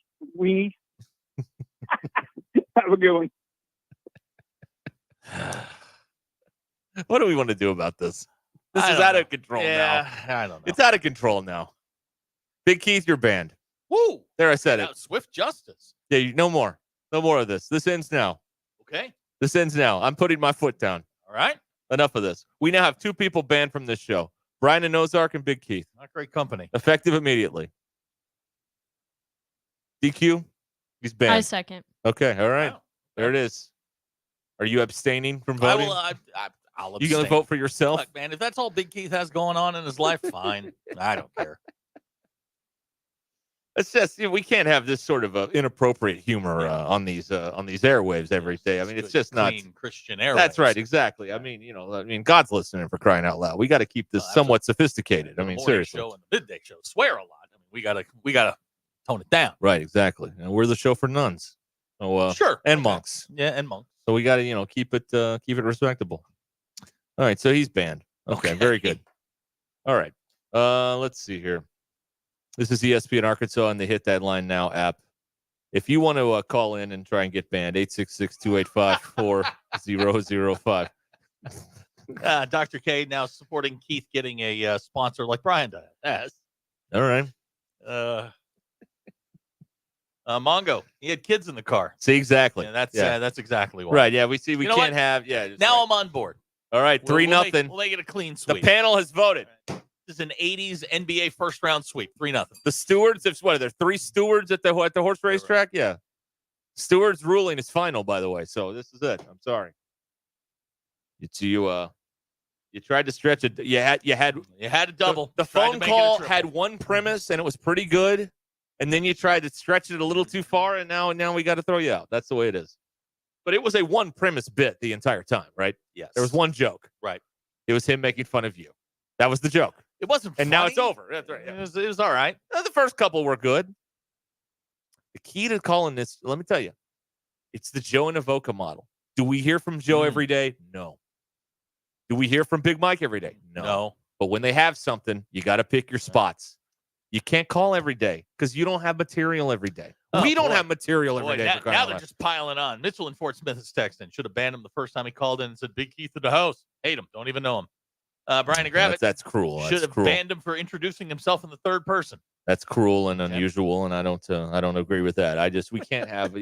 Have a good one. What do we want to do about this? This is out of control now. I don't know. It's out of control now. Big Keith, you're banned. Woo! There, I said it. Swift justice. Yeah, no more. No more of this. This ends now. Okay. This ends now. I'm putting my foot down. All right. Enough of this. We now have 2 people banned from this show. Brian and Ozark and Big Keith. Not great company. Effective immediately. DQ, he's banned. I second. Okay, all right. Wow. There it is. Are you abstaining from voting? I'll You going to abstain. vote for yourself? Look, man, if that's all Big Keith has going on in his life, fine. I don't care. It's just we can't have this sort of inappropriate humor on these airwaves every day. I mean, it's just not Clean Christian airwaves. That's right, exactly. I mean, God's listening, for crying out loud. We got to keep this somewhat sophisticated. I mean, The morning seriously. show and the midday show swear a lot. I mean, we gotta tone it down. Right, exactly. And we're the show for nuns. So, Sure. And monks. Yeah, and monks. So we got to keep it respectable. All right, so he's banned. Okay, very good. All right. Let's see here. This is ESPN Arkansas and the Hit That Line Now app. If you want to call in and try and get banned, 866-285-4005. Dr. K now supporting Keith getting a sponsor like Brian does. All right. Mongo, he had kids in the car. See, exactly. Yeah, that's exactly why. Right, yeah, we see we You know can't what? have, Now I'm on board. All right, 3-0. We'll make it a clean The sweep. panel has voted. This is an 80s NBA first round sweep. 3-0. The stewards, what are there 3 stewards at the horse racetrack? Yeah. Stewards ruling is final, by the way. So this is it. I'm sorry. You tried to stretch it. You had a double. The Tried to phone make it a call triple. had one premise and it was pretty good. And then you tried to stretch it a little too far, and now we got to throw you out. That's the way it is. But it was a one premise bit the entire time, right? Yes. There was one joke. Right. It was him making fun of you. That was the joke. It wasn't And funny. now it's over. That's right. Yeah. It was all right. The first couple were good. The key to calling this, let me tell you, it's the Joe and Avoca model. Do we hear from Joe every day? No. Do we hear from Big Mike every day? No. But when they have something, you got to pick your spots. You can't call every day because you don't have material every day. We don't have material every day. Now they're just piling on. Mitchell in Fort Smith is texting. Should have banned him the first time he called in and said, Big Keith to the house. Hate him. Don't even know him. Brian DeGravitt. That's cruel. Should have banned him for introducing himself in the third person. That's cruel and unusual, and I don't agree with that. We can't have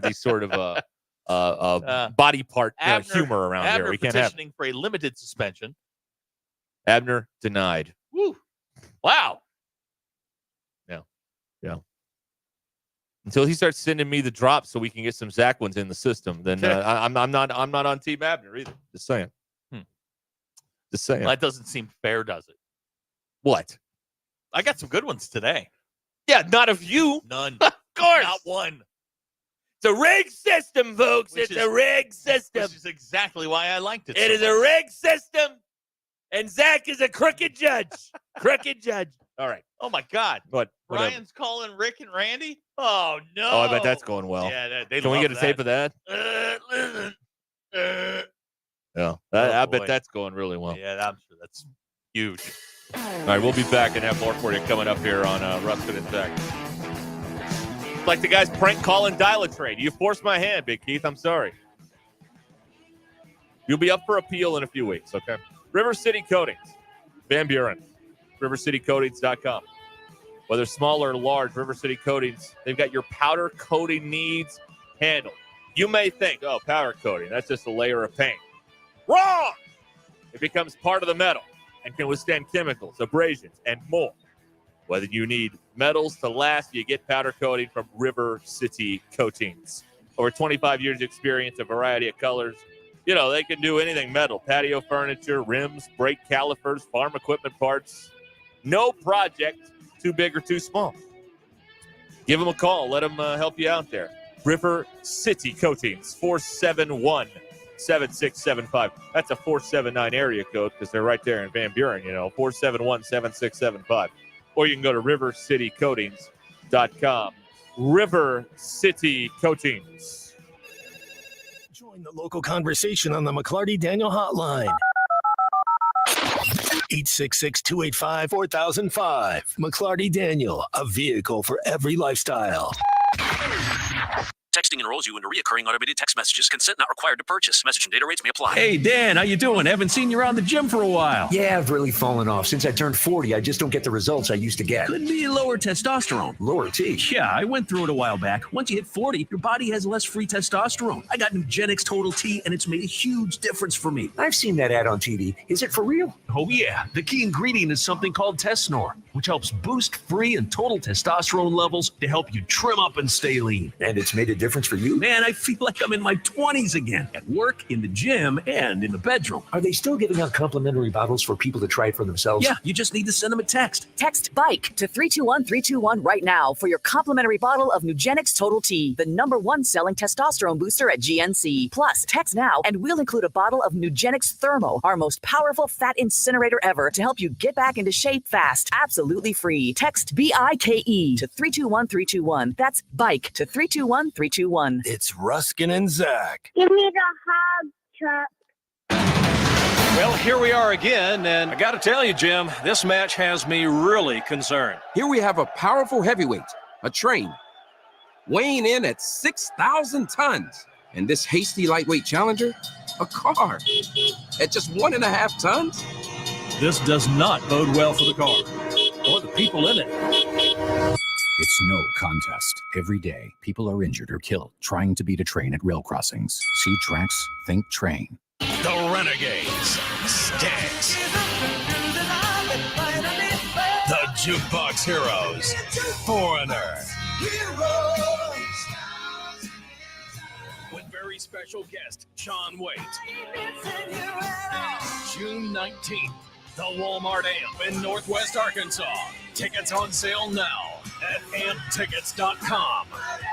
these sort of body part humor around here. We can't have petitioning for a limited suspension. Abner denied. Woo! Wow. Yeah. Until he starts sending me the drops so we can get some Zach ones in the system, then I'm not on Team Abner either. Just saying. Just saying. Well, that doesn't seem fair, does it? What? I got some good ones today. Yeah, not of you. None. Of course. Not one. It's a rigged system, folks. It's a rigged system. Which is exactly why I liked it. It is a rigged system, and Zach is a crooked judge. Crooked judge. All right. Oh, my God. What? Whatever. Brian's calling Rick and Randy? Oh, no. Oh, I bet that's going well. Yeah, they Can we love get a tape of that? Listen. Yeah. I bet that's going really well. Yeah, I'm sure that's huge. All right, we'll be back and have more for you coming up here on Ruscin and Zach. Like the guy's prank call and dial a trade. You forced my hand, Big Keith. I'm sorry. You'll be up for appeal in a few weeks, okay? River City Coatings, Van Buren, rivercitycoatings.com. Whether small or large, River City Coatings, they've got your powder coating needs handled. You may think, oh, powder coating, that's just a layer of paint. Wrong! It becomes part of the metal and can withstand chemicals, abrasions, and more. Whether you need metals to last, you get powder coating from River City Coatings. Over 25 years experience, a variety of colors. You know, they can do anything metal, patio furniture, rims, brake calipers, farm equipment parts. No project too big or too small. Give them a call. Let them help you out there. River City Coatings, 471-7675. That's a 479 area code because they're right there in Van Buren, 471-7675. Or you can go to rivercitycoatings.com. River City Coatings. Join the local conversation on the McClarty Daniel hotline. 866-285-4005. McClarty Daniel, a vehicle for every lifestyle. Text Texting enrolls you into recurring automated text messages. Consent not required to purchase. Message and data rates may apply. Hey, Dan, how you doing? Haven't seen you around the gym for a while. Yeah, I've really fallen off. Since I turned 40, I just don't get the results I used to get. Could be lower testosterone. Lower T? Yeah, I went through it a while back. Once you hit 40, your body has less free testosterone. I got Nugenix Total T, and it's made a huge difference for me. I've seen that ad on TV. Is it for real? Oh, yeah. The key ingredient is something called Tesnor, which helps boost free and total testosterone levels to help you trim up and stay lean. And it's made a difference for you? Man, I feel like I'm in my 20s again, at work, in the gym, and in the bedroom. Are they still giving out complimentary bottles for people to try it for themselves? Yeah, you just need to send them a text. Text BIKE to 321321 right now for your complimentary bottle of Nugenix Total T, the #1 selling testosterone booster at GNC. Plus, text now and we'll include a bottle of Nugenix Thermo, our most powerful fat incinerator ever, to help you get back into shape fast. Absolutely free. Text BIKE to 321321. That's BIKE to 321321. It's Ruscin and Zach. Give me the hug, Chuck. Well, here we are again, and I got to tell you, Jim, this match has me really concerned. Here we have a powerful heavyweight, a train, weighing in at 6,000 tons. And this hasty lightweight challenger, a car, at just 1.5 tons? This does not bode well for the car or the people in it. It's no contest. Every day, people are injured or killed trying to beat a train at rail crossings. See tracks, think train. The Renegades, Styx, the Jukebox Heroes, Foreigner, with very special guest John Waite. June 19th, the Walmart Amp in Northwest Arkansas. Tickets on sale now at amptickets.com.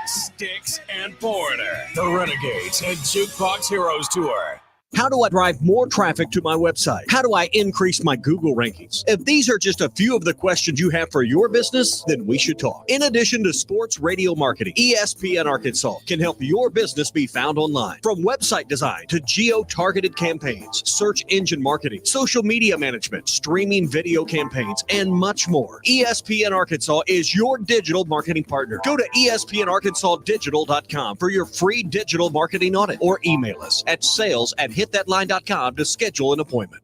Styx and Foreigner, the Renegades and Jukebox Heroes Tour. How do I drive more traffic to my website? How do I increase my Google rankings? If these are just a few of the questions you have for your business, then we should talk. In addition to sports radio marketing, ESPN Arkansas can help your business be found online. From website design to geo-targeted campaigns, search engine marketing, social media management, streaming video campaigns, and much more. ESPN Arkansas is your digital marketing partner. Go to espnarkansasdigital.com for your free digital marketing audit or email us at sales@hitthatline.com to schedule an appointment.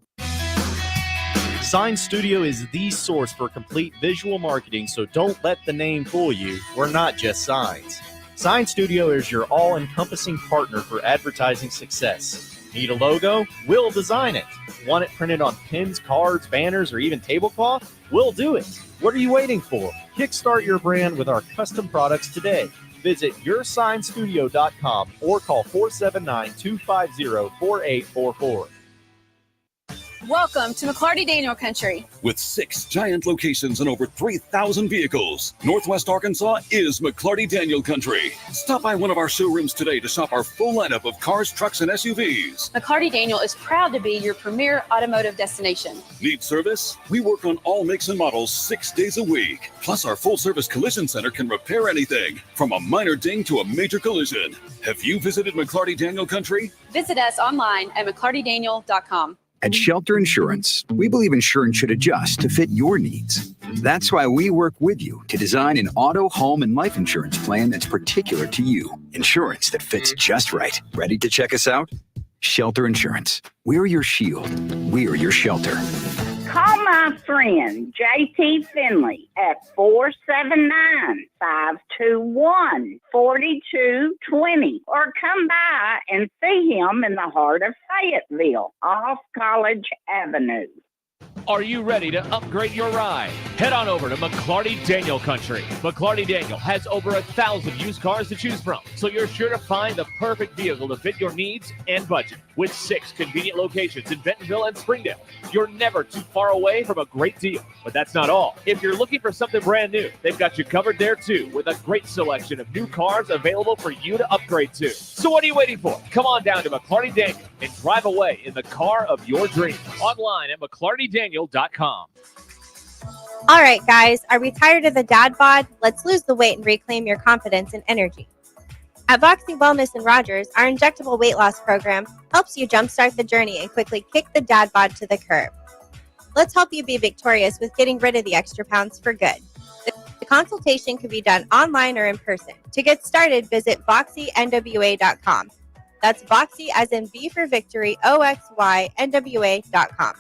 Sign Studio is the source for complete visual marketing, so don't let the name fool you. We're not just signs. Sign Studio is your all-encompassing partner for advertising success. Need a logo? We'll design it. Want it printed on pins, cards, banners, or even tablecloth? We'll do it. What are you waiting for? Kickstart your brand with our custom products today. Visit yoursignstudio.com or call 479-250-4844. Welcome to McClarty Daniel Country. With 6 giant locations and over 3,000 vehicles, Northwest Arkansas is McClarty Daniel Country. Stop by one of our showrooms today to shop our full lineup of cars, trucks, and SUVs. McClarty Daniel is proud to be your premier automotive destination. Need service? We work on all makes and models 6 days a week. Plus, our full-service collision center can repair anything, from a minor ding to a major collision. Have you visited McClarty Daniel Country? Visit us online at McClartyDaniel.com. At Shelter Insurance, we believe insurance should adjust to fit your needs. That's why we work with you to design an auto, home, and life insurance plan that's particular to you. Insurance that fits just right. Ready to check us out? Shelter Insurance. We're your shield. We're your shelter. Call my friend JT Finley at 479-521-4220 or come by and see him in the heart of Fayetteville off College Avenue. Are you ready to upgrade your ride? Head on over to McClarty Daniel Country. McClarty Daniel has over 1,000 used cars to choose from, so you're sure to find the perfect vehicle to fit your needs and budget. With 6 convenient locations in Bentonville and Springdale, you're never too far away from a great deal. But that's not all. If you're looking for something brand new, they've got you covered there too, with a great selection of new cars available for you to upgrade to. So what are you waiting for? Come on down to McClarty Daniel and drive away in the car of your dreams. Online at McClartyDaniel.com. All right, guys, are we tired of the dad bod? Let's lose the weight and reclaim your confidence and energy. At Boxing Wellness and Rogers, our injectable weight loss program helps you jumpstart the journey and quickly kick the dad bod to the curb. Let's help you be victorious with getting rid of the extra pounds for good. The consultation can be done online or in person. To get started, visit VoxyNWA.com. That's Voxy as in V for Victory, OXYNWA.com.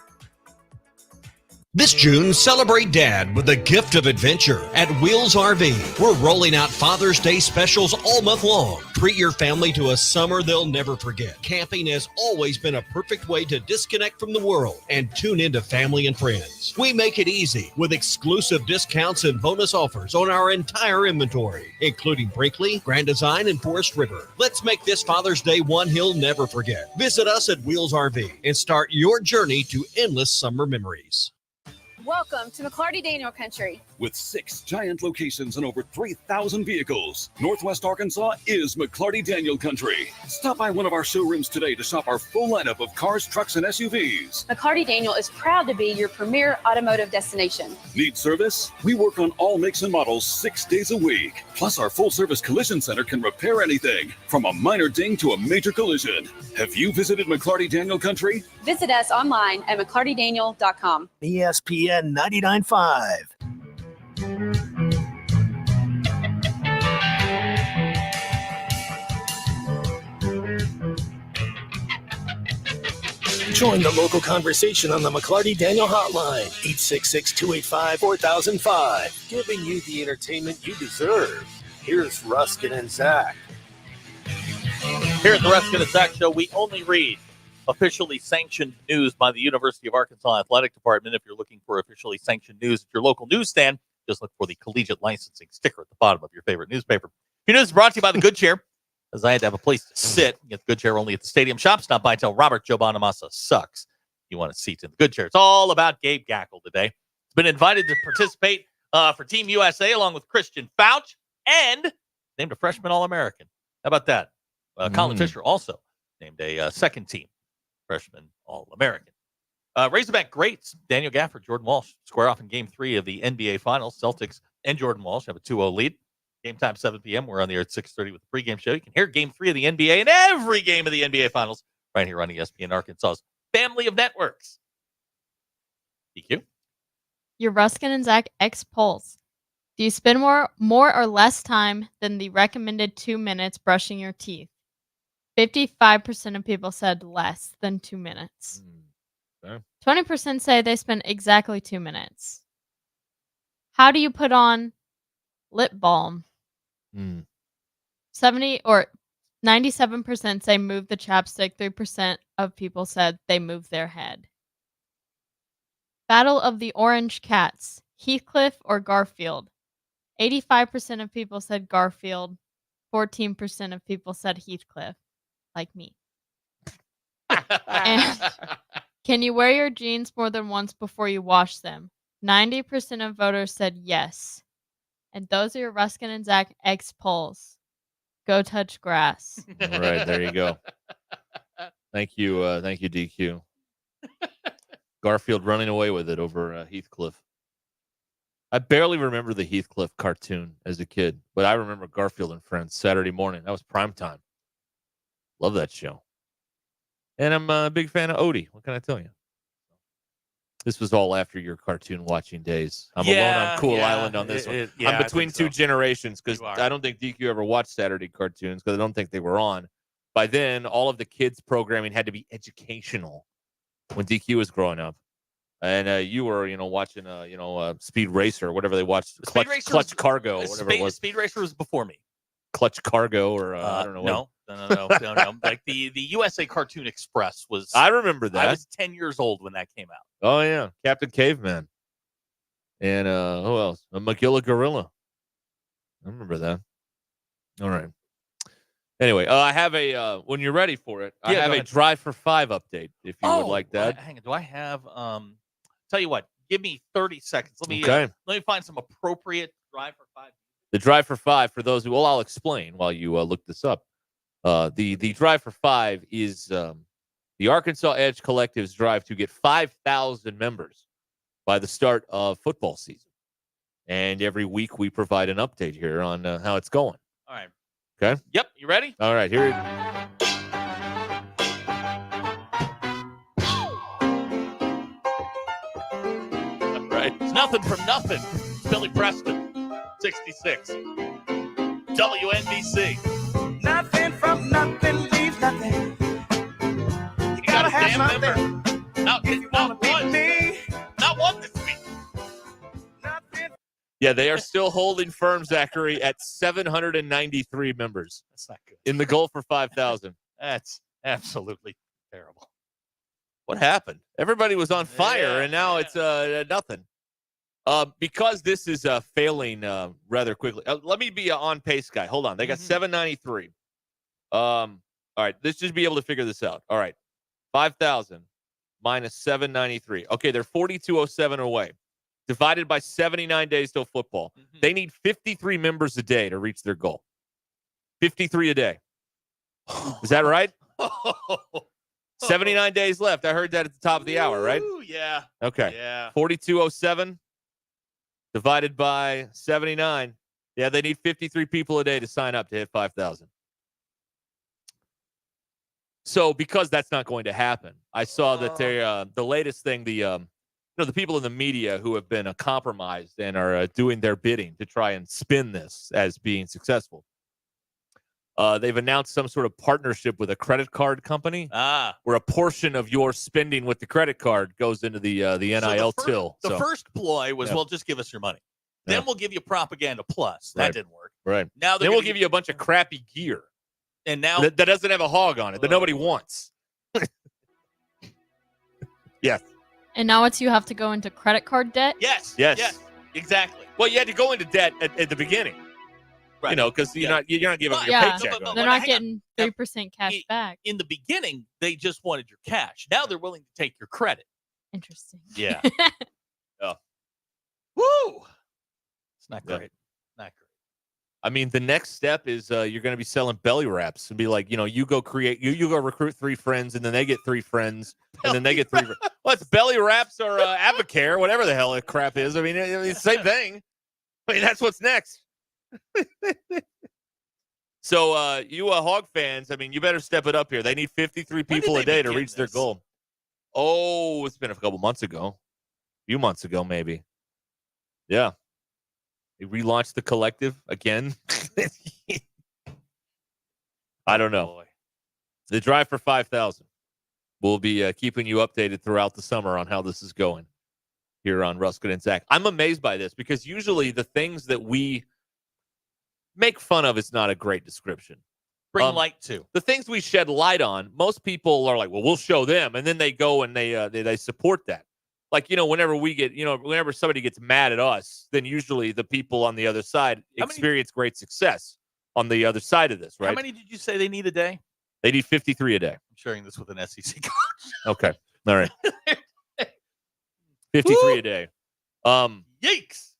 This June, celebrate Dad with a gift of adventure at Wheels RV. We're rolling out Father's Day specials all month long. Treat your family to a summer they'll never forget. Camping has always been a perfect way to disconnect from the world and tune into family and friends. We make it easy with exclusive discounts and bonus offers on our entire inventory, including Brinkley, Grand Design, and Forest River. Let's make this Father's Day one he'll never forget. Visit us at Wheels RV and start your journey to endless summer memories. Welcome to McClarty Daniel Country. With 6 giant locations and over 3,000 vehicles, Northwest Arkansas is McClarty Daniel Country. Stop by one of our showrooms today to shop our full lineup of cars, trucks, and SUVs. McClarty Daniel is proud to be your premier automotive destination. Need service? We work on all makes and models 6 days a week. Plus, our full-service collision center can repair anything, from a minor ding to a major collision. Have you visited McClarty Daniel Country? Visit us online at McClartyDaniel.com. ESPN 99.5. Join the local conversation on the McClarty Daniel Hotline, 866-285-4005, giving you the entertainment you deserve. Here's Ruscin and Zach. Here at the Ruscin and Zach Show, we only read officially sanctioned news by the University of Arkansas Athletic Department. If you're looking for officially sanctioned news at your local newsstand, just look for the collegiate licensing sticker at the bottom of your favorite newspaper. Your news is brought to you by the Good Chair, as I had to have a place to sit. Get the Good Chair only at the stadium shop. Stop by and tell Robert Joe Bonamassa sucks. You want a seat in the Good Chair. It's all about Gabe Gackle today. He's been invited to participate for Team USA along with Christian Fouch and named a freshman All-American. How about that? Colin Fisher also named a second team freshman All-American. Razorback greats Daniel Gafford, Jordan Walsh square off in Game 3 of the NBA Finals. Celtics and Jordan Walsh have a 2-0 lead. Game time 7 p.m. We're on the air at 6:30 with the pregame show. You can hear Game 3 of the NBA and every game of the NBA Finals right here on ESPN Arkansas's family of networks. DQ. Your Ruscin and Zach X polls. Do you spend more or less time than the recommended 2 minutes brushing your teeth? 55% of people said less than 2 minutes. Okay. 20% say they spend exactly 2 minutes. How do you put on lip balm? 97% say move the chapstick. 3% of people said they move their head. Battle of the Orange Cats. Heathcliff or Garfield? 85% of people said Garfield. 14% of people said Heathcliff. Like me. And can you wear your jeans more than once before you wash them? 90% of voters said yes. And those are your Ruscin and Zach X polls. Go touch grass. All right, there you go. Thank you, DQ. Garfield running away with it over Heathcliff. I barely remember the Heathcliff cartoon as a kid, but I remember Garfield and Friends Saturday morning. That was prime time. Love that show. And I'm a big fan of Odie. What can I tell you? This was all after your cartoon watching days. I'm alone on Cool Island on this one. I'm between two generations because I don't think DQ ever watched Saturday cartoons because I don't think they were on. By then, all of the kids' programming had to be educational when DQ was growing up. And you were, watching, Speed Racer, whatever they watched. Clutch Cargo, whatever it was. Speed Racer was before me. Clutch Cargo or I don't know. No. Like the USA Cartoon Express was. I remember that. I was 10 years old when that came out. Oh yeah, Captain Caveman. And who else? Magilla Gorilla. I remember that. All right. Anyway, I have a when you're ready for it, I have a Drive for 5 update if you would like that. Hang on. Do I have tell you what, give me 30 seconds. Let me find some appropriate Drive for 5. The Drive for 5, for those who, I'll explain while you look this up. The Drive for 5 is the Arkansas Edge Collective's drive to get 5,000 members by the start of football season. And every week we provide an update here on how it's going. All right. Okay? Yep. You ready? All right. Here it is. Right. It's nothing from nothing. It's Billy Preston. 66. WNBC. Nothing from nothing leaves nothing. You gotta have something. Not one. Me. Not one this week. Yeah, they are still holding firm, Zachary, at 793 members. That's not good. In the goal for 5,000. That's absolutely terrible. What happened? Everybody was on fire, and now it's nothing. Because this is failing rather quickly. Let me be an on-pace guy. Hold on. They got 793. All right, let's just be able to figure this out. All right, 5,000 minus 793. Okay, they're 4,207 away. Divided by 79 days till football. They need 53 members a day to reach their goal. 53 a day. Is that right? 79 days left. I heard that at the top of the hour, right? Yeah. Okay. Yeah. 4,207 divided by 79. Yeah, they need 53 people a day to sign up to hit 5,000. So because that's not going to happen, I saw that the latest thing, the people in the media who have been compromised and are doing their bidding to try and spin this as being successful. They've announced some sort of partnership with a credit card company where a portion of your spending with the credit card goes into the NIL till. The first ploy was, well, just give us your money. Then we'll give you Propaganda Plus. That didn't work. Right. Now then we'll give you a bunch of crappy gear. And now that doesn't have a hog on it that nobody wants. Yes. And now you have to go into credit card debt? Yes. Exactly. Well, you had to go into debt at the beginning. Right. You know, because you're not giving your paycheck. But they're not getting 3% cash back. In the beginning, they just wanted your cash. Now they're willing to take your credit. Interesting. Yeah. Oh. Woo! It's not great. Not great. I mean, the next step is you're going to be selling belly wraps and be like, you go you go recruit 3 friends, and then they get 3 friends, and then they get 3. Well, it's belly wraps or Avocare, whatever the hell that crap is. I mean, it's the same thing. I mean, that's what's next. So, you Hog fans, I mean, you better step it up here. They need 53 people a day to reach their goal. Oh, it's been a couple months ago. A few months ago, maybe. Yeah. They relaunched the collective again. I don't know. Boy. The drive for 5,000. We'll be keeping you updated throughout the summer on how this is going here on Ruscin and Zach. I'm amazed by this because usually the things that we make fun of is not a great description. Bring light to. The things we shed light on, most people are like, well, we'll show them. And then they go and they support that. Like, whenever somebody gets mad at us, then usually the people on the other side experience great success on the other side of this, right? How many did you say they need a day? They need 53 a day. I'm sharing this with an SEC coach. Okay. All right. 53 a day. Yikes.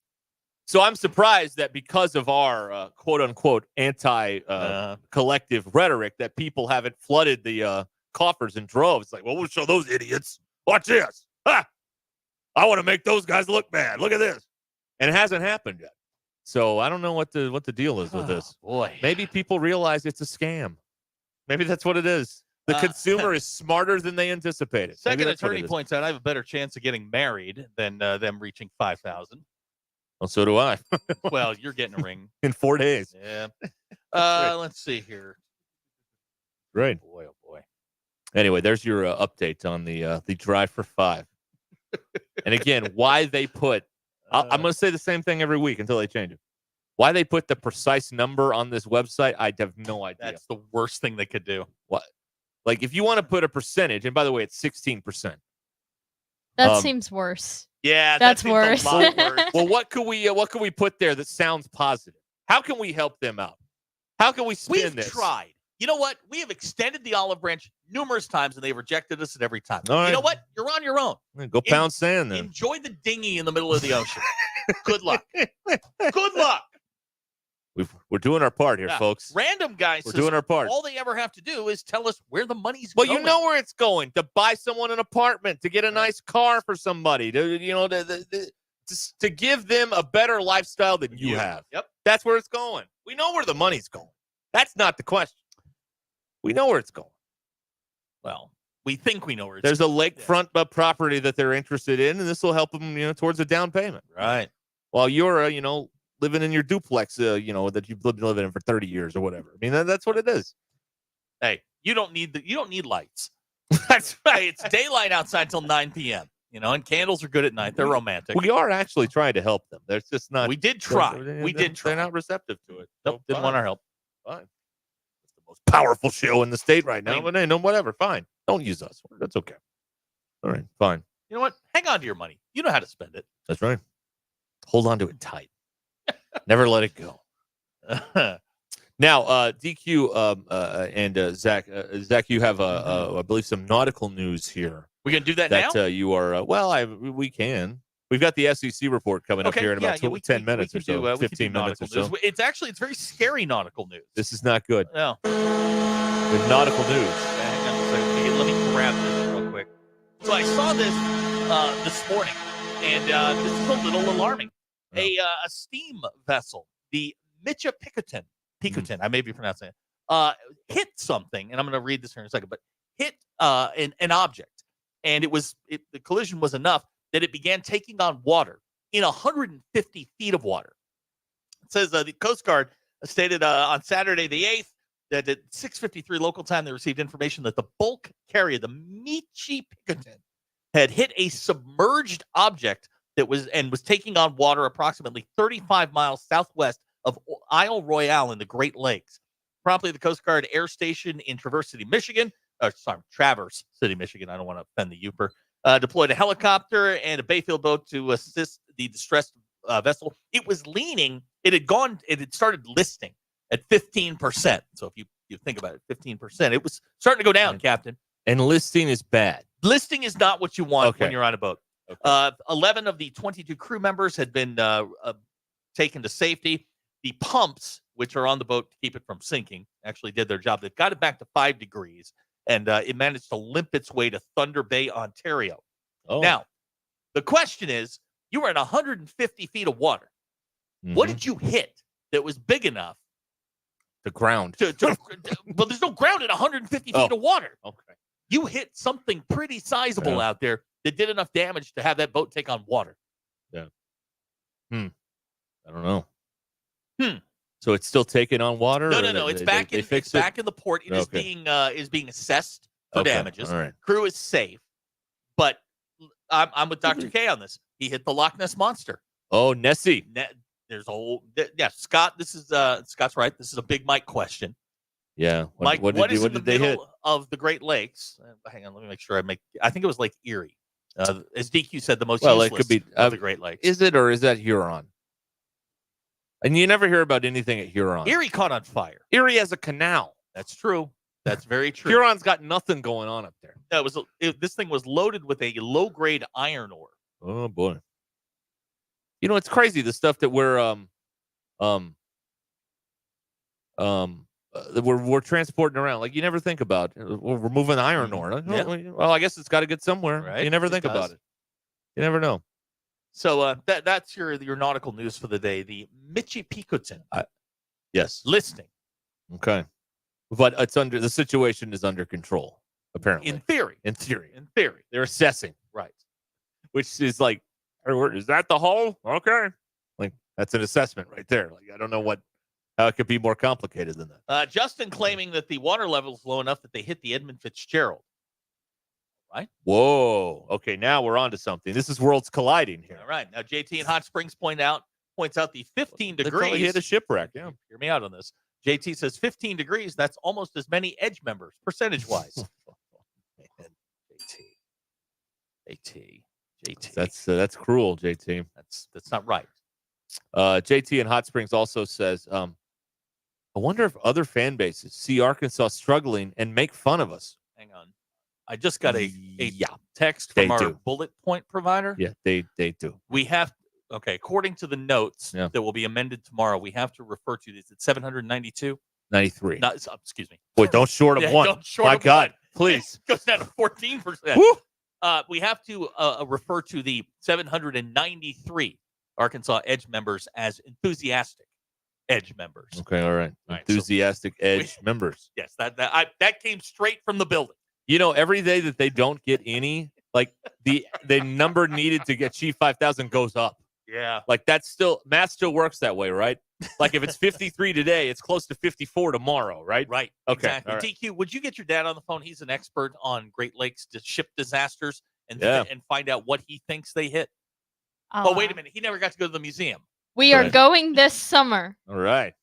So I'm surprised that because of our quote unquote anti-collective rhetoric that people haven't flooded the coffers in droves. It's like, well, we'll show those idiots. Watch this. Ha! I want to make those guys look bad. Look at this. And it hasn't happened yet. So I don't know what the deal is with this. Boy. Maybe people realize it's a scam. Maybe that's what it is. The consumer is smarter than they anticipated. Second attorney points out I have a better chance of getting married than them reaching 5,000. Well, so do I. Well, you're getting a ring. In 4 days. Yeah. Let's see here. Right. Boy, oh boy. Anyway, there's your update on the drive for 5. And again, why they put I'm going to say the same thing every week until they change it. Why they put the precise number on this website, I have no idea. That's the worst thing they could do. What? Like, if you want to put a percentage, and by the way, it's 16%. That seems worse. Yeah, that's worse. A lot worse. Well, what could we put there that sounds positive? How can we help them out? How can we spin this? We've tried. You know what? We have extended the olive branch numerous times, and they've rejected us at every time. All right. You know what? You're on your own. Go pound sand then. Enjoy the dinghy in the middle of the ocean. Good luck. Good luck. We're doing our part here, folks. Random guys. We're doing our part. All they ever have to do is tell us where the money's going. going. Well, you know where it's going. To buy someone an apartment, to get a nice car for somebody, to give them a better lifestyle than you have. Yep. That's where it's going. We know where the money's going. That's not the question. We know where it's going. Well, we think we know where it's going. There's a lakefront property that they're interested in, and this will help them, towards a down payment. Right. While you're, living in your duplex, that you've been living in for 30 years or whatever. I mean, that's what it is. Hey, you don't need lights. That's right. It's daylight outside till 9 p.m. And candles are good at night. They're romantic. We are actually trying to help them. There's just not. We did try. They're not receptive to it. Nope, didn't want our help. Fine. It's the most powerful show in the state right now. But hey, no, whatever. Fine. Don't use us. That's okay. All right. Fine. You know what? Hang on to your money. You know how to spend it. That's right. Hold on to it tight. Never let it go. Now, DQ and Zach, you have I believe some nautical news here. We can do that now. You are we can. We've got the SEC report coming up here in about 10 minutes or so, 15 minutes or so. It's very scary nautical news. This is not good. No. With nautical news. Hang on a second. Let me grab this real quick. So I saw this morning, and this is a little alarming. Oh. A steam vessel, the Mitcha Picotin, I may be pronouncing it, hit something, and I'm going to read this here in a second, but hit an object, and the collision was enough that it began taking on water in 150 feet of water. It says the Coast Guard stated on Saturday the 8th that at 6:53 local time they received information that the bulk carrier, the Mitcha Picotin, had hit a submerged object that was taking on water approximately 35 miles southwest of Isle Royale in the Great Lakes. Promptly, the Coast Guard Air Station in Traverse City, Michigan. I don't want to offend the Uper. Deployed a helicopter and a Bayfield boat to assist the distressed vessel. It was leaning. It had started listing at 15%. So if you think about it, 15%. It was starting to go down, Captain. And listing is bad. Listing is not what you want when you're on a boat. Okay. 11 of the 22 crew members had been taken to safety. The pumps, which are on the boat to keep it from sinking, actually did their job. They've got it back to 5 degrees, and it managed to limp its way to Thunder Bay, Ontario. Oh. Now, the question is, you were in 150 feet of water. Mm-hmm. What did you hit that was big enough? The ground. Well, there's no ground at 150 feet of water. Okay. You hit something pretty sizable out there that did enough damage to have that boat take on water. Yeah. I don't know. So it's still taking on water? No. It's back in the port. It is being assessed for damages. All right. Crew is safe, but I'm with Dr. K on this. He hit the Loch Ness Monster. Oh, Nessie. There's a whole Scott. This is Scott's right. This is a big Mike question. Yeah, Mike. What is in the middle of the Great Lakes? Hang on, let me make sure I think it was Lake Erie. As DQ said, the most useless it could be of the Great Lakes. Is it, or is that Huron? And you never hear about anything at Huron. Erie caught on fire. Erie has a canal. That's true. That's very true. Huron's got nothing going on up there. This thing was loaded with a low-grade iron ore. Oh boy. It's crazy the stuff that we're transporting around. Like you never think about. We're moving iron ore. Yeah. Well, I guess it's got to get somewhere. Right? You never think about it. You never know. So that's your nautical news for the day. The Mitcha Picotin. Yes. Listing. Okay. But the situation is under control, apparently. In theory. They're assessing. Right. Which is like, is that the hull? Okay. Like, that's an assessment right there. Like, I don't know how it could be more complicated than that. Justin claiming that the water level is low enough that they hit the Edmund Fitzgerald. Right? Whoa. Okay, now we're on to something. This is worlds colliding here. All right. Now, JT in Hot Springs points out the 15 degrees. They hit a shipwreck, yeah. Hear me out on this. JT says 15 degrees. That's almost as many Edge members, percentage-wise. JT. That's cruel, JT. That's not right. JT in Hot Springs also says, I wonder if other fan bases see Arkansas struggling and make fun of us. Hang on. I just got a text from our bullet point provider. Yeah, they do. We have, according to the notes that will be amended tomorrow, we have to refer to this at 792? 93. No, excuse me. Boy, don't short of one. Don't short My of God, one. please. It goes down to 14%. Woo! We have to refer to the 793 Arkansas Edge members as enthusiastic Edge members. Okay, all right. Enthusiastic Edge members. Yes, that came straight from the building. Every day that they don't get any, like the number needed to get Chief 5,000 goes up. Yeah. Like math still works that way, right? Like if it's 53 today, it's close to 54 tomorrow, right? Right. Okay. Exactly. All right. DQ, would you get your dad on the phone? He's an expert on Great Lakes ship disasters and find out what he thinks they hit. Oh, wait a minute. He never got to go to the museum. We are going this summer. All right.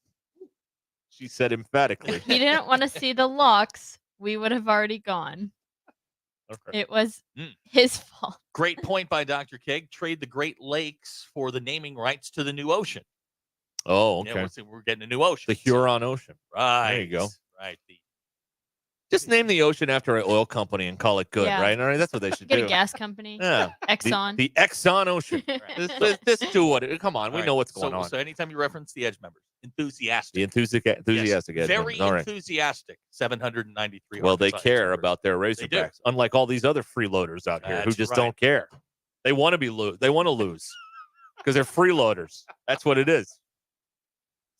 She said emphatically. If he didn't want to see the locks, we would have already gone. Okay. It was his fault. Great point by Dr. Keg. Trade the Great Lakes for the naming rights to the new ocean. Oh, okay. Yeah, we're getting a new ocean. The Huron Ocean. Right. There you go. Right. Just name the ocean after an oil company and call it good, right? All right, that's what they should Get do. a gas company. Yeah. Exxon. The Exxon Ocean. This do what? Come on, we know what's going on. So anytime you reference the Edge members, enthusiastic. The enthusiastic Edge very members. All right. enthusiastic. 793. Well, they care about their Razorbacks, unlike all these other freeloaders out here who That's just right. don't care. They want to They want to lose because they're freeloaders. That's what it is.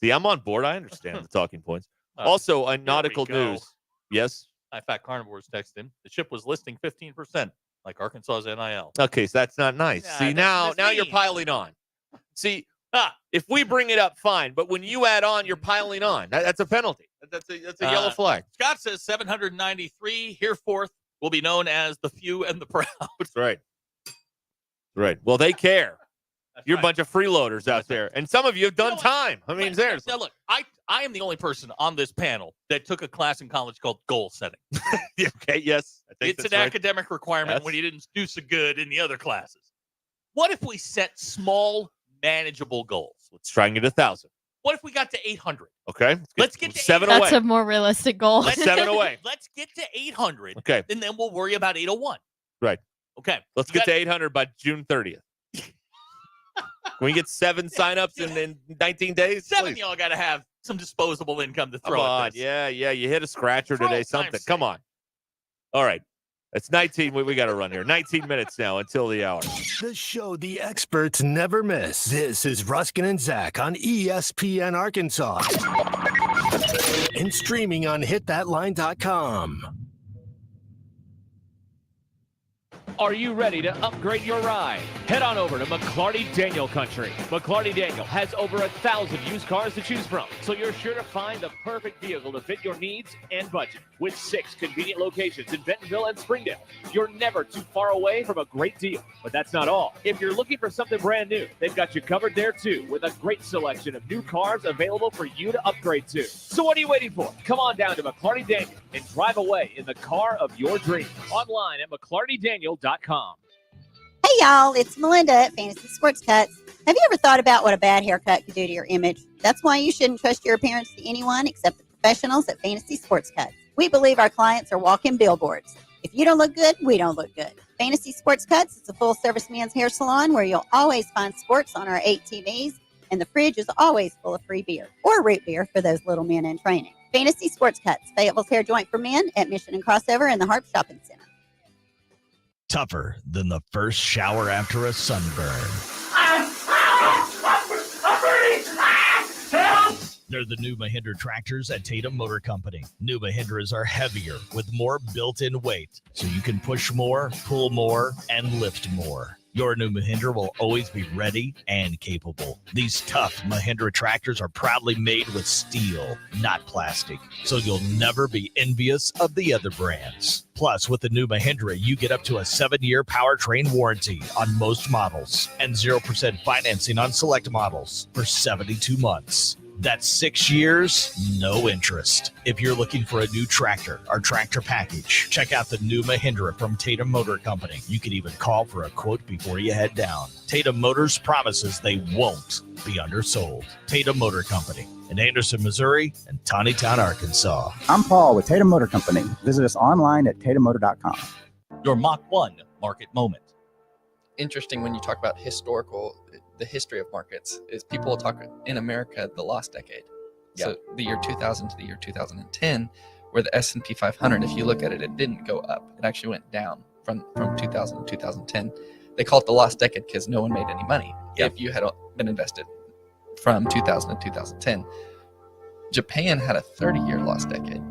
See, I'm on board. I understand the talking points. Also, on nautical news. Yes. Fat Carnivores texted him. The ship was listing 15%, like Arkansas's NIL. Okay, so that's not nice. Yeah, See, now you're piling on. See, if we bring it up, fine. But when you add on, you're piling on. That's a penalty. That's a yellow flag. Scott says 793 hereforth will be known as the few and the proud. That's right. Right. Well, they care. You're a bunch of freeloaders out there. And some of you have done time. I mean, seriously. Now, look, I am the only person on this panel that took a class in college called goal setting. Okay, yes. I think It's an academic requirement when you didn't do so good in the other classes. What if we set small, manageable goals? Let's try and get 1,000. What if we got to 800? Okay. Let's get to 7 away. That's a more realistic goal. 7 away. Let's get to 800. Okay. And then we'll worry about 801. Right. Okay. Let's get to 800 by June 30th. Can we get 7 signups in 19 days? 7 Please. y'all got to have some disposable income to throw Come at on. this. Yeah. You hit a scratcher For today, old something. time's Come on. All right. It's 19. We got to run here. 19 minutes now until the hour. The show the experts never miss. This is Ruscin and Zach on ESPN Arkansas. And streaming on hitthatline.com. Are you ready to upgrade your ride? Head on over to McClarty Daniel Country. McClarty Daniel has over 1,000 used cars to choose from, so you're sure to find the perfect vehicle to fit your needs and budget. With 6 convenient locations in Bentonville and Springdale, you're never too far away from a great deal. But that's not all. If you're looking for something brand new, they've got you covered there too, with a great selection of new cars available for you to upgrade to. So what are you waiting for? Come on down to McClarty Daniel and drive away in the car of your dreams. Online at McClartyDaniel.com. Hey y'all, it's Melinda at Fantasy Sports Cuts. Have you ever thought about what a bad haircut could do to your image? That's why you shouldn't trust your appearance to anyone except the professionals at Fantasy Sports Cuts. We believe our clients are walking billboards. If you don't look good, we don't look good. Fantasy Sports Cuts is a full-service men's hair salon where you'll always find sports on our 8 TVs, and the fridge is always full of free beer, or root beer for those little men in training. Fantasy Sports Cuts, Fayetteville's hair joint for men at Mission and Crossover in the Harp Shopping Center. Tougher than the first shower after a sunburn. They're the new Mahindra tractors at Tatum Motor Company. New Mahindras are heavier with more built-in weight, so you can push more, pull more, and lift more. Your new Mahindra will always be ready and capable. These tough Mahindra tractors are proudly made with steel, not plastic, so you'll never be envious of the other brands. Plus, with the new Mahindra, you get up to a 7-year powertrain warranty on most models and 0% financing on select models for 72 months. That's 6 years, no interest. If you're looking for a new tractor or tractor package, check out the new Mahindra from Tatum Motor Company. You can even call for a quote before you head down. Tatum Motors promises they won't be undersold. Tatum Motor Company in Anderson, Missouri and Tawnytown, Arkansas. I'm Paul with Tatum Motor Company. Visit us online at tatummotor.com. Your Mach 1 market moment. Interesting when you talk about the history of markets is people will talk in America the lost decade. So the year 2000 to the year 2010, where the S&P 500, if you look at it, it didn't go up. It actually went down from 2000 to 2010. They call it the lost decade because no one made any money if you had been invested from 2000 to 2010. Japan had a 30-year lost decade.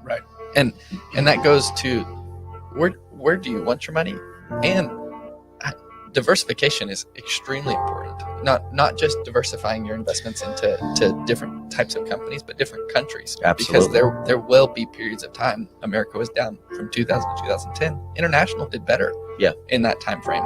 Right. And that goes to where do you want your money? And diversification is extremely important. Not just diversifying your investments into different types of companies, but different countries. Absolutely. Because there will be periods of time America was down from 2000 to 2010. International did better. Yeah. In that time frame.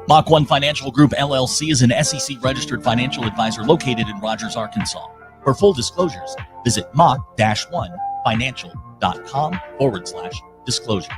Mach 1 Financial Group LLC is an SEC-registered financial advisor located in Rogers, Arkansas. For full disclosures, visit mach-1financial.com/disclosures.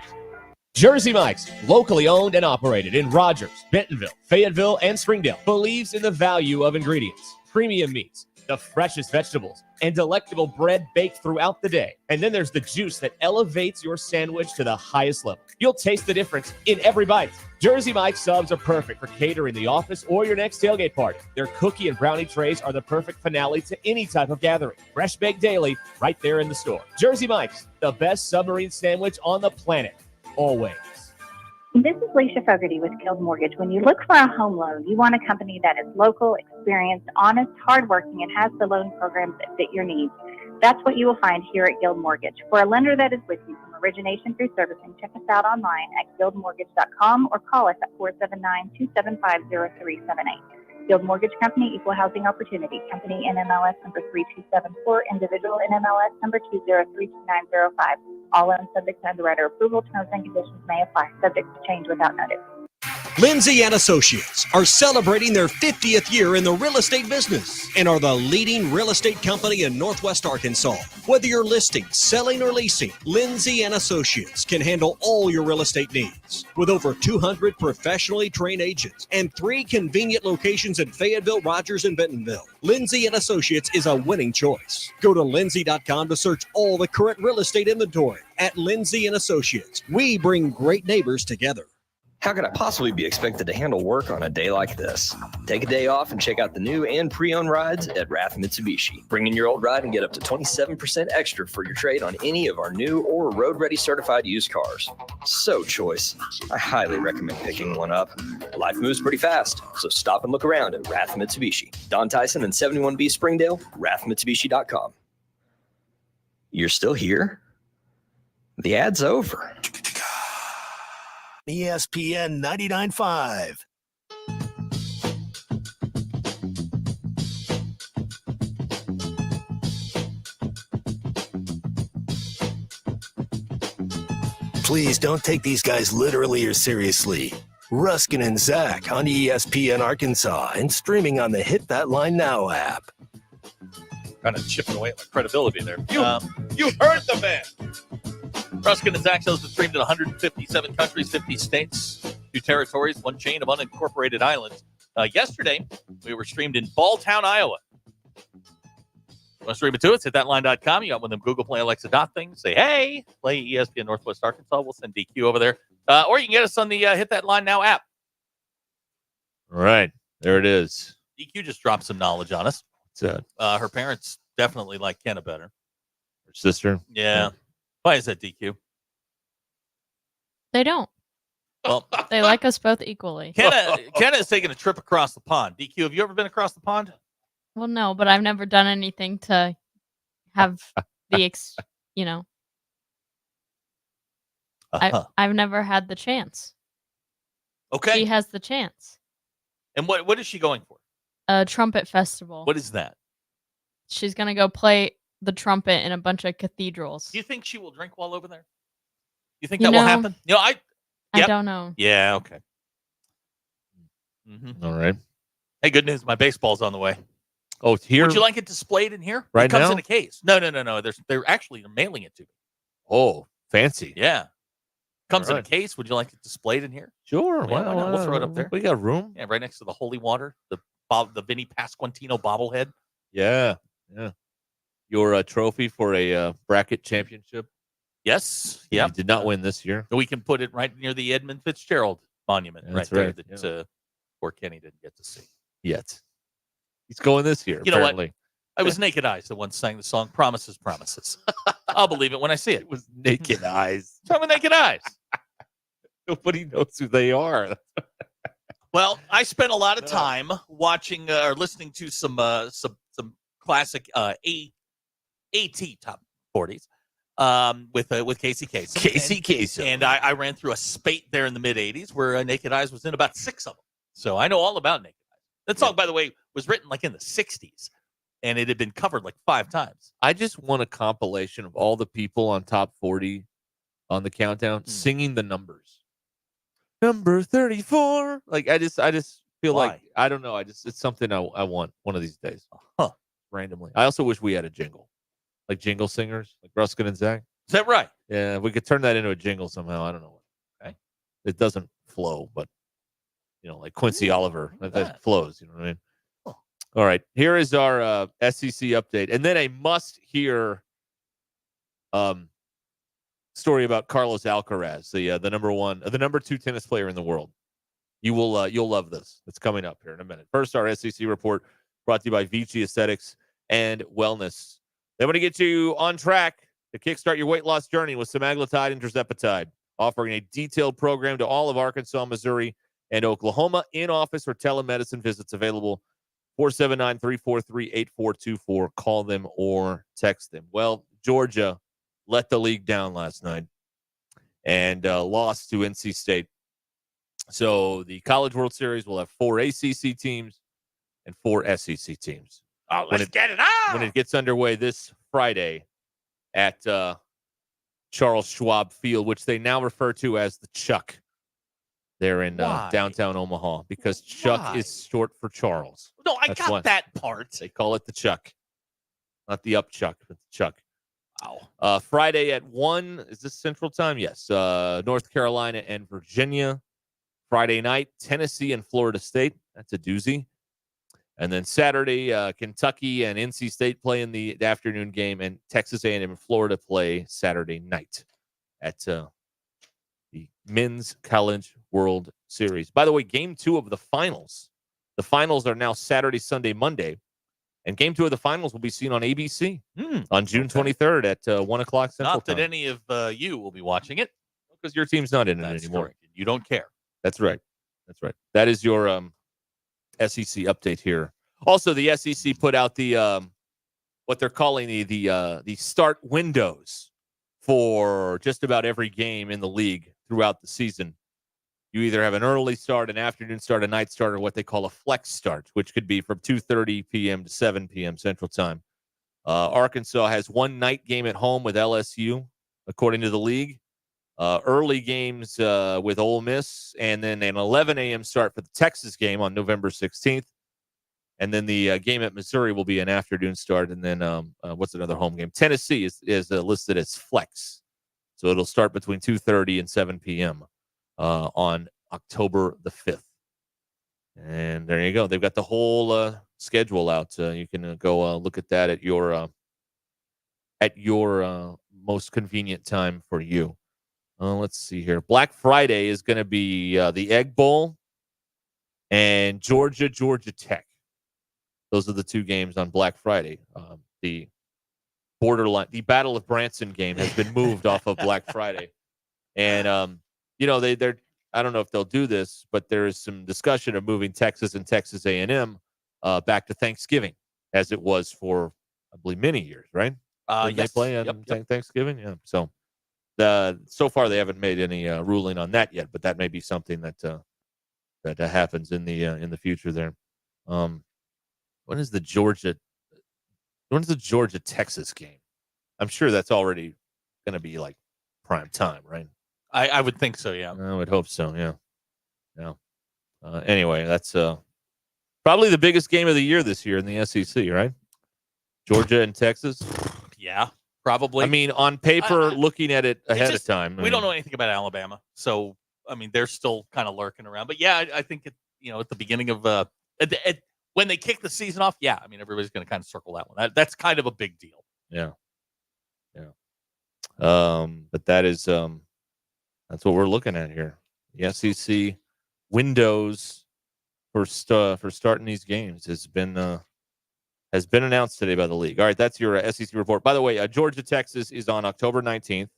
Jersey Mike's, locally owned and operated in Rogers, Bentonville, Fayetteville, and Springdale, believes in the value of ingredients, premium meats, the freshest vegetables, and delectable bread baked throughout the day. And then there's the juice that elevates your sandwich to the highest level. You'll taste the difference in every bite. Jersey Mike's subs are perfect for catering the office or your next tailgate party. Their cookie and brownie trays are the perfect finale to any type of gathering. Fresh baked daily, right there in the store. Jersey Mike's, the best submarine sandwich on the planet. Always. This is Leisha Fogarty with Guild Mortgage. When you look for a home loan, you want a company that is local, experienced, honest, hardworking, and has the loan programs that fit your needs. That's what you will find here at Guild Mortgage. For a lender that is with you from origination through servicing, check us out online at guildmortgage.com or call us at 479-275-0378. Guild Mortgage Company, Equal Housing Opportunity. Company NMLS number 3274, individual NMLS number 2032905. All loans subject to underwriter approval. Terms and conditions may apply. Subject to change without notice. Lindsay and Associates are celebrating their 50th year in the real estate business and are the leading real estate company in Northwest Arkansas. Whether you're listing, selling, or leasing, Lindsay and Associates can handle all your real estate needs. With over 200 professionally trained agents and 3 convenient locations in Fayetteville, Rogers, and Bentonville, Lindsay and Associates is a winning choice. Go to lindsay.com to search all the current real estate inventory. At Lindsay and Associates, we bring great neighbors together. How could I possibly be expected to handle work on a day like this? Take a day off and check out the new and pre-owned rides at Rath Mitsubishi. Bring in your old ride and get up to 27% extra for your trade on any of our new or road-ready certified used cars. So choice. I highly recommend picking one up. Life moves pretty fast, so stop and look around at Rath Mitsubishi. Don Tyson and 71B Springdale, rathmitsubishi.com. You're still here? The ad's over. ESPN 99.5. Please don't take these guys literally or seriously. Ruscin and Zach on ESPN Arkansas and streaming on the Hit That Line Now app. Kind of chipping away at my credibility there. You heard the man. Ruscin and Zach shows been streamed in 157 countries, 50 states, 2 territories, 1 chain of unincorporated islands. Yesterday, we were streamed in Balltown, Iowa. Want to stream it to us? Hit thatline.com. You got one of them Google Play Alexa dot things. Say, hey, play ESPN Northwest Arkansas. We'll send DQ over there. Or you can get us on the Hit That Line Now app. All right. There it is. DQ just dropped some knowledge on us. Her parents definitely like Kenna better. Her sister? Yeah. Why is that, DQ? They don't. Well, they like us both equally. Kenna is taking a trip across the pond. DQ, have you ever been across the pond? Well, no, but I've never done anything to have the, I've never had the chance. Okay. She has the chance. And what is she going for? A trumpet festival. What is that? She's going to go play the trumpet in a bunch of cathedrals. Do you think she will drink while over there? You think that will happen? I don't know. Yeah, okay. Mm-hmm. All right. Hey, good news. My baseball's on the way. Oh, it's here? Would you like it displayed in here? Right it comes now? in a case. No. They're actually mailing it to me. Oh, fancy. Yeah. Comes in a case. Would you like it displayed in here? Sure. Yeah, we'll throw it up there. We got room. Yeah, right next to the holy water, the Vinny Pasquantino bobblehead. Yeah. Your trophy for a bracket championship. Yes. Yeah. You did not win this year. We can put it right near the Edmund Fitzgerald monument That's right right. there that poor Kenny didn't get to see yet. He's going this year, apparently. What? I was Naked Eyes that once sang the song Promises, Promises. I'll believe it when I see it. It was Naked Eyes. From the Naked Eyes. Nobody knows who they are. Well, I spent a lot of time watching or listening to some classic AT top 40s with Casey Kasem. Casey Kasem. And I ran through a spate there in the mid 80s where Naked Eyes was in about 6 of them. So I know all about Naked Eyes. That song, by the way, was written like in the 60s, and it had been covered like 5 times. I just want a compilation of all the people on top 40 on the countdown singing the numbers. Number 34. Like I just feel Why? like I don't know. It's something I want one of these days. Randomly. I also wish we had a jingle. Like jingle singers, like Ruscin and Zach. Is that right? Yeah, we could turn that into a jingle somehow. I don't know. Okay. It doesn't flow, but like Quincy Oliver. That flows, you know what I mean? All right. Here is our SEC update. And then a must-hear story about Carlos Alcaraz, the number 2 tennis player in the world. You'll love this. It's coming up here in a minute. First, our SEC report brought to you by Vici Aesthetics and Wellness. They want to get you on track to kickstart your weight loss journey with semaglutide and tirzepatide, offering a detailed program to all of Arkansas, Missouri, and Oklahoma. In-office or telemedicine visits available. 479-343-8424. Call them or text them. Well, Georgia let the league down last night and lost to NC State. So the College World Series will have 4 ACC teams and 4 SEC teams. Oh, let's get it on! When it gets underway this Friday at Charles Schwab Field, which they now refer to as the Chuck. They're in downtown Omaha because Chuck is short for Charles. No, I That's got why that part. They call it the Chuck. Not the up Chuck, but the Chuck. Wow. Friday at 1, is this Central Time? Yes. North Carolina and Virginia. Friday night, Tennessee and Florida State. That's a doozy. And then Saturday, Kentucky and NC State play in the afternoon game, and Texas A&M and Florida play Saturday night at the Men's College World Series. By the way, Game 2 of the finals. The finals are now Saturday, Sunday, Monday. And Game 2 of the finals will be seen on ABC on June 23rd at 1 o'clock Central Not that Time. any of you will be watching it. Because your team's not in it That's anymore. correct. You don't care. That's right. That's right. That is your SEC update here. Also, the SEC put out the what they're calling the start windows for just about every game in the league throughout the season. You either have an early start, an afternoon start, a night start, or what they call a flex start, which could be from 2:30 p.m. to 7 p.m. Central Time. Arkansas has one night game at home with LSU, according to the league. Early games with Ole Miss, and then an 11 a.m. start for the Texas game on November 16th. And then the game at Missouri will be an afternoon start. And then what's another home game? Tennessee is listed as flex. So it'll start between 2:30 and 7 p.m. On October the 5th. And there you go. They've got the whole schedule out. You can go look at that at your most convenient time for you. Let's see here. Black Friday is going to be the Egg Bowl and Georgia Tech. Those are the 2 games on Black Friday. The Battle of Branson game has been moved off of Black Friday. And, they're I don't know if they'll do this, but there is some discussion of moving Texas and Texas A&M back to Thanksgiving, as it was for, I believe, many years, right? Didn't they play on Thanksgiving? Yeah. So so far they haven't made any ruling on that yet, but that may be something that happens in the future there. When is the Georgia Texas game? I'm sure that's already going to be like prime time, right? I would think so, yeah. I would hope so, yeah. Anyway, that's probably the biggest game of the year this year in the SEC, right? Georgia and Texas. Yeah, probably. I mean, on paper, looking at it ahead of time. We don't know anything about Alabama, so I mean, they're still kind of lurking around. But yeah, I think at the beginning of when they kick the season off, yeah, I mean, everybody's going to kind of circle that one. That's kind of a big deal. Yeah. But that is that's what we're looking at here. The SEC windows for starting these games has been announced today by the league. All right, that's your SEC report. By the way, Georgia Texas is on October 19th.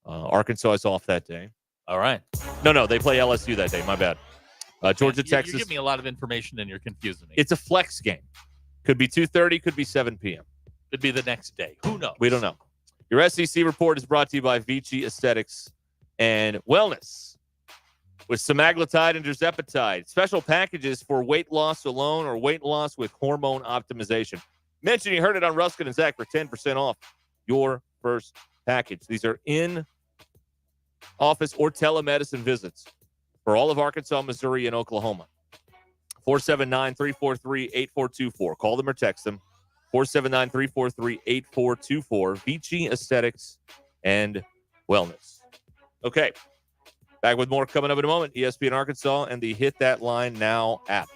Arkansas is off that day. All right. No, they play LSU that day. My bad. Georgia Texas. You give me a lot of information and you're confusing me. It's a flex game. Could be 2:30. Could be 7 p.m. Could be the next day. Who knows? We don't know. Your SEC report is brought to you by Vici Aesthetics and Wellness. with semaglutide and tirzepatide. Special packages for weight loss alone or weight loss with hormone optimization. Mention you heard it on Ruscin and Zach for 10% off your first package. These are in-office or telemedicine visits for all of Arkansas, Missouri, and Oklahoma. 479-343-8424. Call them or text them. 479-343-8424. Vici Aesthetics and Wellness. Okay. Back with more coming up in a moment. ESPN Arkansas and the Hit That Line Now app.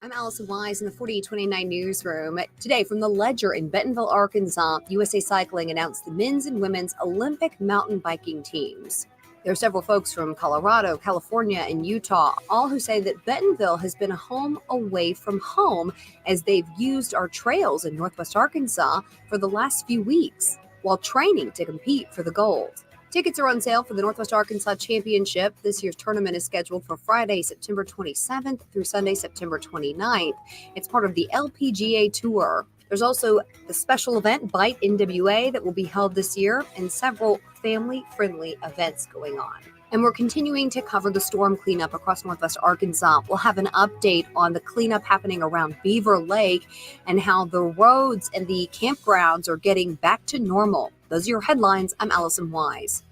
I'm Allison Wise in the 4829 newsroom. Today from the Ledger in Bentonville, Arkansas, USA Cycling announced the men's and women's Olympic mountain biking teams. There are several folks from Colorado, California, and Utah, all who say that Bentonville has been a home away from home as they've used our trails in Northwest Arkansas for the last few weeks while training to compete for the gold. Tickets are on sale for the Northwest Arkansas Championship. This year's tournament is scheduled for Friday, September 27th through Sunday, September 29th. It's part of the LPGA Tour. There's also the special event, Bite NWA, that will be held this year, and several family-friendly events going on. And we're continuing to cover the storm cleanup across Northwest Arkansas. We'll have an update on the cleanup happening around Beaver Lake and how the roads and the campgrounds are getting back to normal. Those are your headlines. I'm Allison Wise.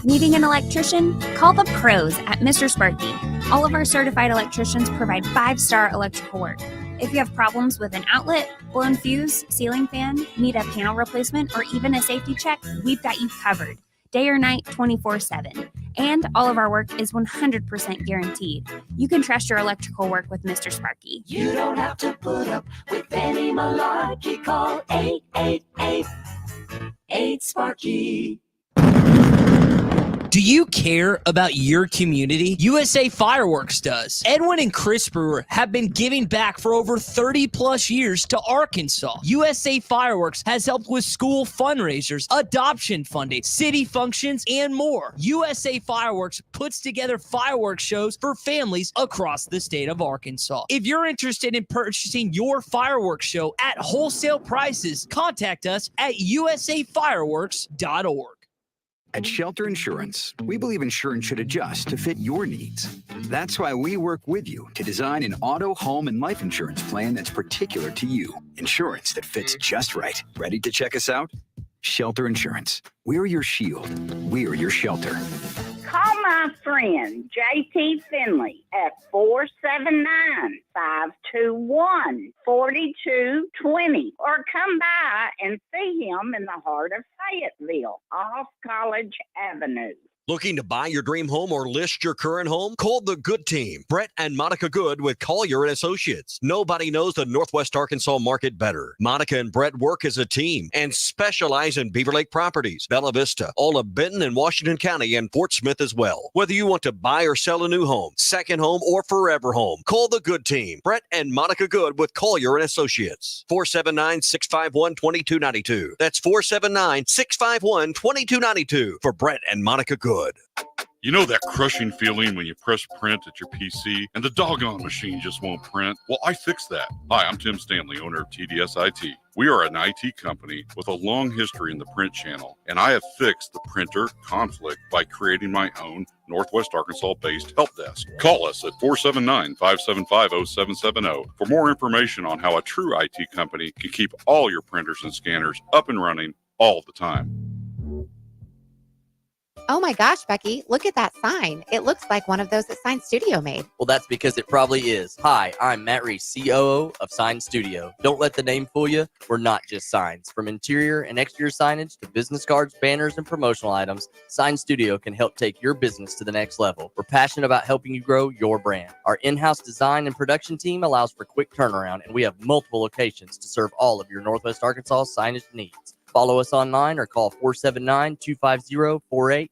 Needing an electrician? Call the pros at Mr. Sparky. All of our certified electricians provide 5-star electrical work. If you have problems with an outlet, blown fuse, ceiling fan, need a panel replacement, or even a safety check, we've got you covered. Day or night, 24/7. And all of our work is 100% guaranteed. You can trust your electrical work with Mr. Sparky. You don't have to put up with any malarkey. Call 888-8-SPARKY. Do you care about your community? USA Fireworks does. Edwin and Chris Brewer have been giving back for over 30 plus years to Arkansas. USA Fireworks has helped with school fundraisers, adoption funding, city functions, and more. USA Fireworks puts together fireworks shows for families across the state of Arkansas. If you're interested in purchasing your fireworks show at wholesale prices, contact us at usafireworks.org. At Shelter Insurance, we believe insurance should adjust to fit your needs. That's why we work with you to design an auto, home, and life insurance plan that's particular to you. Insurance that fits just right. Ready to check us out? Shelter Insurance. We're your shield. We're your shelter. Call my friend JT Finley at 479-521-4220 or come by and see him in the heart of Fayetteville off College Avenue. Looking to buy your dream home or list your current home? Call the Good Team, Brett and Monica Good with Collier & Associates. Nobody knows the Northwest Arkansas market better. Monica and Brett work as a team and specialize in Beaver Lake properties, Bella Vista, all of Benton and Washington County, and Fort Smith as well. Whether you want to buy or sell a new home, second home, or forever home, call the Good Team, Brett and Monica Good with Collier & Associates. 479-651-2292. That's 479-651-2292 for Brett and Monica Good. You know that crushing feeling when you press print at your PC and the doggone machine just won't print? Well, I fixed that. Hi, I'm Tim Stanley, owner of TDS IT. We are an IT company with a long history in the print channel, and I have fixed the printer conflict by creating my own Northwest Arkansas-based help desk. Call us at 479-575-0770 for more information on how a true IT company can keep all your printers and scanners up and running all the time. Oh my gosh, Becky, look at that sign. It looks like one of those that Sign Studio made. Well, that's because it probably is. Hi, I'm Matt Reese, COO of Sign Studio. Don't let the name fool you. We're not just signs. From interior and exterior signage to business cards, banners, and promotional items, Sign Studio can help take your business to the next level. We're passionate about helping you grow your brand. Our in-house design and production team allows for quick turnaround, and we have multiple locations to serve all of your Northwest Arkansas signage needs. Follow us online or call 479-250-4844.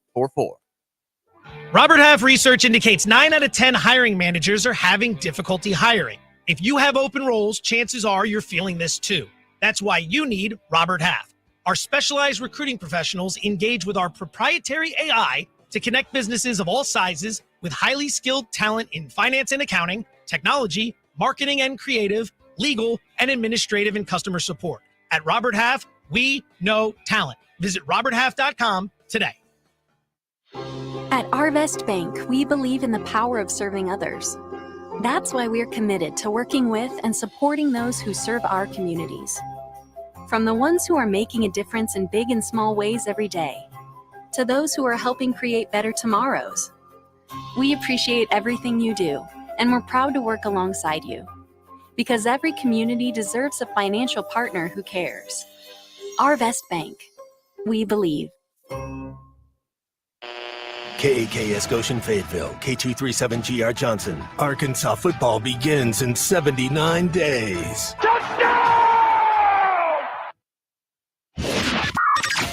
Robert Half research indicates 9 out of 10 hiring managers are having difficulty hiring. If you have open roles, chances are you're feeling this too. That's why you need Robert Half. Our specialized recruiting professionals engage with our proprietary AI to connect businesses of all sizes with highly skilled talent in finance and accounting, technology, marketing and creative, legal, and administrative and customer support. At Robert Half, we know talent. Visit roberthalf.com today. At Arvest Bank, we believe in the power of serving others. That's why we're committed to working with and supporting those who serve our communities. From the ones who are making a difference in big and small ways every day, to those who are helping create better tomorrows. We appreciate everything you do, and we're proud to work alongside you. Because every community deserves a financial partner who cares. Arvest Bank. We believe. KAKS Goshen Fayetteville, K237GR Johnson. Arkansas football begins in 79 days.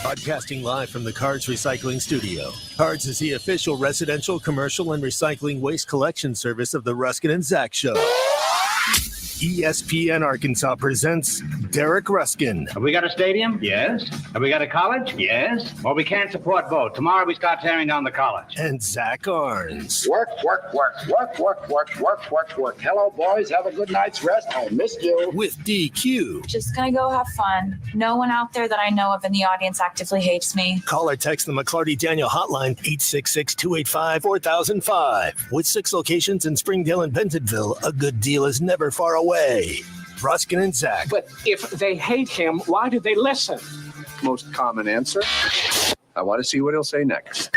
Broadcasting live from the Cards Recycling Studio. Cards is the official residential, commercial, and recycling waste collection service of the Ruscin and Zach Show. ESPN Arkansas presents Derek Ruscin. Have we got a stadium? Yes. Have we got a college? Yes. Well, we can't support both. Tomorrow we start tearing down the college. And Zach Arns. Work. Hello, boys. Have a good night's rest. I missed you. With DQ. Just gonna go have fun. No one out there that I know of in the audience actively hates me. Call or text the McClarty Daniel hotline 866-285-4005. With 6 locations in Springdale and Bentonville, a good deal is never far away. Ruscin and Zach. But if they hate him, why do they listen? Most common answer. I want to see what he'll say next.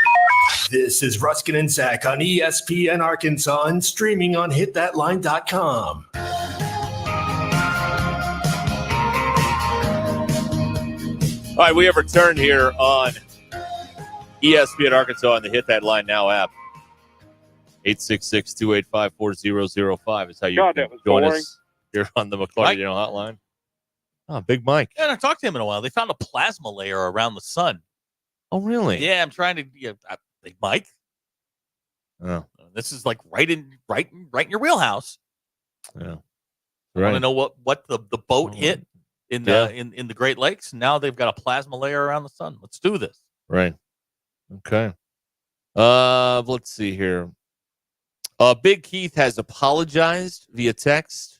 This is Ruscin and Zach on ESPN Arkansas and streaming on hitthatline.com. All right, we have returned here on ESPN Arkansas on the Hit That Line Now app. 866-285-4005 is how you can join us here on the McClarty hotline. Oh, Big Mike. Yeah, I haven't talked to him in a while. They found a plasma layer around the sun. Oh, really? Yeah, I'm trying to. Big Mike. Oh, this is like right in your wheelhouse. Yeah. I want to know what the boat hit in the in the Great Lakes. Now they've got a plasma layer around the sun. Let's do this. Right. Okay. Let's see here. Big Keith has apologized via text.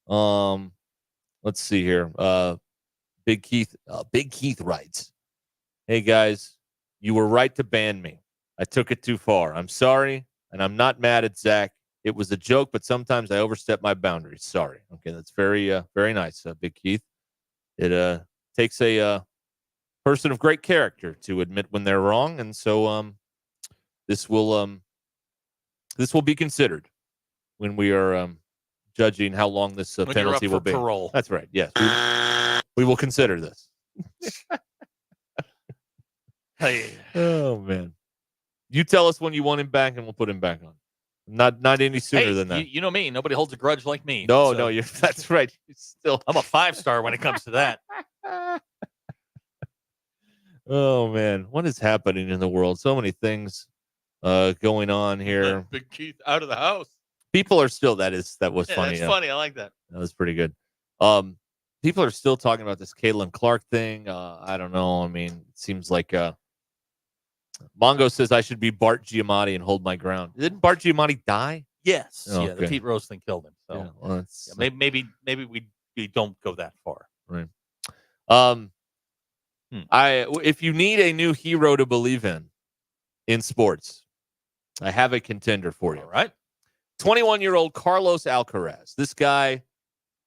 Let's see here. Big Keith writes, "Hey guys, you were right to ban me. I took it too far. I'm sorry, and I'm not mad at Zach. It was a joke, but sometimes I overstep my boundaries. Sorry." Okay, that's very nice, Big Keith. It takes a person of great character to admit when they're wrong, and so this will be considered when we are judging how long this penalty will be. Parole. That's right. Yes, we will consider this. Hey. Oh man, you tell us when you want him back, and we'll put him back on. Not any sooner than that. You know me. Nobody holds a grudge like me. No, that's right. I'm a 5-star when it comes to that. Oh man, what is happening in the world? So many things going on here. Big Keith out of the house. People are still that was funny. That's funny. I like that. That was pretty good. People are still talking about this Caitlin Clark thing. I don't know. I mean, it seems like Mongo says I should be Bart Giamatti and hold my ground. Didn't Bart Giamatti die? Yes. Oh, yeah, the Pete Rose thing killed him. So yeah, well, maybe we don't go that far. Right. If you need a new hero to believe in sports, I have a contender for you. All right. 21-year-old Carlos Alcaraz. This guy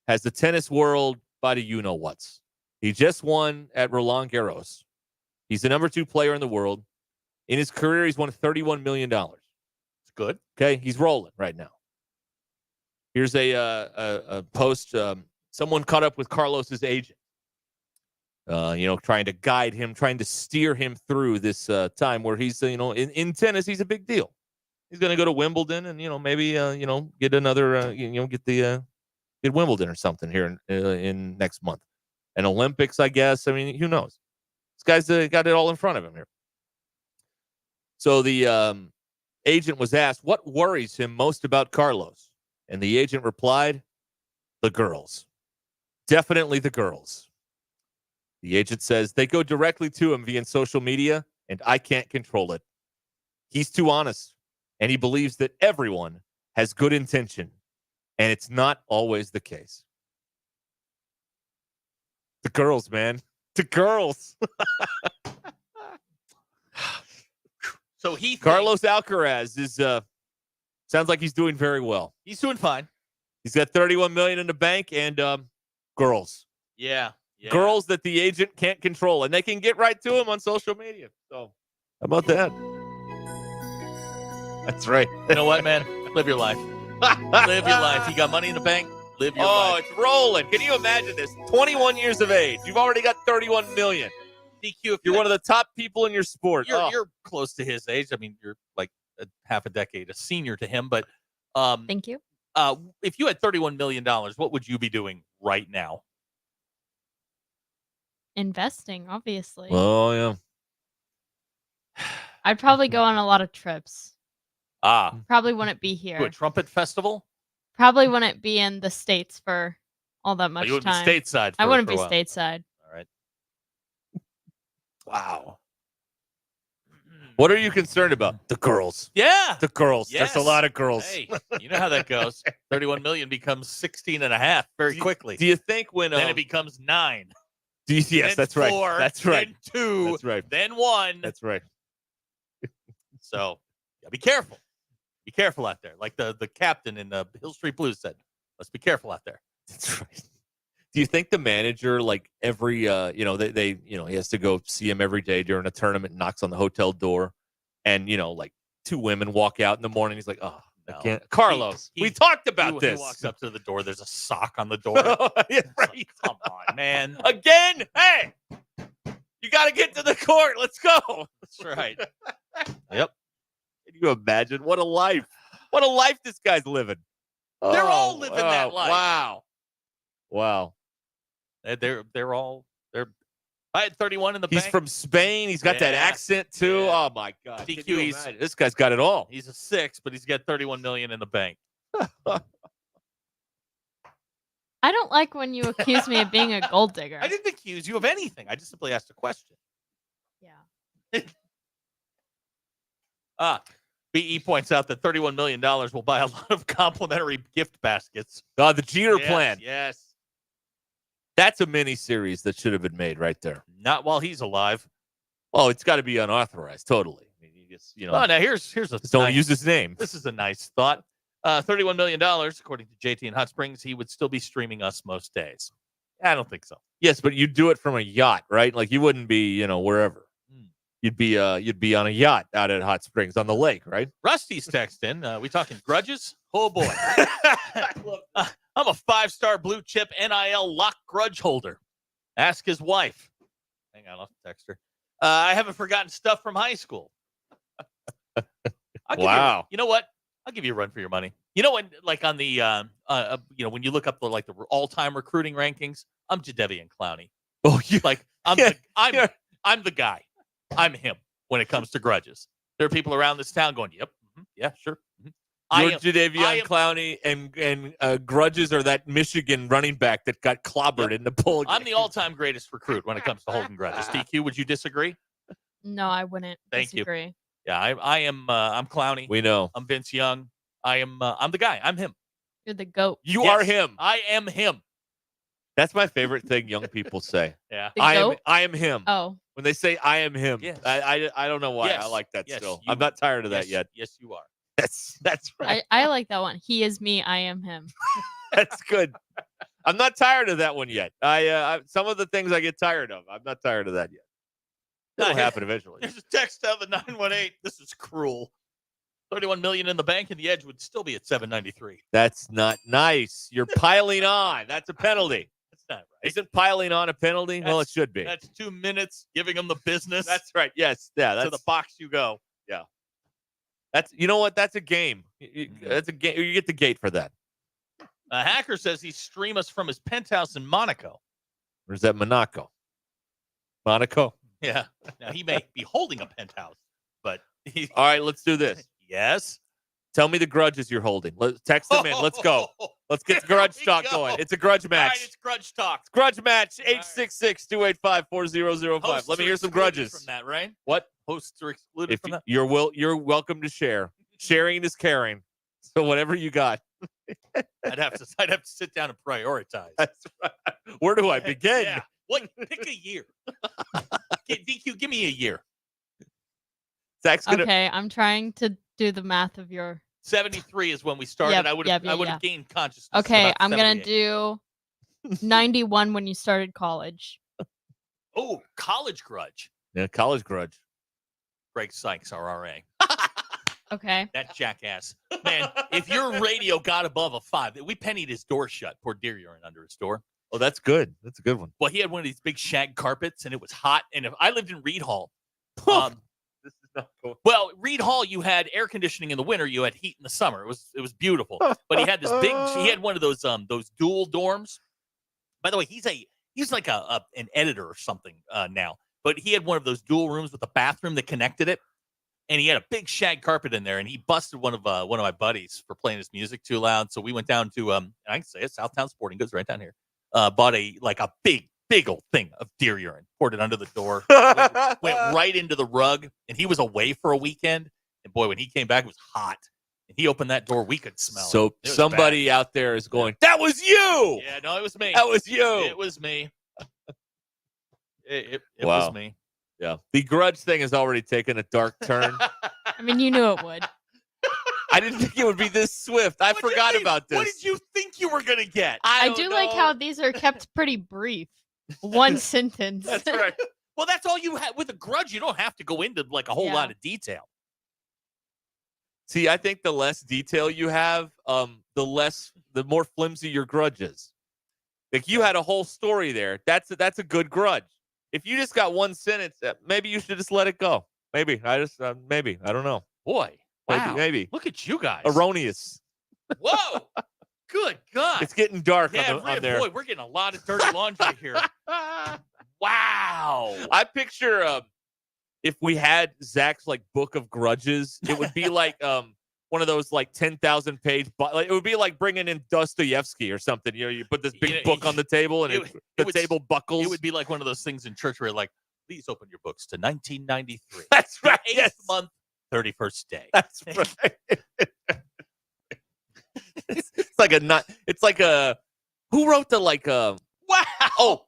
has the tennis world by the you-know-whats. He just won at Roland Garros. He's the number 2 player in the world. In his career, he's won $31 million. It's good. Okay, he's rolling right now. Here's a post. Someone caught up with Carlos's agent. Trying to guide him, trying to steer him through this time where he's, in tennis, he's a big deal. He's going to go to Wimbledon and, maybe, get another, get Wimbledon or something here in next month. And Olympics, I guess. I mean, who knows? This guy's got it all in front of him here. So the agent was asked, what worries him most about Carlos? And the agent replied, the girls. Definitely the girls. The agent says they go directly to him via social media, and I can't control it. He's too honest, and he believes that everyone has good intention, and it's not always the case. The girls, man. The girls. So Carlos Alcaraz is sounds like he's doing very well. He's doing fine. He's got $31 million in the bank and girls. Yeah. Girls that the agent can't control, and they can get right to him on social media. So, how about that? That's right. You know what, man? Live your life. Live your life. You got money in the bank? Live your life. Oh, it's rolling. Can you imagine this? 21 years of age. You've already got $31 million. DQ, You're one of the top people in your sport. You're close to his age. I mean, you're like half a decade a senior to him. But thank you. If you had $31 million, what would you be doing right now? Investing, obviously. Oh, yeah. I'd probably go on a lot of trips. Probably wouldn't be To here. a trumpet festival? Probably wouldn't be in the States for all that much You wouldn't time. be stateside. I wouldn't for be a while. stateside. All right. Wow. What are you concerned about? The girls. Yeah. The girls. Yes. There's a lot of girls. Hey, you know how that goes. 31 million becomes 16 and a half very quickly. Do you think when then it becomes 9? Yes, then that's 4, right. That's right. Then 2. That's right. Then 1. That's right. So, yeah, be careful. Be careful out there. Like the captain in the Hill Street Blues said, let's be careful out there. That's right. Do you think the manager, like every, they he has to go see him every day during a tournament, knocks on the hotel door, and, like 2 women walk out in the morning. He's like, oh, No. I can't. Carlos, we talked about this. He walks up to the door. There's a sock on the door. Yeah, It's like, come on, man. Again? Hey, you got to get to the court. Let's go. That's right. Yep. Can you imagine? What a life. What a life this guy's living. They're all living that life. Wow. I had 31 in the He's bank. from Spain. He's got that Yeah. accent too. Yeah. Oh my God. DQ, Can you imagine? This guy's got it all. He's a 6, but he's got 31 million in the bank. I don't like when you accuse me of being a gold digger. I didn't accuse you of anything. I just simply asked a question. Yeah. BE points out that $31 million will buy a lot of complimentary gift baskets. Oh, the Jeter Yes, plan. Yes. That's a mini series that should have been made right there. Not while he's alive. Oh, it's got to be unauthorized. Totally. I mean, you just, Oh, now here's a just don't nice- use his name. This is a nice thought. $31 million, according to JT in Hot Springs, he would still be streaming us most days. I don't think so. Yes, but you'd do it from a yacht, right? Like you wouldn't be, wherever. You'd be on a yacht out at Hot Springs on the lake, right? Rusty's texting. We talking grudges? Oh boy. I'm a 5-star blue chip NIL lock grudge holder. Ask his wife. Hang on, I'll text her. I haven't forgotten stuff from high school. Wow. You know what? I'll give you a run for your money. You know when, like on the, when you look up the all-time recruiting rankings, I'm Jadeveon Clowney. Oh, you Like I'm the guy. I'm him when it comes to grudges. There are people around this town going, "Yep, yeah, sure." You're Jadeveon Clowney, and grudges are that Michigan running back that got clobbered in the poll game. I'm the all-time greatest recruit when it comes to holding grudges. DQ, would you disagree? No, I wouldn't Thank you. disagree. Yeah, I am. I'm Clowney. We know. I'm Vince Young. I'm the guy. I'm him. You're the GOAT. You Yes, are him. I am him. That's my favorite thing young people say. Yeah. The I GOAT? am him. Oh. When they say I am him, Yes. I don't know why Yes. I like that Yes, still. you- I'm not tired of that Yes, yet. Yes, you are. That's right. I like that one. He is me. I am him. That's good. I'm not tired of that one yet. I some of the things I get tired of. I'm not tired of that yet. That'll happen eventually. There's a text out of the 918. This is cruel. 31 million in the bank, and the edge would still be at 793. That's not nice. You're piling on. That's a penalty. That's not right. Isn't piling on a penalty? Well, it should be. That's 2 minutes giving them the business. That's right. Yes. Yeah. to the box you go. Yeah. That's, you know what? That's a game. That's a game. You get the gate for that. A hacker says he stream us from his penthouse in Monaco. Or is that Monaco? Monaco. Yeah. Now he may be holding a penthouse, but he. All right. Let's do this. Yes. Tell me the grudges you're holding. Text them in. Let's go. Let's get the grudge There we talk go. going. It's a grudge All match. right, it's grudge talk. Grudge match. 866-285-4005. Let me hear some grudges. From that, right? What? Hosts are excluded from that. You're welcome to share. Sharing is caring. So whatever you got. I'd have to sit down and prioritize. That's right. Where do I begin? Yeah. What? Pick a year. DQ, give me a year. Zach's gonna... Okay, I'm trying to do the math of your. 73 is when we started. Yep, I would have yep. gained consciousness. Okay, about I'm gonna 78. do 91 when you started college. Oh, college grudge. Yeah, college grudge. Greg Sykes, RRA. Okay. That jackass. Man, if your radio got above a 5, we pennied his door shut. Poor dear urine under his door. Oh, that's good. That's a good one. Well, he had one of these big shag carpets, and it was hot. And if I lived in Reed Hall. This is not cool. Well, Reed Hall, you had air conditioning in the winter. You had heat in the summer. It was beautiful. But he had this big. He had one of those dual dorms. By the way, he's like an editor or something now. But he had one of those dual rooms with a bathroom that connected it, and he had a big shag carpet in there. And he busted one of my buddies for playing his music too loud. So we went down to I can say it, Southtown Sporting Goods right down here. Bought a big old thing of deer urine, poured it under the door, went right into the rug, and he was away for a weekend. And boy, when he came back, it was hot. And he opened that door, we could smell it. So It was somebody bad. out there is going, that was you! Yeah, no, it was me. That was you! It was me. It Wow. was me. Yeah. The grudge thing has already taken a dark turn. I mean, you knew it would. I didn't think it would be this swift. I forgot about this. What did you think you were going to get? I do like how these are kept pretty brief. One sentence. That's right. Well, that's all you have. With a grudge, you don't have to go into like a whole lot of detail. See, I think the less detail you have, the more flimsy your grudge is. Like you had a whole story there. That's a good grudge. If you just got one sentence, maybe you should just let it go. Maybe I don't know. Boy, wow. Maybe. Look at you guys. Erroneous. Whoa. Good God. It's getting dark Yeah, on there. boy, we're getting a lot of dirty laundry here. Wow. I picture if we had Zach's like book of grudges, it would be like one of those like 10,000 page. It would be like bringing in Dostoevsky or something. You know, you put this big book on the table and the table buckles. It would be like one of those things in church where like, please open your books to 1993. That's right. The 8th Yes. month, 31st day. That's right. It's like a who wrote the wow. Oh,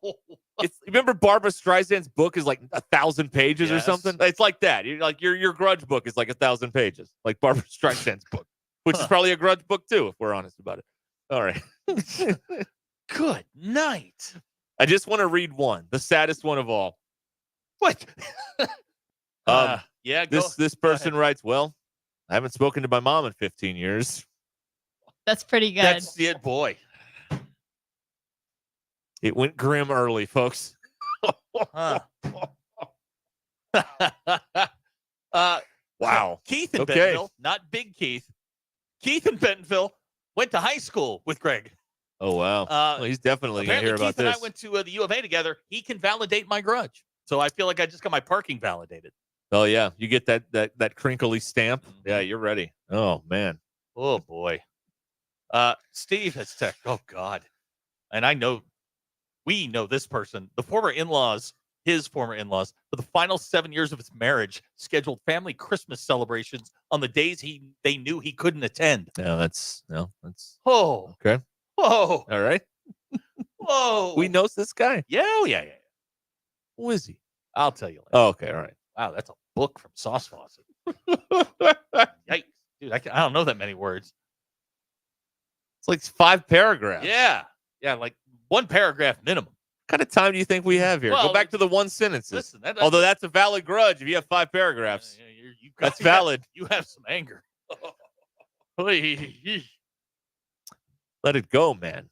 remember Barbara Streisand's book is like 1,000 pages or Yes. something. It's like that. You're like your grudge book is like 1,000 pages, like Barbara Streisand's book, which is probably a grudge book too, if we're honest about it. All right. Good night. I just want to read one, the saddest one of all. What? Yeah. This person writes, well, I haven't spoken to my mom in 15 years. That's pretty good. That's it, boy. It went grim early, folks. Huh. Wow. Keith in Okay. Bentonville, not Big Keith. Keith in Bentonville went to high school with Greg. Oh, wow. Well, he's definitely going to hear Apparently, about Keith and this. I went to the U of A together. He can validate my grudge. So I feel like I just got my parking validated. Oh, yeah. You get that crinkly stamp. Yeah, you're ready. Oh, man. Oh, boy. Steve has texted. Oh, God. And we know this person. The his former in-laws, for the final 7 years of his marriage, scheduled family Christmas celebrations on the days they knew he couldn't attend. That's Oh. okay. Whoa. All right. Whoa. We knows this guy. Yeah. Oh, yeah. Who is he? I'll tell you later. Oh, okay. All right. Wow, that's a book from Sauce Fawcet. Yikes. Dude, I don't know that many words. It's like 5 paragraphs. Yeah. Yeah, like one paragraph minimum. What kind of time do you think we have here? Well, Go back to the one sentences. Listen, although that's a valid grudge if you have 5 paragraphs. That's valid. You have some anger. Let it go, man.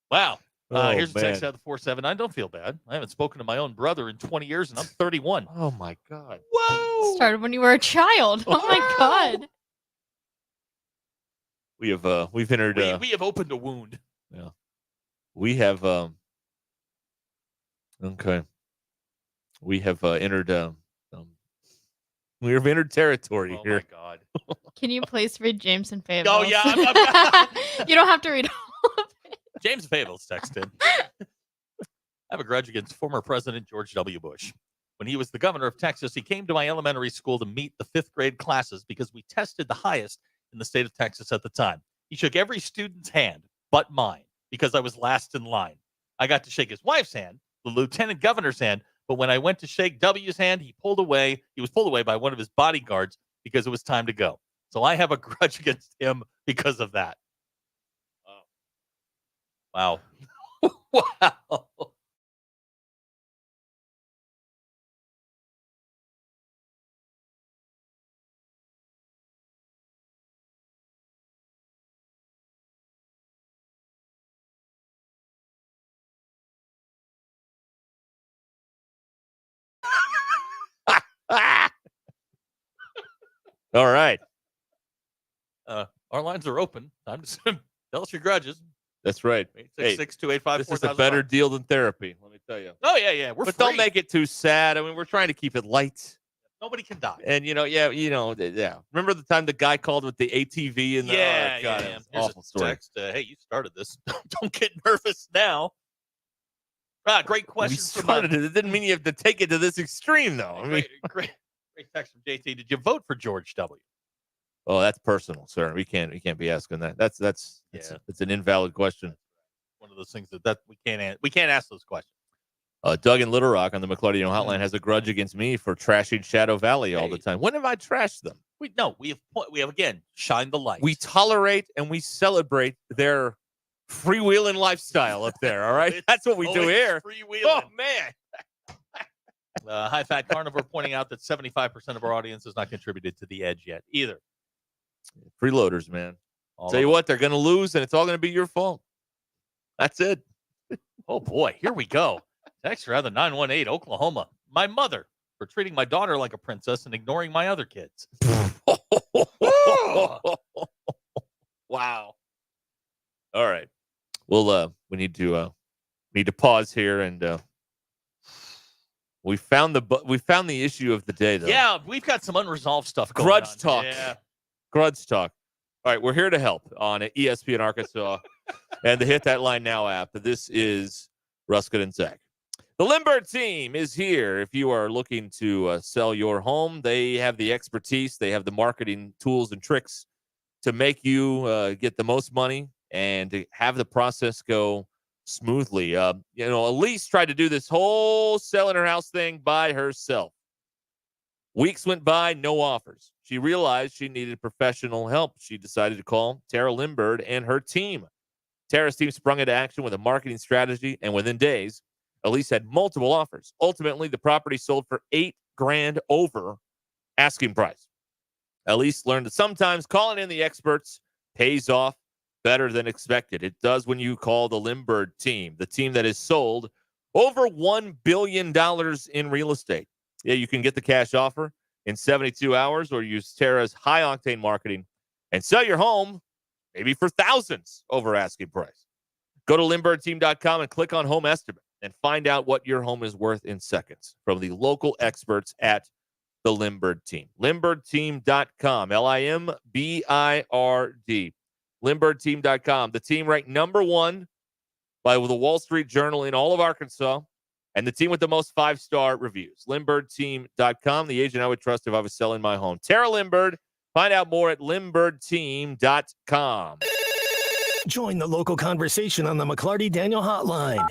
Wow. Oh, Here's a text man. out of the 479. Don't feel bad. I haven't spoken to my own brother in 20 years, and I'm 31. Oh, my God. Whoa. Started when you were a child. Oh my God. We've entered. We have opened a wound. Yeah. We have. Okay. We have entered. We have entered territory Oh, here. my God. Can you please read James and Fables? Oh, yeah. You don't have to read all of it. James Fables texted. I have a grudge against former President George W. Bush. When he was the governor of Texas, he came to my elementary school to meet the 5th grade classes because we tested the highest in the state of Texas at the time. He shook every student's hand but mine because I was last in line. I got to shake his wife's hand, the lieutenant governor's hand, but when I went to shake W's hand, he was pulled away by one of his bodyguards because it was time to go. So I have a grudge against him because of that. Wow. Wow. All right. Our lines are open. I'm just tell us your grudges. That's right. 866-285-4005. This is a better deal than therapy, let me tell you. Oh, yeah. We're But free. don't make it too sad. I mean, we're trying to keep it light. Nobody can die. And, yeah. Remember the time the guy called with the ATV? And Yeah. Here's Awful a story. text. Hey, you started this. Don't get nervous now. Great question. We started it. It didn't mean you have to take it to this extreme, though. I mean, Great text from JT. Did you vote for George W? oh, that's personal, sir. We can't be asking that. That's an invalid question. One of those things that we can't ask those questions. Doug in Little Rock on the McClarty Hotline has a grudge against me for trashing Shadow Valley all the time. When have I trashed them? We have again shined the light. We tolerate and we celebrate their freewheeling lifestyle up there. All right, that's what we do here. Oh man. High Fat Carnivore pointing out that 75% of our audience has not contributed to the edge yet either. Freeloaders, man. All Tell you of what, they're going to lose, and it's all going to be your fault. That's it. Oh boy, here we go. Text rather 918 Oklahoma. My mother for treating my daughter like a princess and ignoring my other kids. Wow. All right. Well, we need to pause here, and we found the issue of the day, though. Yeah, we've got some unresolved stuff going Grudge on. talk. Yeah. Grudge talk. All right, we're here to help on ESPN Arkansas and the Hit That Line Now app. This is Ruscin and Zach. The Limbird team is here. If you are looking to sell your home, they have the expertise. They have the marketing tools and tricks to make you get the most money and to have the process go smoothly. Elise tried to do this whole selling her house thing by herself. Weeks went by, no offers. She realized she needed professional help. She decided to call Tara Limbird and her team. Tara's team sprung into action with a marketing strategy, and within days, Elise had multiple offers. Ultimately, the property sold for $8,000 over asking price. Elise learned that sometimes calling in the experts pays off better than expected. It does when you call the Limbird team, the team that has sold over $1 billion in real estate. Yeah, you can get the cash offer in 72 hours or use Tara's high-octane marketing and sell your home maybe for thousands over asking price. Go to LimbirdTeam.com and click on Home Estimate and find out what your home is worth in seconds from the local experts at the Limbird team. LimbirdTeam.com, LIMBIRD. LimbirdTeam.com, the team ranked number one by the Wall Street Journal in all of Arkansas, and the team with the most 5-star reviews. LimbirdTeam.com, the agent I would trust if I was selling my home. Tara Limbird, find out more at LimbirdTeam.com. Join the local conversation on the McClarty Daniel Hotline.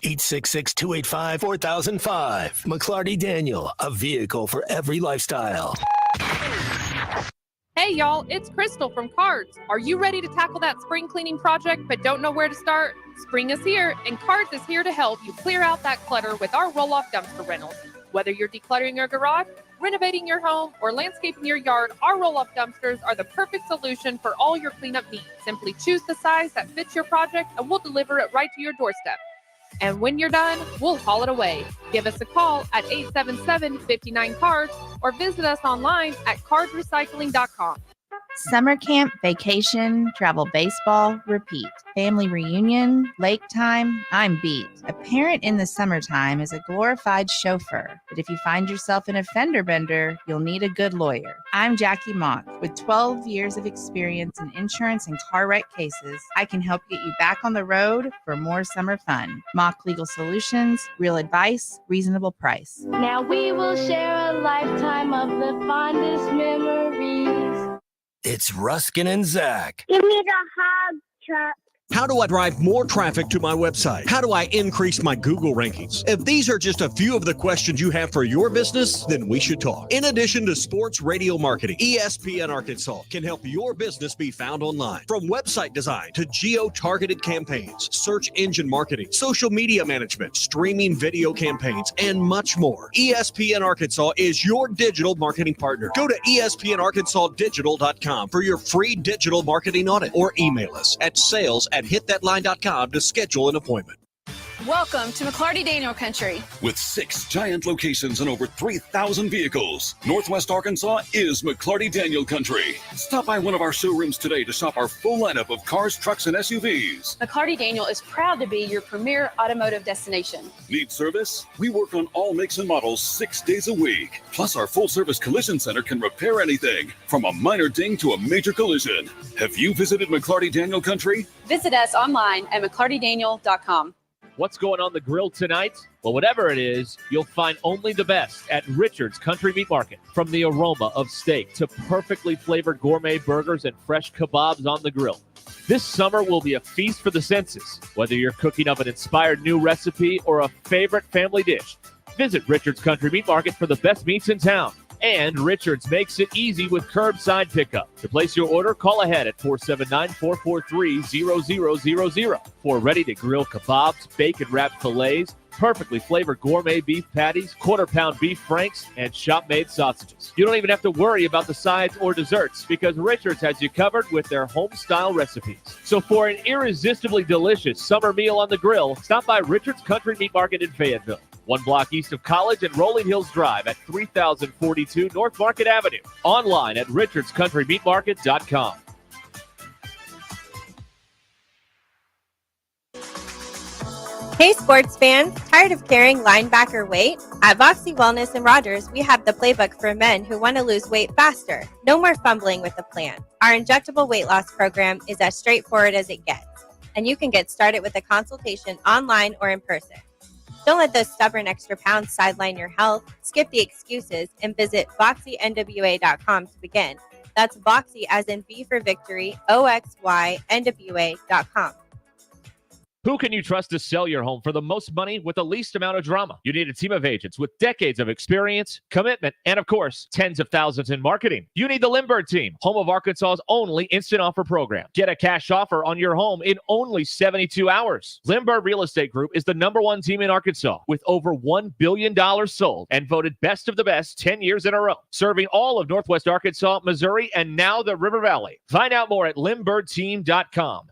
866-285-4005. McClarty Daniel, a vehicle for every lifestyle. Hey y'all, it's Crystal from Cards. Are you ready to tackle that spring cleaning project but don't know where to start? Spring is here, and Cards is here to help you clear out that clutter with our roll-off dumpster rentals. Whether you're decluttering your garage, renovating your home, or landscaping your yard, our roll-off dumpsters are the perfect solution for all your cleanup needs. Simply choose the size that fits your project, and we'll deliver it right to your doorstep. And when you're done, we'll haul it away. Give us a call at 877-59-CARDS or visit us online at cardsrecycling.com. Summer camp, vacation, travel baseball, repeat. Family reunion, lake time, I'm beat. A parent in the summertime is a glorified chauffeur, but if you find yourself in a fender bender, you'll need a good lawyer. I'm Jackie Mock. With 12 years of experience in insurance and car wreck cases, I can help get you back on the road for more summer fun. Mock Legal Solutions, real advice, reasonable price. Now we will share a lifetime of the fondest memories. It's Ruskin and Zach. Give me the hug, Chuck. How do I drive more traffic to my website? How do I increase my Google rankings? If these are just a few of the questions you have for your business, then we should talk. In addition to sports radio marketing, ESPN Arkansas can help your business be found online. From website design to geo-targeted campaigns, search engine marketing, social media management, streaming video campaigns, and much more. ESPN Arkansas is your digital marketing partner. Go to espnarkansasdigital.com for your free digital marketing audit or email us at sales@hitthatline.com to schedule an appointment. Welcome to McClarty Daniel Country. With 6 giant locations and over 3,000 vehicles, Northwest Arkansas is McClarty Daniel Country. Stop by one of our showrooms today to shop our full lineup of cars, trucks, and SUVs. McClarty Daniel is proud to be your premier automotive destination. Need service? We work on all makes and models 6 days a week. Plus, our full-service collision center can repair anything, from a minor ding to a major collision. Have you visited McClarty Daniel Country? Visit us online at McClartyDaniel.com. What's going on the grill tonight? Well, whatever it is, you'll find only the best at Richard's Country Meat Market. From the aroma of steak to perfectly flavored gourmet burgers and fresh kebabs on the grill. This summer will be a feast for the senses. Whether you're cooking up an inspired new recipe or a favorite family dish, visit Richard's Country Meat Market for the best meats in town. And Richard's makes it easy with curbside pickup. To place your order, call ahead at 479-443-0000 for ready-to-grill kebabs, bacon-wrapped fillets, perfectly flavored gourmet beef patties, quarter-pound beef franks, and shop-made sausages. You don't even have to worry about the sides or desserts because Richard's has you covered with their home-style recipes. So for an irresistibly delicious summer meal on the grill, stop by Richard's Country Meat Market in Fayetteville. 1 block east of College and Rolling Hills Drive at 3042 North Market Avenue. Online at richardscountrymeatmarket.com. Hey sports fans, tired of carrying linebacker weight? At Voxy Wellness in Rogers, we have the playbook for men who want to lose weight faster. No more fumbling with the plan. Our injectable weight loss program is as straightforward as it gets, and you can get started with a consultation online or in person. Don't let those stubborn extra pounds sideline your health. Skip the excuses and visit VoxyNWA.com to begin. That's Voxy as in V for victory, OXYNWA.com. Who can you trust to sell your home for the most money with the least amount of drama? You need a team of agents with decades of experience, commitment, and of course, tens of thousands in marketing. You need the Lindbergh team, home of Arkansas's only instant offer program. Get a cash offer on your home in only 72 hours. Lindbergh Real Estate Group is the #1 team in Arkansas with over $1 billion sold and voted best of the best 10 years in a row, serving all of Northwest Arkansas, Missouri, and now the River Valley. Find out more at lindberghteam.com.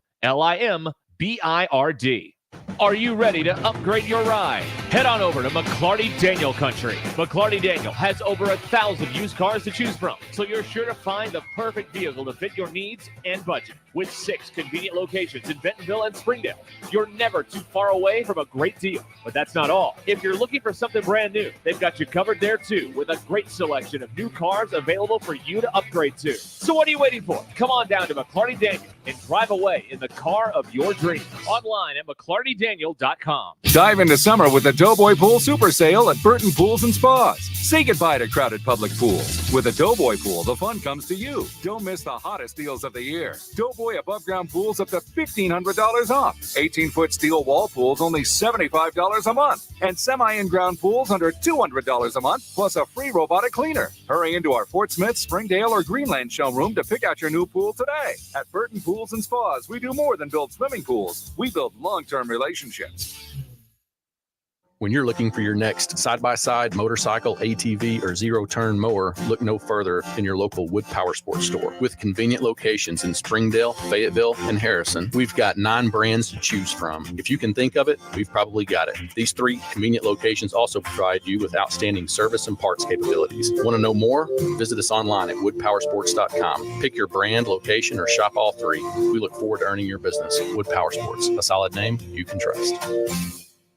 LIMBIRD. Are you ready to upgrade your ride? Head on over to McClarty Daniel Country. McClarty Daniel has over 1,000 used cars to choose from, so you're sure to find the perfect vehicle to fit your needs and budget. With 6 convenient locations in Bentonville and Springdale, you're never too far away from a great deal. But that's not all. If you're looking for something brand new, they've got you covered there too, with a great selection of new cars available for you to upgrade to. So what are you waiting for? Come on down to McClarty Daniel and drive away in the car of your dreams. Online at McClartyDaniel.com. Dive into summer with the Doughboy Pool Super Sale at Burton Pools and Spas. Say goodbye to crowded public pools. With a Doughboy Pool, the fun comes to you. Don't miss the hottest deals of the year. Doughboy above-ground pools up to $1,500 off. 18-foot steel wall pools only $75 a month. And semi-in-ground pools under $200 a month, plus a free robotic cleaner. Hurry into our Fort Smith, Springdale, or Greenland showroom to pick out your new pool today. At Burton Pools and Spas, we do more than build swimming pools. We build long-term relationships. When you're looking for your next side-by-side, motorcycle, ATV, or zero-turn mower, look no further than your local Wood Power Sports store. With convenient locations in Springdale, Fayetteville, and Harrison, we've got 9 brands to choose from. If you can think of it, we've probably got it. These 3 convenient locations also provide you with outstanding service and parts capabilities. Want to know more? Visit us online at woodpowersports.com. Pick your brand, location, or shop all 3. We look forward to earning your business. Wood Power Sports, a solid name you can trust.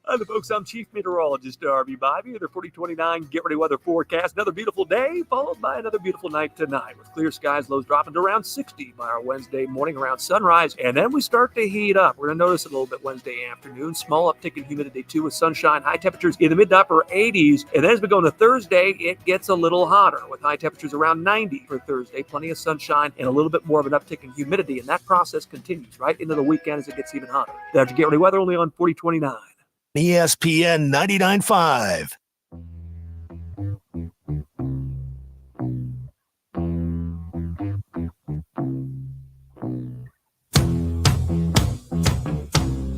Hi, folks. I'm Chief Meteorologist Darby Bobby. Their 4029 Get Ready Weather forecast. Another beautiful day, followed by another beautiful night tonight, with clear skies, lows dropping to around 60 by our Wednesday morning around sunrise. And then we start to heat up. We're going to notice it a little bit Wednesday afternoon. Small uptick in humidity, too, with sunshine. High temperatures in the mid to upper 80s. And then as we go into Thursday, it gets a little hotter, with high temperatures around 90 for Thursday. Plenty of sunshine and a little bit more of an uptick in humidity. And that process continues right into the weekend as it gets even hotter. That's Get Ready Weather only on 4029. ESPN 99.5.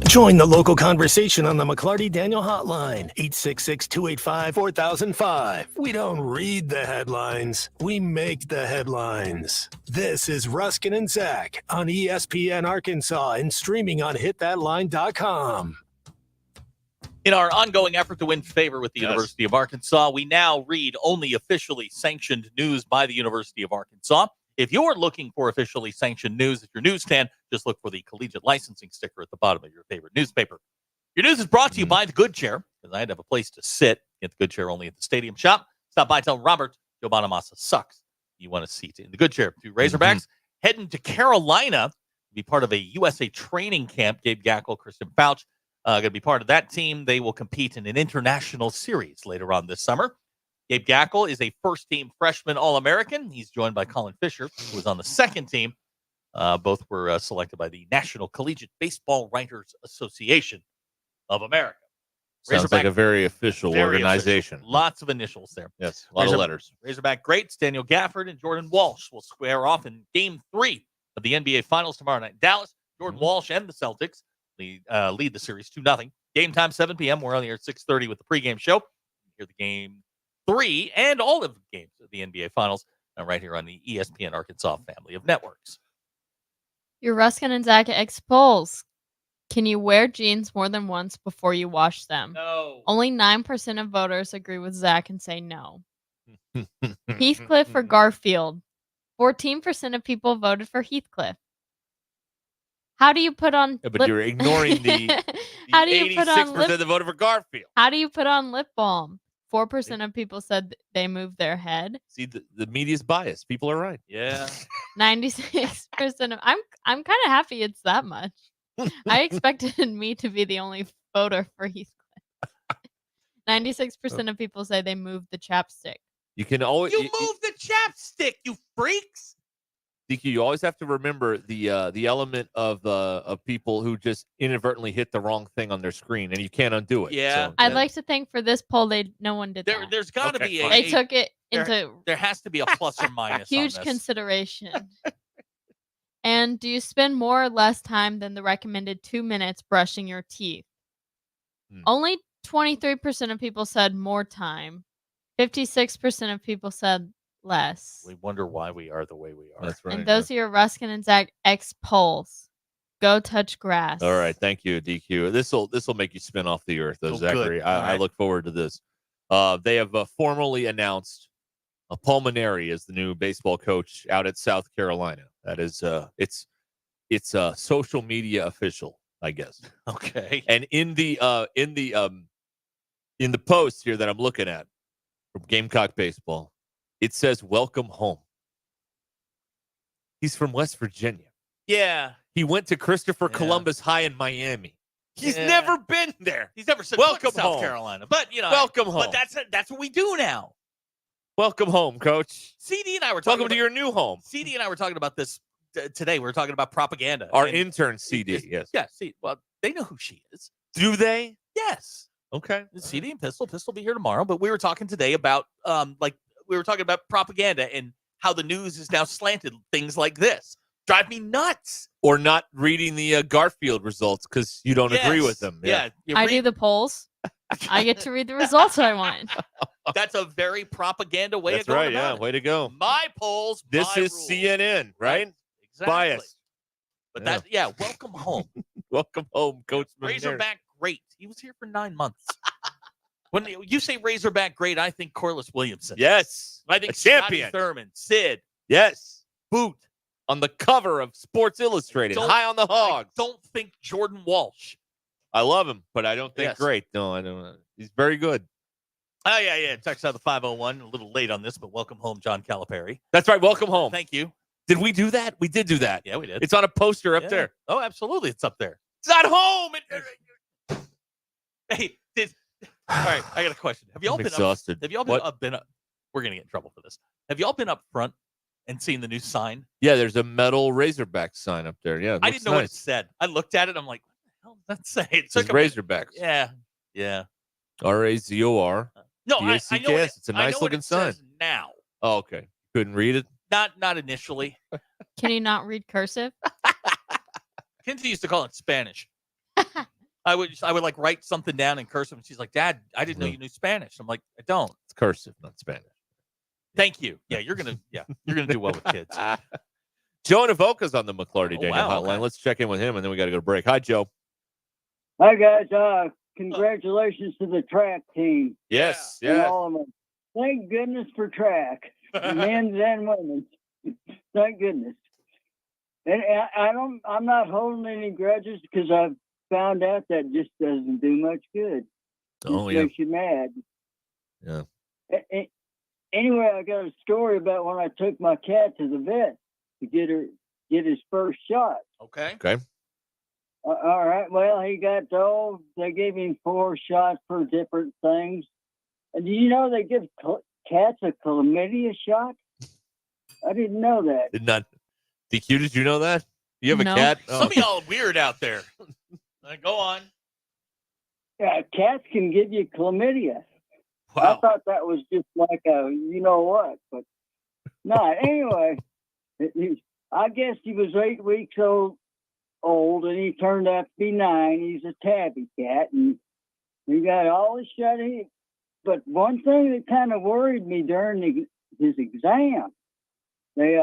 Join the local conversation on the McClarty Daniel Hotline, 866-285-4005. We don't read the headlines, we make the headlines. This is Ruscin and Zach on ESPN Arkansas and streaming on hitthatline.com. In our ongoing effort to win favor with the University of Arkansas, we now read only officially sanctioned news by the University of Arkansas. If you're looking for officially sanctioned news at your newsstand, just look for the collegiate licensing sticker at the bottom of your favorite newspaper. Your news is brought to you by the Good Chair, because I'd have a place to sit. Get the Good Chair only at the Stadium Shop. Stop by, tell Robert Joe Bonamassa sucks. You want a seat in the Good Chair. 2 Razorbacks heading to Carolina to be part of a USA training camp. Gabe Gackle, Kristen Fouch, going to be part of that team. They will compete in an international series later on this summer. Gabe Gackle is a first-team freshman All-American. He's joined by Colin Fisher, who was on the second team. Both were selected by the National Collegiate Baseball Writers Association of America. Sounds like a very official organization. Official. Lots of initials there. Yes, a lot of letters. Razorback greats Daniel Gafford and Jordan Walsh will square off in Game 3 of the NBA Finals tomorrow night in Dallas. Jordan Walsh and the Celtics lead the series 2-0. Game time, 7 p.m. We're on the air at 6:30 with the pregame show. You hear the Game 3 and all of the games of the NBA Finals right here on the ESPN Arkansas family of networks. Your Ruscin and Zach X polls. Can you wear jeans more than once before you wash them? No. Only 9% of voters agree with Zach and say no. Heathcliff or Garfield? 14% of people voted for Heathcliff. How do you put on... Yeah, but you're ignoring the How do you put on 86% that voted for Garfield. How do you put on lip balm? 4% of people said they moved their head. See, the media's biased. People are right. Yeah. 96% of... I'm kind of happy it's that much. I expected me to be the only voter for Heathcliff. 96% of people say they moved the chapstick. You can always... You move the chapstick, you freaks! DQ, you always have to remember the element of people who just inadvertently hit the wrong thing on their screen, and you can't undo it. Yeah. So, I'd like to think for this poll, no one did that. There's got to be a... They took it into... There has to be a plus or minus huge on this. consideration. And do you spend more or less time than the recommended 2 minutes brushing your teeth? Only 23% of people said more time. 56% of people said less. We wonder why we are the way we are. That's right. And those are your Ruscin and Zach X polls. Go touch grass. All right, thank you, DQ. This will make you spin off the earth, though, Zachary. Good. I look forward to this. They have formally announced Paul Maneri as the new baseball coach out at South Carolina. That is, it's social media official, I guess. Okay. And in the post here that I'm looking at from Gamecock Baseball, it says "Welcome home." He's from West Virginia. Yeah. He went to Christopher Columbus High in Miami. He's Yeah. never been there. He's never said Welcome South home. Carolina, but you know, Welcome home. But that's what we do now. Welcome home, Coach. CD and I were talking Welcome to your new home. CD and I were talking about this today. We were talking about propaganda. Our And intern CD, yes. Yeah, see, well, they know who she is. Do they? Yes. Okay. CD and Pistol will be here tomorrow, but we were talking today about we were talking about propaganda and how the news is now slanted things like this. Drive me nuts. Or not reading the Garfield results because you don't agree with them. Yeah. I do the polls. I get to read the results I want. That's a very propaganda way That's of going right. about Yeah, it. way to go. My polls, This my is rules. CNN, right? Exactly. Biased. But Yeah. welcome home. Welcome home, Coach. Razorback great. He was here for 9 months. When you say Razorback great, I think Corliss Williamson. Yes. I think a champion. Scotty Thurman, Sid. Yes. Boot. On the cover of Sports Illustrated. High on the Hogs. I don't think Jordan Walsh. I love him, but I don't think Yes. great. No, I don't. He's very good. Oh, yeah. Text out the 501. A little late on this, but welcome home, John Calipari. That's right. Welcome home. Thank you. Did we do that? We did do that. Yeah, we did. It's on a poster up there. Oh, absolutely. It's up there. It's not home. Hey, all right, I got a question. Have y'all I'm been exhausted. Have y'all been up? We're gonna get in trouble for this. Have y'all been up front and seen the new sign? Yeah, there's a metal Razorback sign up there. Yeah, I didn't know what it said. I looked at it. I'm like, what the hell does that say? It says took a minute. Razorbacks. Yeah. RAZOR. No, I know what It's a nice looking sign. says now. Oh, okay. Couldn't read it. Not initially. Can you not read cursive? Kinsey used to call it Spanish. I would like write something down in cursive, and she's like, "Dad, I didn't know you knew Spanish." I'm like, "I don't." It's cursive, not Spanish. Thank you. Yeah, you're gonna do well with kids. Joe Navoka's on the McClarty Daniel wow, hotline. Let's check in with him, and then we got to go to break. Hi, Joe. Hi, guys. Congratulations to the track team. Yes, And yeah. all of them. Thank goodness for track, men's and women's. Thank goodness. And I'm not holding any grudges because I've found out that just doesn't do much good. Oh, It makes you mad. Yeah. Anyway, I got a story about when I took my cat to the vet to get his first shot. Okay. All right. Well, he got told they gave him 4 shots for different things. And do you know they give cats a chlamydia shot? I didn't know that. Did not. DQ, did you know that? You have a No. cat? Some of y'all are weird out there. Go on. Yeah, cats can give you chlamydia. I thought that was just like a you know what, but no. Anyway, I guess he was 8 weeks old, and he turned out to be 9. He's a tabby cat, and he got all his shot in. But one thing that kind of worried me during his exam, they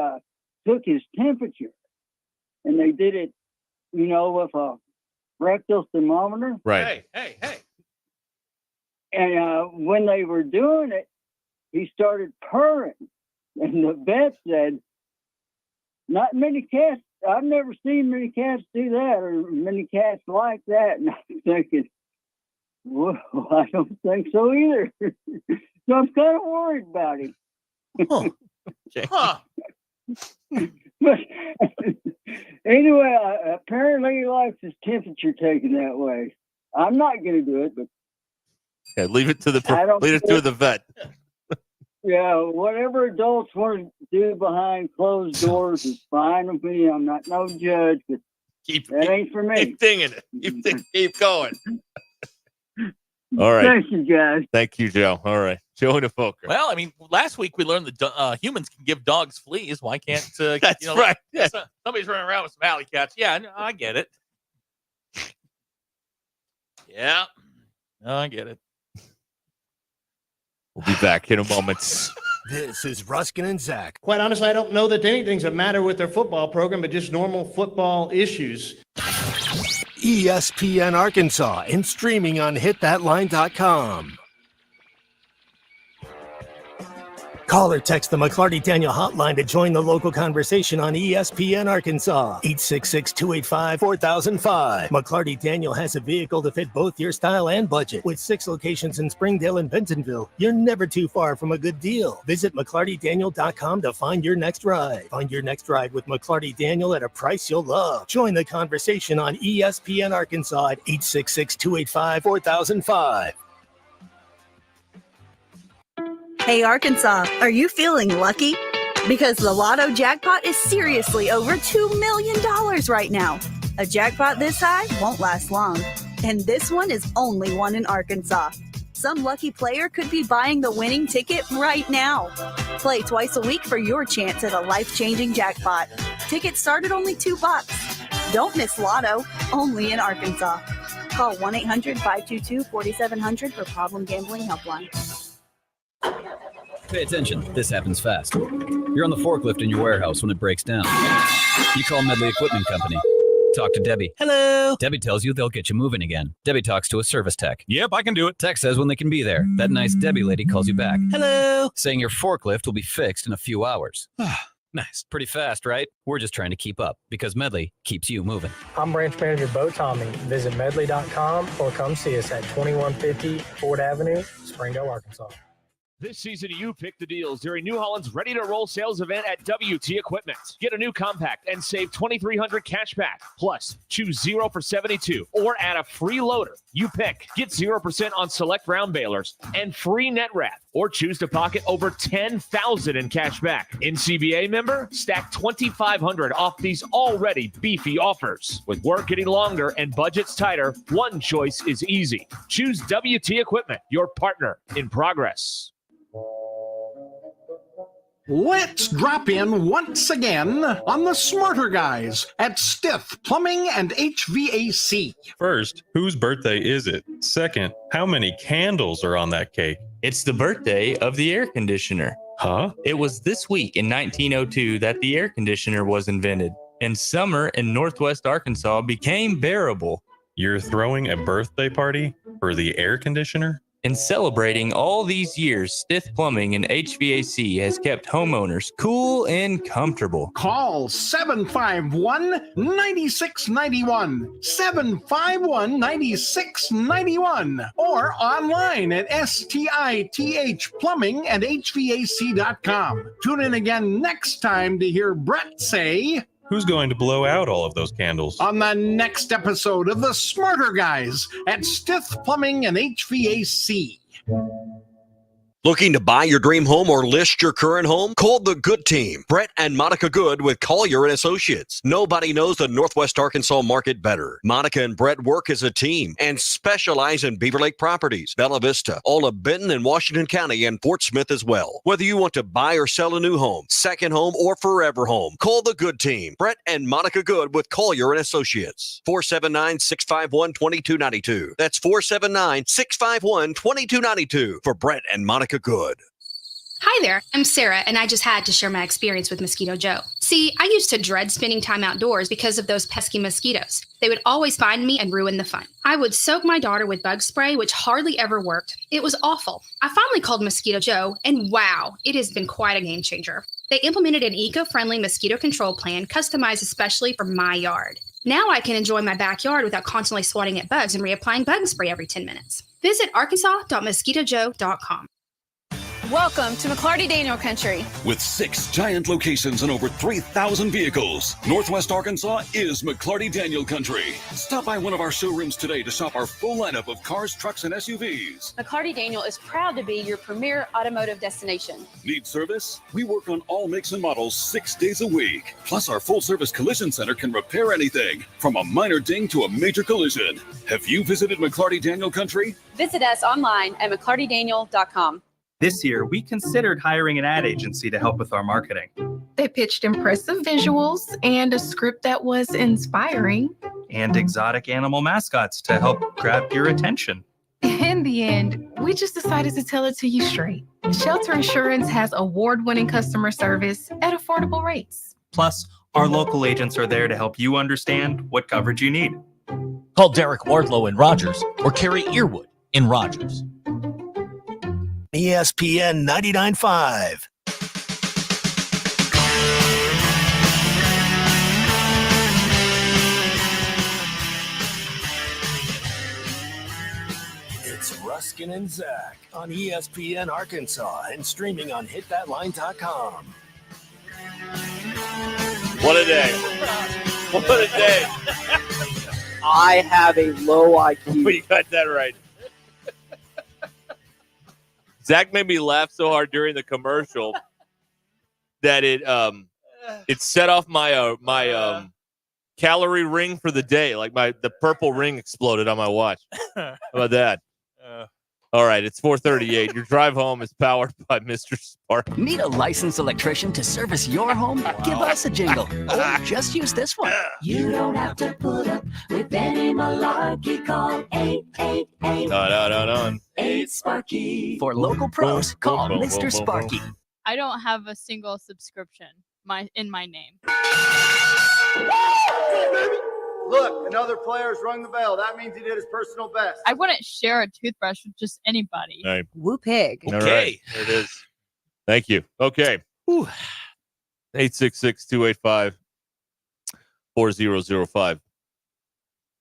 took his temperature, and they did it, with a rectal thermometer. Right. Hey. And when they were doing it, he started purring. And the vet said, not many cats, I've never seen many cats do that or many cats like that. And I'm thinking, well, I don't think so either. So I'm kind of worried about him. But anyway, apparently he likes his temperature taken that way. I'm not going to do it, but Okay, leave it to the vet. yeah, whatever adults want to do behind closed doors is fine with me. I'm not no judge, but that ain't for me. Keep dinging it. Keep going. All right. Thank you, guys. Thank you, Joe. All right. Joe Navoka. Well, I mean, last week we learned that humans can give dogs fleas. Why can't That's right. Yeah. Somebody's running around with some alley cats? Yeah, I get it. Yeah, I get it. We'll be back in a moment. This is Ruskin and Zach. Quite honestly, I don't know that anything's a matter with their football program, but just normal football issues. ESPN Arkansas and streaming on hitthatline.com. Call or text the McClarty Daniel hotline to join the local conversation on ESPN Arkansas. 866-285-4005. McClarty Daniel has a vehicle to fit both your style and budget. With 6 locations in Springdale and Bentonville, you're never too far from a good deal. Visit McClartyDaniel.com to find your next ride. Find your next ride with McClarty Daniel at a price you'll love. Join the conversation on ESPN Arkansas at 866-285-4005. Hey Arkansas, are you feeling lucky? Because the Lotto jackpot is seriously over $2 million right now. A jackpot this high won't last long. And this one is only one in Arkansas. Some lucky player could be buying the winning ticket right now. Play twice a week for your chance at a life-changing jackpot. Tickets start at only $2. Don't miss Lotto, only in Arkansas. Call 1-800-522-4700 for Problem Gambling Helpline. Pay attention. This happens fast. You're on the forklift in your warehouse when it breaks down. You call Medley Equipment Company. Talk to Debbie. Hello. Debbie tells you they'll get you moving again. Debbie talks to a service tech. Yep, I can do it. Tech says when they can be there. That nice Debbie lady calls you back. Hello. Saying your forklift will be fixed in a few hours. Nice. Pretty fast, right? We're just trying to keep up because Medley keeps you moving. I'm Branch Manager Bo Tommy. Visit medley.com or come see us at 2150 Ford Avenue, Springdale, Arkansas. This season, you pick the deals during New Holland's Ready to Roll sales event at WT Equipment. Get a new compact and save $2,300 cash back. Plus, choose 0 for 72 or add a free loader. You pick. Get 0% on select round balers and free net wrap. Or choose to pocket over $10,000 in cash back. NCBA member? Stack $2,500 off these already beefy offers. With work getting longer and budgets tighter, one choice is easy. Choose WT Equipment, your partner in progress. Let's drop in once again on the Smarter Guys at Stith Plumbing and HVAC. First, whose birthday is it? Second, how many candles are on that cake? It's the birthday of the air conditioner. Huh? It was this week in 1902 that the air conditioner was invented, and summer in Northwest Arkansas became bearable. You're throwing a birthday party for the air conditioner? In celebrating all these years, Stith Plumbing and HVAC has kept homeowners cool and comfortable. Call 751-9691, 751-9691, or online at stithplumbingandhvac.com. Tune in again next time to hear Brett say, who's going to blow out all of those candles? On the next episode of The Smarter Guys at Stith Plumbing and HVAC. Looking to buy your dream home or list your current home? Call the Good Team, Brett and Monica Good with Collier and Associates. Nobody knows the Northwest Arkansas market better. Monica and Brett work as a team and specialize in Beaver Lake properties, Bella Vista, all of Benton and Washington County, and Fort Smith as well. Whether you want to buy or sell a new home, second home, or forever home, call the Good Team, Brett and Monica Good with Collier and Associates. 479-651-2292. That's 479-651-2292 for Brett and Monica Good. Hi there, I'm Sarah, and I just had to share my experience with Mosquito Joe. See, I used to dread spending time outdoors because of those pesky mosquitoes. They would always find me and ruin the fun. I would soak my daughter with bug spray, which hardly ever worked. It was awful. I finally called Mosquito Joe, and wow, it has been quite a game changer. They implemented an eco-friendly mosquito control plan customized especially for my yard. Now I can enjoy my backyard without constantly swatting at bugs and reapplying bug spray every 10 minutes. Visit arkansas.mosquitojoe.com. Welcome to McClarty Daniel Country. With 6 giant locations and over 3,000 vehicles, Northwest Arkansas is McClarty Daniel Country. Stop by one of our showrooms today to shop our full lineup of cars, trucks, and SUVs. McClarty Daniel is proud to be your premier automotive destination. Need service? We work on all makes and models 6 days a week. Plus, our full-service collision center can repair anything, from a minor ding to a major collision. Have you visited McClarty Daniel Country? Visit us online at mcclartydaniel.com. This year, we considered hiring an ad agency to help with our marketing. They pitched impressive visuals and a script that was inspiring. And exotic animal mascots to help grab your attention. In the end, we just decided to tell it to you straight. Shelter Insurance has award-winning customer service at affordable rates. Plus, our local agents are there to help you understand what coverage you need. Call Derek Wardlow in Rogers or Carrie Earwood in Rogers. ESPN 99.5. It's Ruscin and Zach on ESPN Arkansas and streaming on hitthatline.com. What a day. What a day. I have a low IQ. You got that right. Zach made me laugh so hard during the commercial that it set off my calorie ring for the day. Like the purple ring exploded on my watch. How about that? All right, it's 4:38. Your drive home is powered by Mr. Spark. Need a licensed electrician to service your home? Give us a jingle. Or just use this one. You don't have to put up with any malarkey. Call 888-8 For local pros, call Mr. Sparky. I don't have a single subscription in my name. Look, another player's rung the bell. That means he did his personal best. I wouldn't share a toothbrush with just anybody. All right. Woo pig. All right. There it is. Thank you. Okay. 866-285-4005.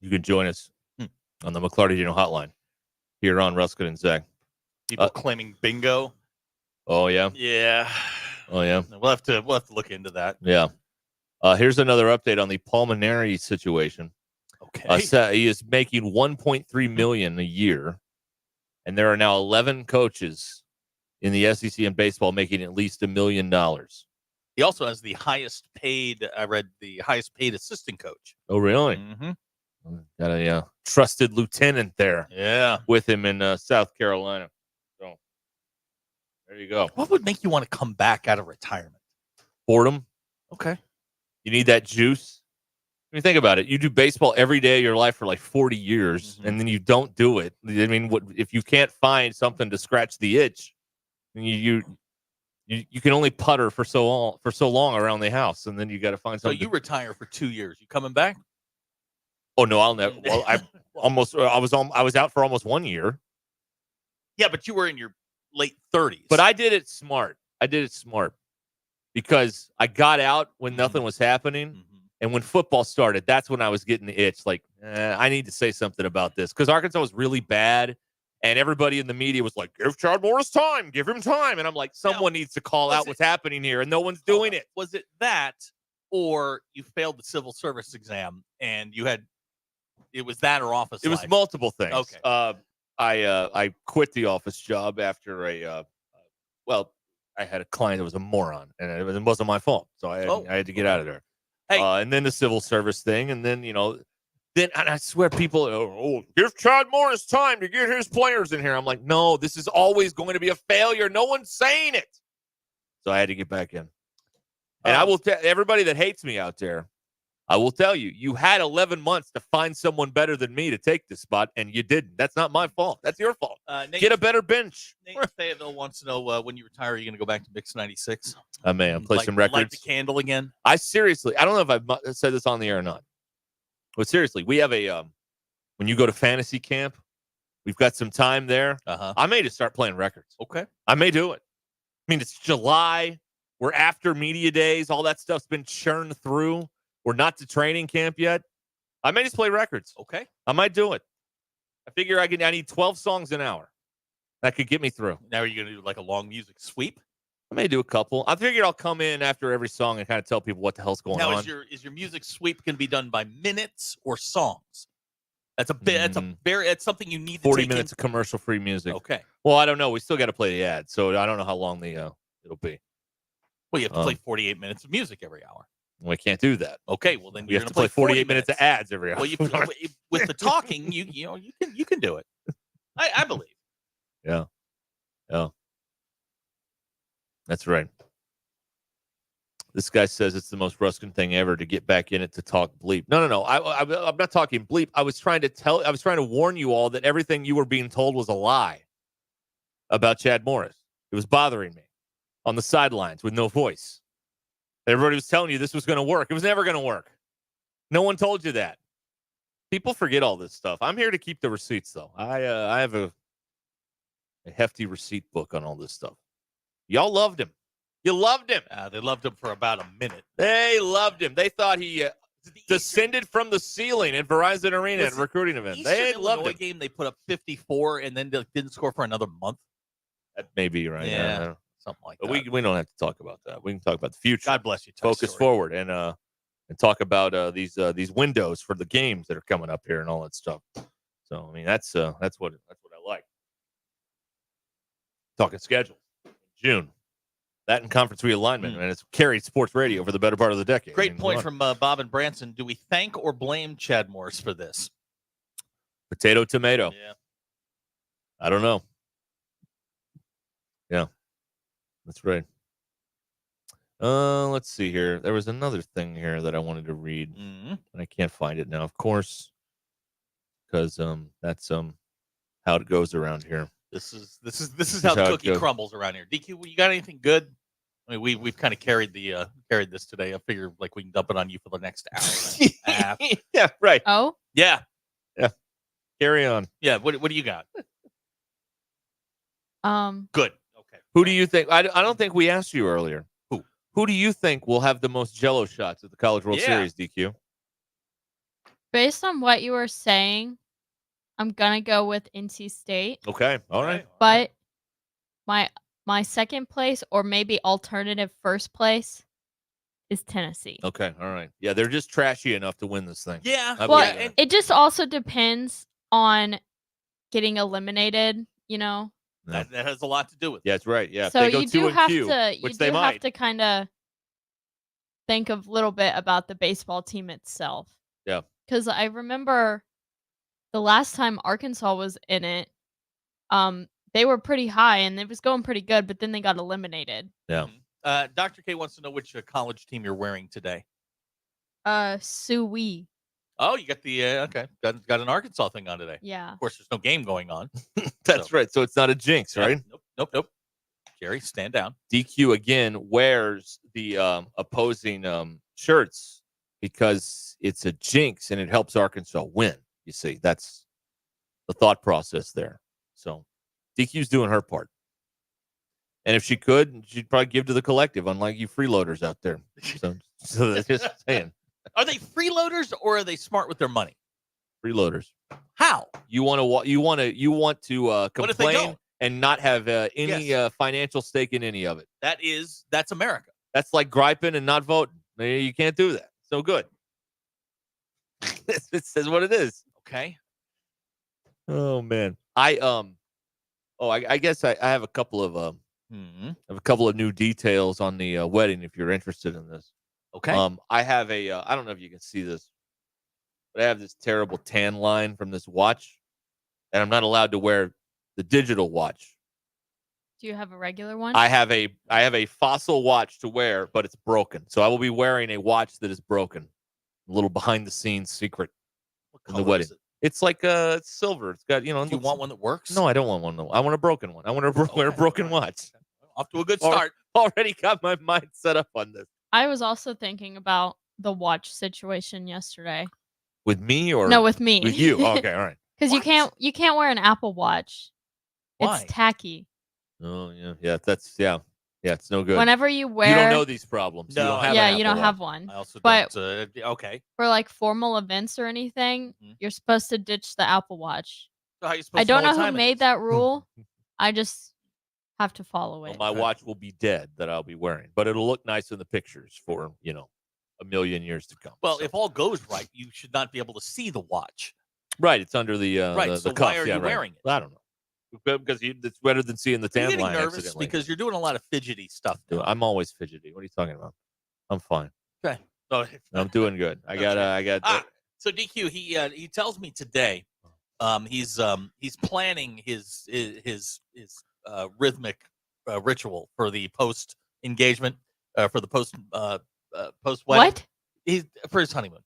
You can join us on the McClarty Daniel hotline here on Ruscin and Zach. People claiming bingo. Oh, yeah? Yeah. Oh, yeah? We'll have to look into that. Yeah. Here's another update on the Pulmonary situation. Okay. He is making $1.3 million a year, and there are now 11 coaches in the SEC in baseball making at least $1 million. He also has the highest paid. I read the highest paid assistant coach. Oh, really? Mm-hmm. Got a trusted lieutenant there. Yeah. With him in South Carolina. So there you go. What would make you want to come back out of retirement? Boredom. Okay. You need that juice. I mean, think about it. You do baseball every day of your life for like 40 years, and then you don't do it. I mean, if you can't find something to scratch the itch, then you can only putter for so long around the house, and then you got to find something. So you retire for 2 years. You coming back? Oh no, I'll never. Well, I was out for almost 1 year. Yeah, but you were in your late 30s. But I did it smart. Because I got out when nothing was happening, and when football started, that's when I was getting the itch. Like, I need to say something about this because Arkansas was really bad, and everybody in the media was like, "Give Chad Morris time, give him time," and I'm like, someone needs to call out what's happening here, and no one's doing it. Was it that, or you failed the civil service exam and it was that or office? It was multiple things. Okay. I quit the office job after I had a client that was a moron, and it wasn't my fault. So I had to get out of there. Hey. And then the civil service thing, and then, and I swear people, give Chad Morris time to get his players in here. I'm like, no, this is always going to be a failure. No one's saying it. So I had to get back in. And I will tell everybody that hates me out there, I will tell you, you had 11 months to find someone better than me to take this spot, and you didn't. That's not my fault. That's your fault. Get a better bench. Nate Fayetteville wants to know when you retire, are you going to go back to Mix 96? I may. I'll play some records. Light the candle again? I don't know if I've said this on the air or not. But seriously, we have when you go to fantasy camp, we've got some time there. I may just start playing records. Okay. I may do it. I mean, it's July. We're after media days. All that stuff's been churned through. We're not to training camp yet. I may just play records. Okay. I might do it. I figure I need 12 songs an hour. That could get me through. Now are you going to do like a long music sweep? I may do a couple. I figured I'll come in after every song and kind of tell people what the hell's going on. Now is your music sweep going to be done by minutes or songs? That's that's something you need to 40 take minutes of commercial-free music. Okay. Well, I don't know. We still got to play the ad, so I don't know how long it'll be. Well, you have to play 48 minutes of music every hour. We can't do that. Okay, well then you have to play 48 minutes of ads every hour. Well, with the talking, you can do it. I believe. Yeah. That's right. This guy says it's the most Ruscin thing ever to get back in it to talk bleep. No. I'm not talking bleep. I was trying to warn you all that everything you were being told was a lie about Chad Morris. It was bothering me on the sidelines with no voice. Everybody was telling you this was going to work. It was never going to work. No one told you that. People forget all this stuff. I'm here to keep the receipts, though. I have a hefty receipt book on all this stuff. Y'all loved him. You loved him. They loved him for about a minute. They loved him. They thought he descended from the ceiling at Verizon Arena at a recruiting event. They loved him. Game they put up 54 and then didn't score for another month. That may be right. Yeah. Something like that. We don't have to talk about that. We can talk about the future. God bless you. Focus forward and talk about these windows for the games that are coming up here and all that stuff. So I mean that's what I like. Talking schedule. June. That and conference realignment, and it's carried sports radio for the better part of the decade. Great point from Bob and Branson. Do we thank or blame Chad Morris for this? Potato, tomato. Yeah. I don't know. Yeah, that's right. Let's see here. There was another thing here that I wanted to read, and I can't find it now. Of course, because that's how it goes around here. This is how the cookie goes. crumbles around here. DQ, you got anything good? I mean, we've kind of carried this today. I figure like we can dump it on you for the next hour. And a half. Yeah, right. Oh, Yeah. Carry on. Yeah. What do you got? Good. Okay. Who do you think? I don't think we asked you earlier. Who do you think will have the most Jello shots at the College World Series, DQ? based on what you were saying, I'm gonna go with NC State. Okay. All right. But my second place, or maybe alternative first place, is Tennessee. Okay. All right. Yeah, they're just trashy enough to win this thing. Yeah. Well, it just also depends on getting eliminated. That has a lot to do with it. Yeah, that's right. Yeah. So if they go you 2 do and have Q, to which they might. have to kind of think a little bit about the baseball team itself. Yeah. Because I remember the last time Arkansas was in it, they were pretty high and it was going pretty good, but then they got eliminated. Yeah. Dr. K wants to know which college team you're wearing today. Suey. Oh, you got the okay. Got an Arkansas thing on today. Yeah. Of course, there's no game going on. That's right. So it's not a jinx, right? Nope. Jerry, stand down. DQ again wears the opposing shirts because it's a jinx and it helps Arkansas win. You see, that's the thought process there. So DQ's doing her part. And if she could, she'd probably give to the collective, unlike you freeloaders out there. So that's just saying. Are they freeloaders or are they smart with their money? Freeloaders. How? You want to complain and not have any financial stake in any of it. That's America. That's like griping and not voting. You can't do that. So good. It says what it is. Okay. Oh man. I guess I have a couple of new details on the wedding if you're interested in this. Okay. I have I don't know if you can see this, but I have this terrible tan line from this watch, and I'm not allowed to wear the digital watch. Do you have a regular one? I have a fossil watch to wear, but it's broken. So I will be wearing a watch that is broken. A little behind the scenes secret in the wedding. It's like it's silver. It's got, Do you want one that works? No, I don't want one though. I want a broken one. I want to wear a broken watch. Off to a good start. Already got my mind set up on this. I was also thinking about the watch situation yesterday. With me or no, with me. With you. Okay, all right. Because you can't wear an Apple Watch. Why? It's tacky. Oh yeah. Yeah, it's no good. Whenever you wear, you don't know these problems. No, you don't have yeah, an you Apple don't Watch. have one. I also but don't. Okay. for like formal events or anything, you're supposed to ditch the Apple Watch. So how are you supposed I to don't know know what who time it made is? that rule. I just have to follow it. Well, my watch will be dead that I'll be wearing, but it'll look nice in the pictures for a million years to come. Well, if all goes right, you should not be able to see the watch. Right, it's under the right. the So cuff. why are you wearing it? I don't know. Because it's better than seeing the Are you tan getting line nervous accidentally. because you're doing a lot of fidgety stuff. Dude, I'm always fidgety. What are you talking about? I'm fine. Okay. Oh, I'm doing good. I got. So DQ, he tells me today, he's planning his rhythmic ritual for the post engagement, for the post wedding. What? He's for his honeymoon.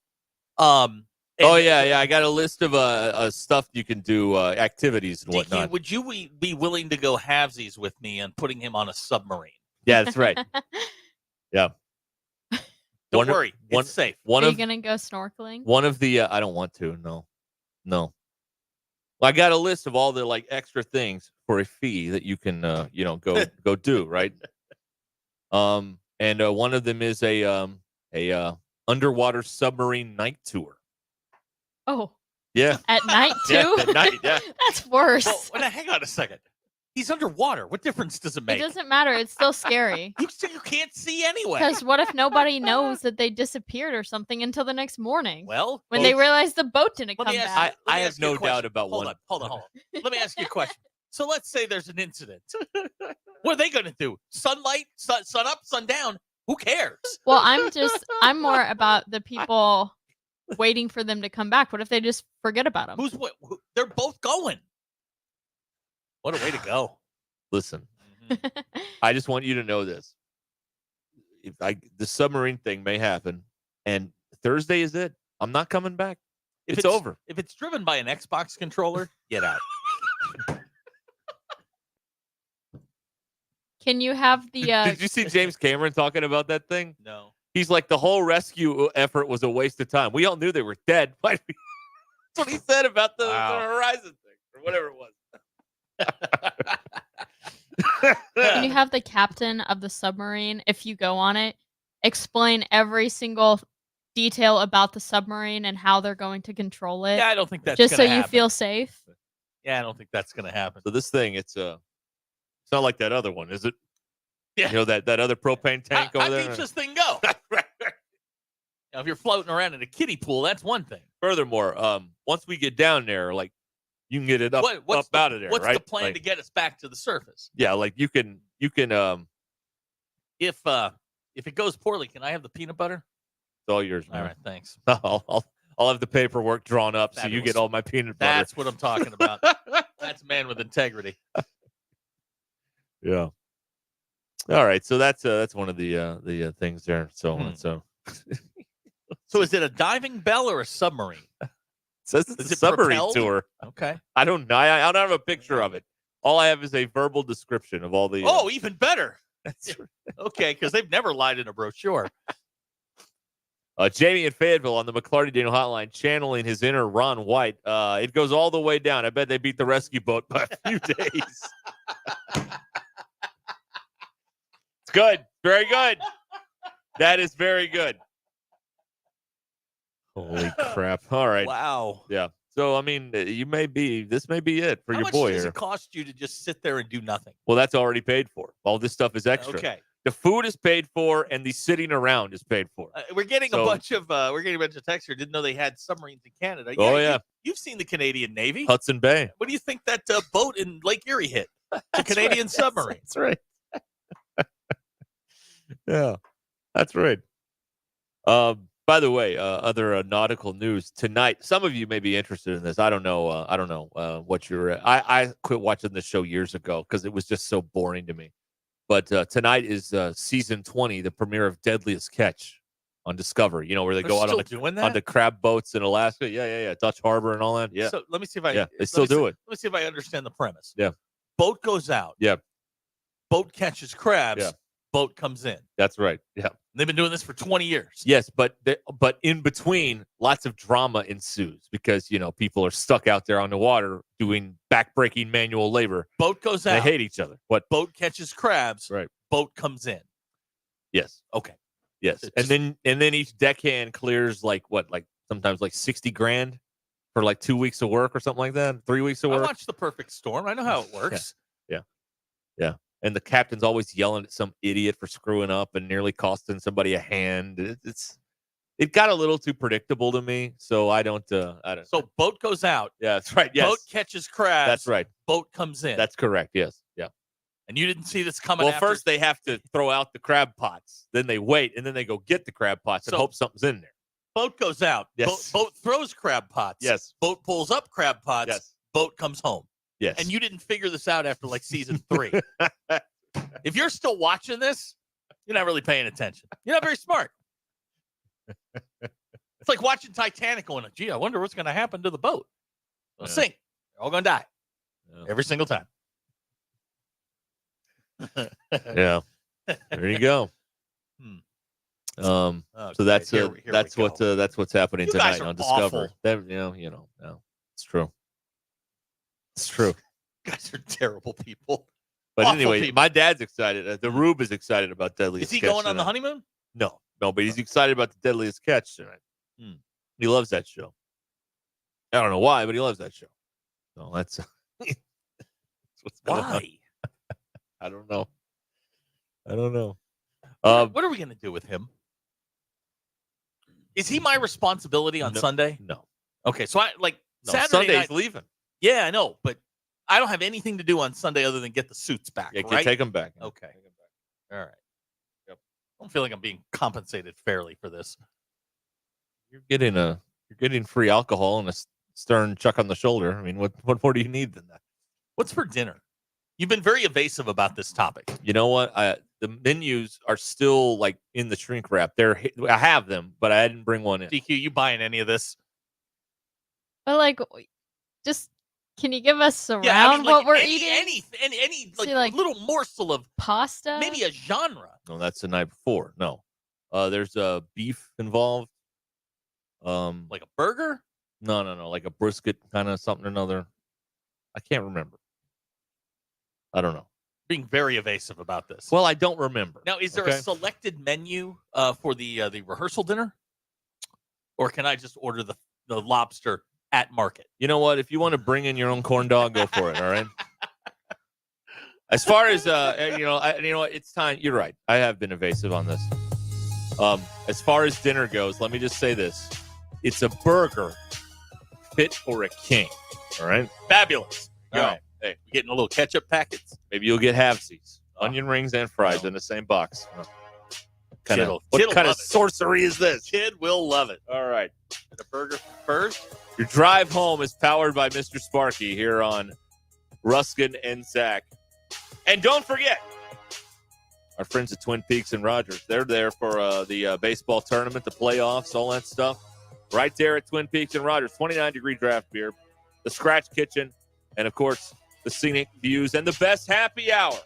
I got a list of stuff you can do, activities and whatnot. DQ, would you be willing to go halvesies with me and putting him on a submarine? Yeah, that's right. Yeah. Don't worry, it's safe. Are you gonna go snorkeling? One of the I don't want to. No. Well, I got a list of all the like extra things for a fee that you can go do, right? And one of them is a underwater submarine night tour. Oh. Yeah. At night too? Yeah, at night, yeah. That's worse. Well, hang on a second. He's underwater. What difference does it make? It doesn't matter. It's still scary. You can't see anyway. Because what if nobody knows that they disappeared or something until the next morning? Well, when they realize the boat didn't come back. I have no doubt about Hold on. Let me ask you a question. So let's say there's an incident. What are they going to do? Sunlight, sun up, sun down. Who cares? Well, I'm more about the people waiting for them to come back. What if they just forget about them? They're both going. What a way to go. Listen. I just want you to know this. The submarine thing may happen, and Thursday is it. I'm not coming back. It's over. If it's driven by an Xbox controller, get out. Can you have the? Did you see James Cameron talking about that thing? No. He's like, the whole rescue effort was a waste of time. We all knew they were dead. That's what he said about the Horizon thing or whatever it was. Can you have the captain of the submarine, if you go on it, explain every single detail about the submarine and how they're going to control it? Yeah, I don't think that's just so gonna you happen. feel safe. Yeah, I don't think that's going to happen. So this thing, it's not like that other one, is it? Yeah. You know, that other propane tank over How there? deep's this thing go? Now, if you're floating around in a kiddie pool, that's one thing. Furthermore, once we get down there, like, you can get it up out of there, What's right? the plan Like, to get us back to the surface? yeah, like you can If it goes poorly, can I have the peanut butter? it's all yours, man. All right, thanks. I'll have the paperwork drawn up so you Fabulous. get all my peanut butter. That's what I'm talking about. That's a man with integrity. Yeah. All right, so that's one of the things there. So So is it a diving bell or a submarine? It says it's Is a it submarine propelled? tour. Okay. I don't know. I don't have a picture of it. All I have is a verbal description of all the. Oh, even better. Okay, because they've never lied in a brochure. Jamie in Fayetteville on the McClarty Daniel hotline, channeling his inner Ron White. It goes all the way down. I bet they beat the rescue boat by a few days. It's good. Very good. That is very good. Holy crap. All right. Wow. Yeah. So, I mean, this may be it for How your much boy does here. it cost you to just sit there and do nothing? Well, that's already paid for. All this stuff is extra. Okay. The food is paid for, and the sitting around is paid for. We're getting So- a bunch of texts here. Didn't know they had submarines in Canada. Oh, yeah. You've seen the Canadian Navy. Hudson Bay. What do you think that boat in Lake Erie hit? The Canadian submarine. That's right. Yeah, that's right. By the way, other nautical news tonight. Some of you may be interested in this. I don't know what you're. I quit watching this show years ago because it was just so boring to me. But tonight is season 20, the premiere of Deadliest Catch on Discovery. You know, where they They're go out still doing that? on the crab boats in Alaska. Yeah. Dutch Harbor and all that. Yeah. So let me see if I. Yeah, they let still me see- do it. Let me see if I understand the premise. Yeah. Boat goes out. Yeah. Boat catches crabs. Yeah. Boat comes in. That's right. Yeah. They've been doing this for 20 years. Yes, but in between, lots of drama ensues because people are stuck out there on the water doing backbreaking manual labor. Boat goes They out. hate each other. What? Boat catches crabs. Right. Boat comes in. Yes. Okay. Yes. It's And then each deckhand clears sometimes like $60,000 for like 2 weeks of work or something like that. 3 weeks of I work. watched The Perfect Storm. I know how it works. Yeah. And the captain's always yelling at some idiot for screwing up and nearly costing somebody a hand. It got a little too predictable to me, so I don't. So boat goes out. Yeah, that's right. Yes. Boat catches crabs. That's right. Boat comes in. That's correct. Yes. Yeah. And you didn't see this coming. Well, after. first they have to throw out the crab pots. Then they wait, and then they go get the crab pots and So- hope something's in there. Boat goes out. Yes. Boat throws crab pots. Yes. Boat pulls up crab pots. Yes. Boat comes home. Yes. And you didn't figure this out after like season 3. If you're still watching this, you're not really paying attention. You're not very smart. It's like watching Titanic going, gee, I wonder what's going to happen to the boat. It'll Yeah. sink. They're all going to die. Yeah. Every single time. Yeah. There you go. So Okay, that's here we that's what's happening You guys tonight are on Discover. awful. That, it's true. It's true. You guys are terrible people. But Awful anyway, people. my dad's excited. The Rube is excited about Deadliest Is he Catch going on the tonight. honeymoon? No, but he's excited about the Deadliest Catch tonight. He loves that show. I don't know why, but he loves that show. So that's what's going on. Why? I don't know. What are we going to do with him? Is he my responsibility on Sunday? No. Okay, so No, Saturday Sunday's night. leaving. Yeah, I know, but I don't have anything to do on Sunday other than get the suits back. Yeah, right? take them back. Okay. All right. Yep. I don't feel like I'm being compensated fairly for this. You're getting free alcohol and a stern chuck on the shoulder. I mean, what more do you need than that? What's for dinner? You've been very evasive about this topic. You know what? The menus are still like in the shrink wrap. I have them, but I didn't bring one in. DQ, you buying any of this? But like, just can you give us around what we're eating? Any See, like, little morsel of pasta, maybe a genre. No, that's the night before. No, there's beef involved. Like a burger? No, like a brisket kind of something or another. I can't remember. I don't know. Being very evasive about this. Well, I don't remember. Now, is there a selected menu for the rehearsal dinner, or can I just order the lobster at market? You know what? If you want to bring in your own corn dog, go for it. All right. As far as it's time. You're right. I have been evasive on this. As far as dinner goes, let me just say this: it's a burger fit for a king. All right. Fabulous. All right. Hey, we getting a little ketchup packets. Maybe you'll get halvesies, onion rings, and fries in the same box. What kind of sorcery is this? Kid will love it. All right. And a burger first. Your drive home is powered by Mr. Sparky here on Ruscin and Zach. And don't forget, our friends at Twin Peaks and Rogers. They're there for the baseball tournament, the playoffs, all that stuff. Right there at Twin Peaks and Rogers. 29-degree draft beer, the Scratch Kitchen, and, of course, the scenic views and the best happy hour.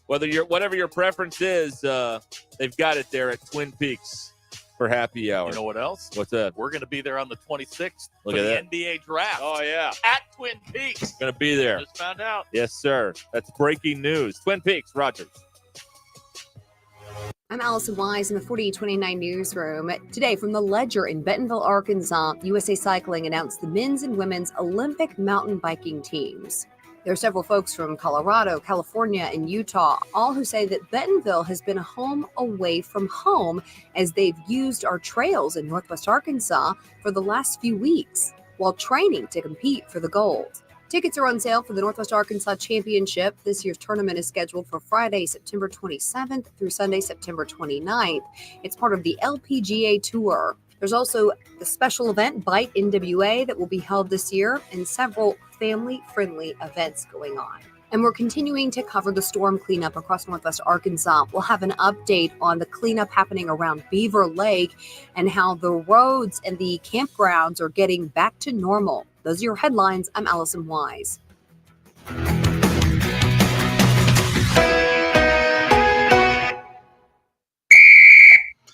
Whatever your preference is, they've got it there at Twin Peaks for happy hour. You know what else? What's that? We're going to be there on the 26th Look for at the that. NBA draft. Oh, yeah. At Twin Peaks. Going to be there. Just found out. Yes, sir. That's breaking news. Twin Peaks, Rogers. I'm Allison Wise in the 4829 newsroom. Today from the Ledger in Bentonville, Arkansas, USA Cycling announced the men's and women's Olympic mountain biking teams. There are several folks from Colorado, California, and Utah, all who say that Bentonville has been a home away from home as they've used our trails in Northwest Arkansas for the last few weeks while training to compete for the gold. Tickets are on sale for the Northwest Arkansas Championship. This year's tournament is scheduled for Friday, September 27th through Sunday, September 29th. It's part of the LPGA Tour. There's also the special event, Bite NWA, that will be held this year, and several family-friendly events going on. And we're continuing to cover the storm cleanup across Northwest Arkansas. We'll have an update on the cleanup happening around Beaver Lake and how the roads and the campgrounds are getting back to normal. Those are your headlines. I'm Allison Wise.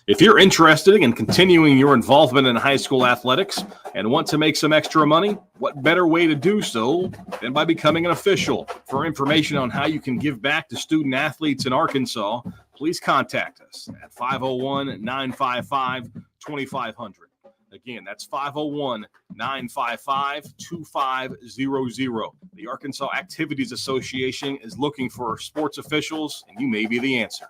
If you're interested in continuing your involvement in high school athletics and want to make some extra money, what better way to do so than by becoming an official? For information on how you can give back to student athletes in Arkansas, please contact us at 501-955-2500. Again, that's 501-955-2500. The Arkansas Activities Association is looking for sports officials, and you may be the answer.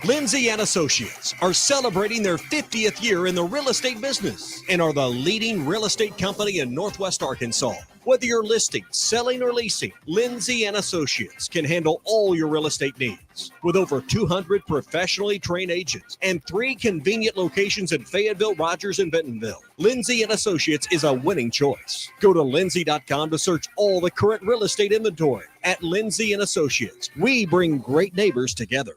Lindsay and Associates are celebrating their 50th year in the real estate business and are the leading real estate company in Northwest Arkansas. Whether you're listing, selling, or leasing, Lindsay and Associates can handle all your real estate needs. With over 200 professionally trained agents and 3 convenient locations in Fayetteville, Rogers, and Bentonville, Lindsay and Associates is a winning choice. Go to lindsay.com to search all the current real estate inventory. At Lindsay and Associates, we bring great neighbors together.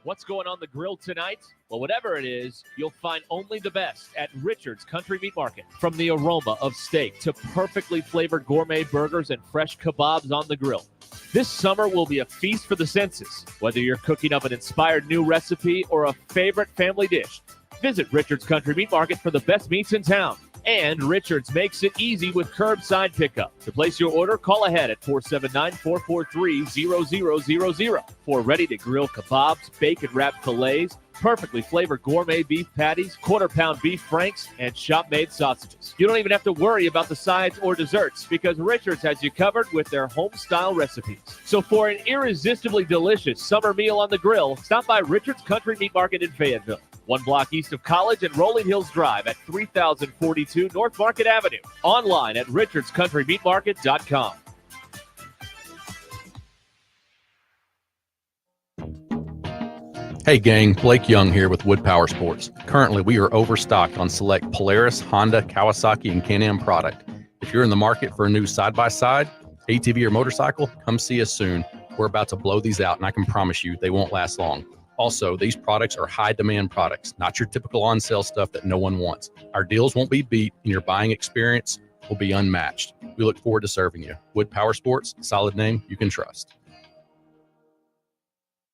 What's going on the grill tonight? Well, whatever it is, you'll find only the best at Richard's Country Meat Market. From the aroma of steak to perfectly flavored gourmet burgers and fresh kebabs on the grill. This summer will be a feast for the senses. Whether you're cooking up an inspired new recipe or a favorite family dish, visit Richard's Country Meat Market for the best meats in town. And Richard's makes it easy with curbside pickup. To place your order, call ahead at 479-443-0000 for ready-to-grill kebabs, bacon-wrapped fillets, perfectly flavored gourmet beef patties, quarter-pound beef franks, and shop-made sausages. You don't even have to worry about the sides or desserts because Richard's has you covered with their home-style recipes. So for an irresistibly delicious summer meal on the grill, stop by Richard's Country Meat Market in Fayetteville. 1 block east of College and Rolling Hills Drive at 3042 North Market Avenue. Online at richardscountrymeatmarket.com. Hey gang, Blake Young here with Wood Power Sports. Currently, we are overstocked on select Polaris, Honda, Kawasaki, and Can-Am product. If you're in the market for a new side-by-side, ATV or motorcycle, come see us soon. We're about to blow these out, and I can promise you they won't last long. Also, these products are high-demand products, not your typical on-sale stuff that no one wants. Our deals won't be beat, and your buying experience will be unmatched. We look forward to serving you. Wood Power Sports, solid name you can trust.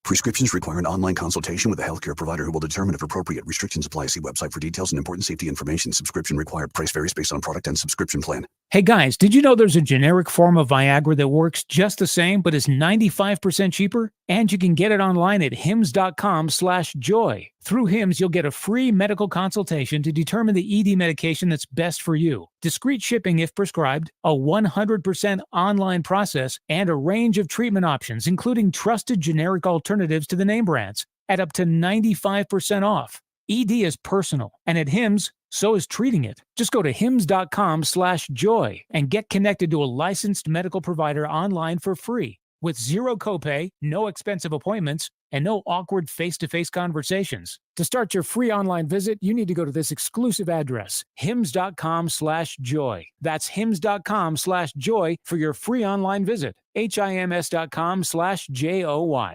Prescriptions require an online consultation with a healthcare provider who will determine if appropriate. Restrictions apply. See website for details and important safety information. Subscription required. Price varies based on product and subscription plan. Hey guys, did you know there's a generic form of Viagra that works just the same but is 95% cheaper? And you can get it online at hims.com/joy. Through Hims, you'll get a free medical consultation to determine the ED medication that's best for you. Discreet shipping if prescribed, a 100% online process, and a range of treatment options, including trusted generic alternatives to the name brands, at up to 95% off. ED is personal, and at Hims, so is treating it. Just go to hims.com/joy and get connected to a licensed medical provider online for free with zero copay, no expensive appointments, and no awkward face-to-face conversations. To start your free online visit, you need to go to this exclusive address, hims.com/joy. That's hims.com/joy for your free online visit. HIMS.com/JOY.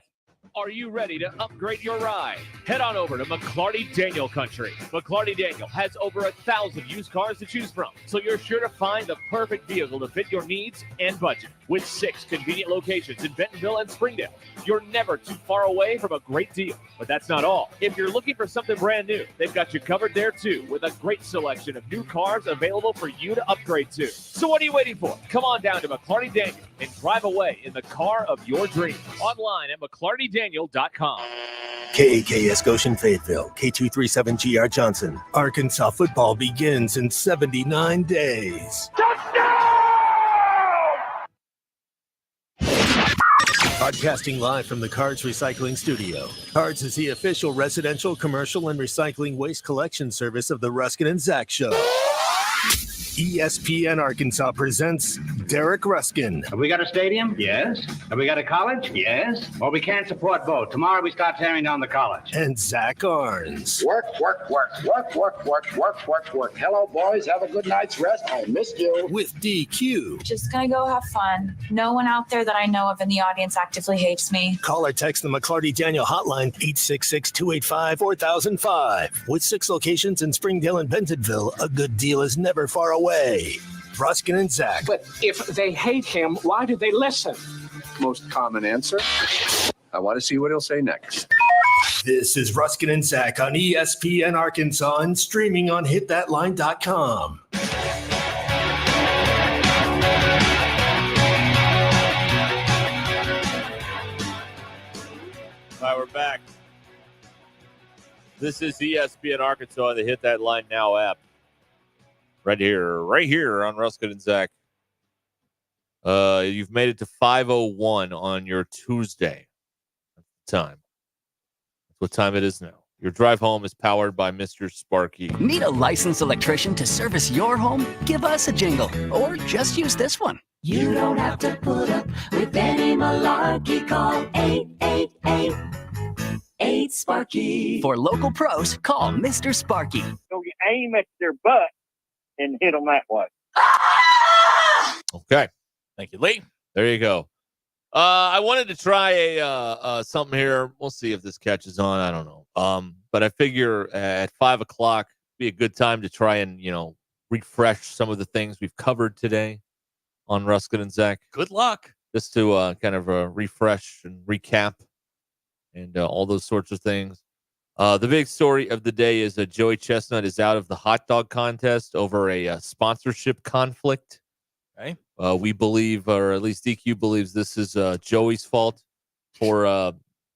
Are you ready to upgrade your ride? Head on over to McClarty Daniel Country. McClarty Daniel has over 1,000 used cars to choose from, so you're sure to find the perfect vehicle to fit your needs and budget. With 6 convenient locations in Bentonville and Springdale, you're never too far away from a great deal. But that's not all. If you're looking for something brand new, they've got you covered there too, with a great selection of new cars available for you to upgrade to. So what are you waiting for? Come on down to McClarty Daniel and drive away in the car of your dreams. Online at McClartyDaniel.com. KAKS Goshen Fayetteville, K237GR Johnson. Arkansas football begins in 79 days. Broadcasting live from the Cards Recycling Studio. Cards is the official residential, commercial, and recycling waste collection service of the Ruscin and Zach Show. ESPN Arkansas presents Derek Ruscin. Have we got a stadium? Yes. Have we got a college? Yes. Well, we can't support both. Tomorrow we start tearing down the college. And Zach Arns. Work. Hello, boys. Have a good night's rest. I missed you. With DQ. Just gonna go have fun. No one out there that I know of in the audience actively hates me. Call or text the McClarty Daniel hotline 866-285-4005. With 6 locations in Springdale and Bentonville, a good deal is never far away. Ruscin and Zach. But if they hate him, why do they listen? Most common answer. I want to see what he'll say next. This is Ruscin and Zach on ESPN Arkansas and streaming on hitthatline.com. All right, we're back. This is ESPN Arkansas on the Hit That Line Now app. Right here on Ruscin and Zach. You've made it to 5:01 on your Tuesday. That's the time. That's what time it is now. Your drive home is powered by Mr. Sparky. Need a licensed electrician to service your home? Give us a jingle, or just use this one. You don't have to put up with any malarkey. Call 888-8-SPARKY. For local pros, call Mr. Sparky. So you aim at their butt and hit them that way. Okay. Thank you, Lee. There you go. I wanted to try a something here. We'll see if this catches on. I don't know. But I figure at 5 o'clock be a good time to try and, refresh some of the things we've covered today on Ruscin and Zach. Good luck. Just to kind of refresh and recap and all those sorts of things. The big story of the day is that Joey Chestnut is out of the hot dog contest over a sponsorship conflict. Okay. We believe, or at least DQ believes, this is Joey's fault for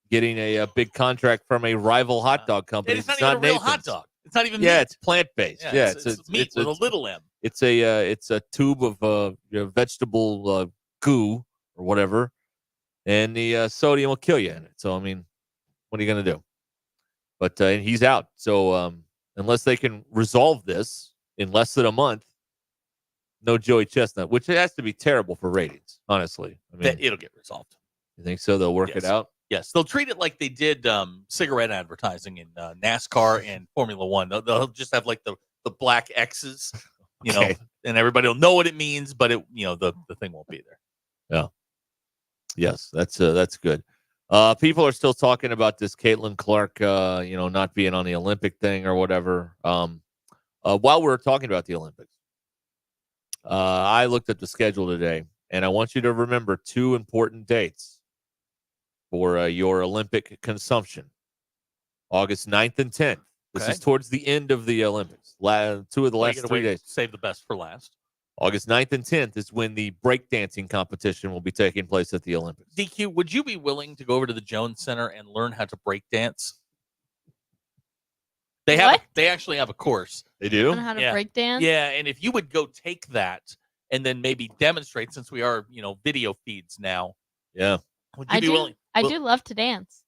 getting a big contract from a rival hot dog company. It's not even a real hot dog. It's not even meat. It's plant-based. Yeah, it's meat with a little m. It's a tube of vegetable goo or whatever, and the sodium will kill you in it. So, I mean, what are you going to do? But he's out. So unless they can resolve this in less than a month, no Joey Chestnut, which has to be terrible for ratings, honestly. I mean, it'll get resolved. You think so? They'll work it out? Yes. They'll treat it like they did cigarette advertising in NASCAR and Formula One. They'll just have like the black X's, and everybody will know what it means, but the thing won't be there. Yeah. Yes, that's good. People are still talking about this Caitlin Clark, not being on the Olympic thing or whatever. While we're talking about the Olympics, I looked at the schedule today, and I want you to remember two important dates for your Olympic consumption. August 9th and 10th. This Okay. is towards the end of the Olympics. Two of the last 3 days. Save the best for last. August 9th and 10th is when the breakdancing competition will be taking place at the Olympics. DQ, would you be willing to go over to the Jones Center and learn how to break dance? They actually have a course. They do? On how to break dance? Yeah, and if you would go take that and then maybe demonstrate, since we are, video feeds now. Yeah. Would you be willing? I do love to dance.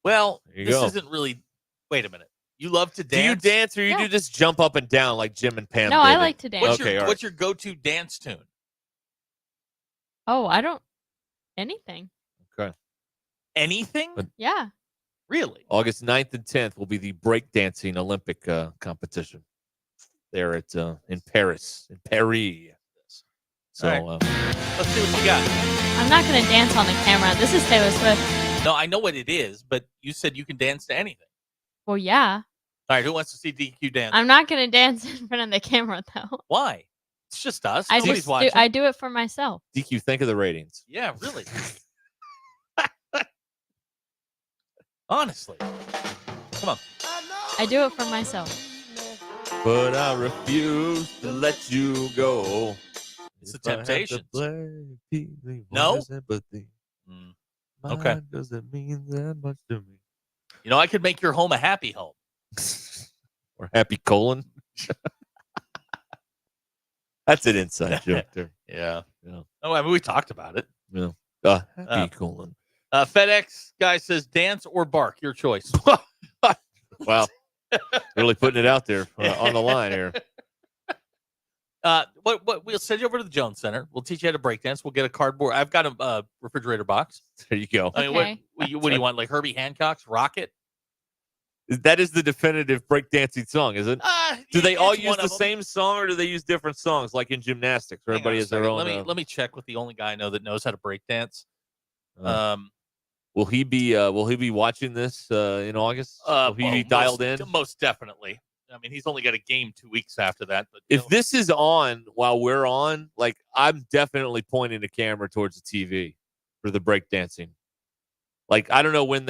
Well, There you this go. isn't really. Wait a minute. You love to Do you dance? dance or you do just jump up and down like Jim and Pam No, did I it? like to dance. What's your go-to dance tune? Oh, I don't. Anything. Okay. Anything? Yeah. Really? August 9th and 10th will be the breakdancing Olympic competition there at in Paris. So All right. Let's see what you got. I'm not going to dance on the camera. This is Taylor Swift. No, I know what it is, but you said you can dance to anything. Well, yeah. All right, who wants to see DQ dance? I'm not going to dance in front of the camera, though. Why? It's just us. I Nobody's just watching. I do it for myself. DQ, think of the ratings. Yeah, really. Honestly. Come on. I do it for myself. But I refuse to let you go. It's the Temptations. No. Okay. Doesn't mean that much to me. I could make your home a happy home. Or happy colon. That's an inside joke there. Yeah. Yeah. Oh, I mean, we talked about it. Yeah. Happy colon. FedEx guy says dance or bark, your choice. Wow. Really putting it out there on the line here. What we'll send you over to the Jones Center. We'll teach you how to break dance. We'll get a cardboard. I've got a refrigerator box. There you go. I mean, what do you want? Like Herbie Hancock's Rocket? That is the definitive breakdancing song, is it? Do they all it's use one the of 'em. same song, or do they use different songs, like in gymnastics, where Hang on everybody a has their second. own? Let me check with the only guy I know that knows how to break dance. Will he be watching this in August? Will he be dialed in? Most definitely. I mean, he's only got a game 2 weeks after that. But If this is on while we're on, like, I'm definitely pointing the camera towards the TV for the breakdancing. Like, I don't know when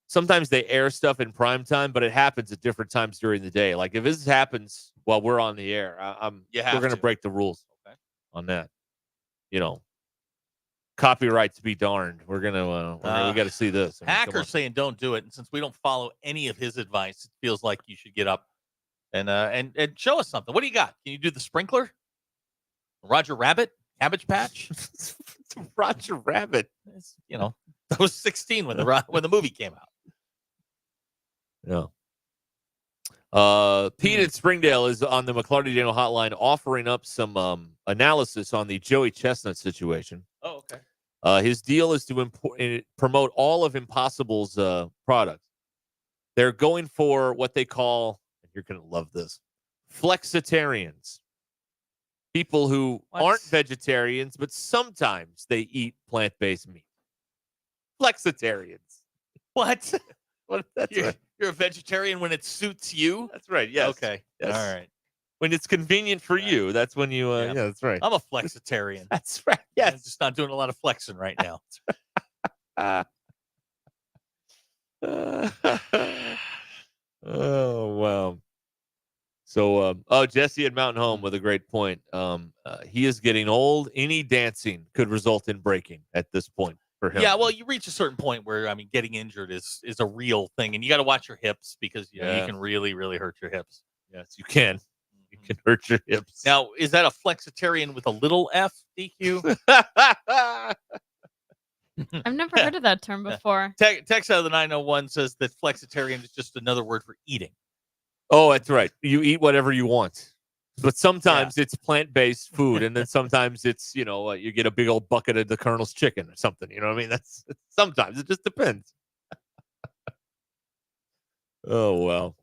sometimes they air stuff in prime time, but it happens at different times during the day. Like, if this happens while we're on the air, we're going to break the rules on that. Copyrights be darned. We got to see this. I mean, come on. Hacker's saying don't do it, and since we don't follow any of his advice, it feels like you should get up and show us something. What do you got? Can you do the sprinkler? Roger Rabbit? Cabbage Patch? Roger Rabbit. I was 16 when the movie came out. Yeah. Pete in Springdale is on the McClarty Daniel hotline offering up some analysis on the Joey Chestnut situation. Oh, okay. His deal is to promote all of Impossible's products. They're going for what they call, and you're going to love this, flexitarians. People who aren't vegetarians, but sometimes they eat plant-based meat. Flexitarians. What? You're a vegetarian when it suits you? That's right. Yes. Okay. Yes. All right. When it's convenient for you, that's when you. Yeah, that's right. I'm a flexitarian. That's right. Yes. I'm just not doing a lot of flexing right now. Oh wow. So, Jesse at Mountain Home with a great point. He is getting old. Any dancing could result in breaking at this point for him. Yeah, well, you reach a certain point where getting injured is a real thing, and you got to watch your hips because you can really, really hurt your hips. Yes, you can. You can hurt your hips. Now, is that a flexitarian with a little f, DQ? I've never heard of that term before. Text out of the 901 says that flexitarian is just another word for eating. Oh, that's right. You eat whatever you want. But sometimes it's plant-based food, and then sometimes it's, you get a big old bucket of the Colonel's chicken or something. You know what I mean? That's sometimes. It just depends. Oh, well.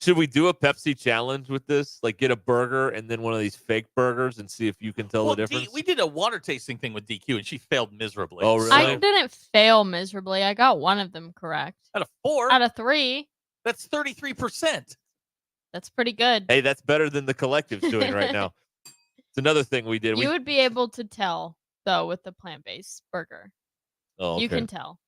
Should we do a Pepsi challenge with this? Like get a burger and then one of these fake burgers and see if you can tell the difference? We did a water tasting thing with DQ, and she failed miserably. Oh, really? I didn't fail miserably. I got one of them correct. Out of 4? Out of 3. That's 33%. That's pretty good. Hey, that's better than the collective's doing right now. It's another thing we did. You would be able to tell, though, with the plant-based burger. Oh, okay. You can tell.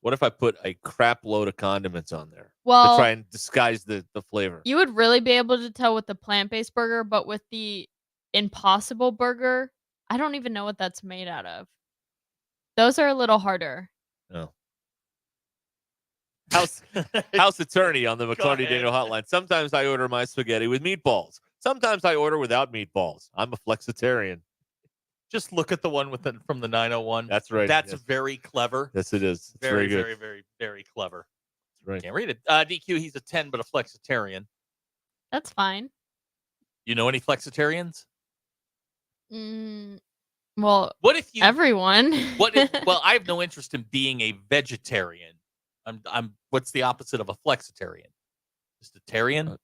What if I put a crap load of condiments on there Well, to try and disguise the flavor? You would really be able to tell with the plant-based burger, but with the Impossible burger, I don't even know what that's made out of. Those are a little harder. No. House attorney on the McClarty Daniel hotline. Sometimes I order my spaghetti with meatballs. Sometimes I order without meatballs. I'm a flexitarian. Just look at the one from the 901. That's right. That's very clever. Yes, it is. It's very, very good. very, very, very clever. That's right. Can't read it. DQ, he's a 10, but a flexitarian. That's fine. You know any flexitarians? Well, what if you everyone? Well, I have no interest in being a vegetarian. I'm. What's the opposite of a flexitarian? Just a terrian?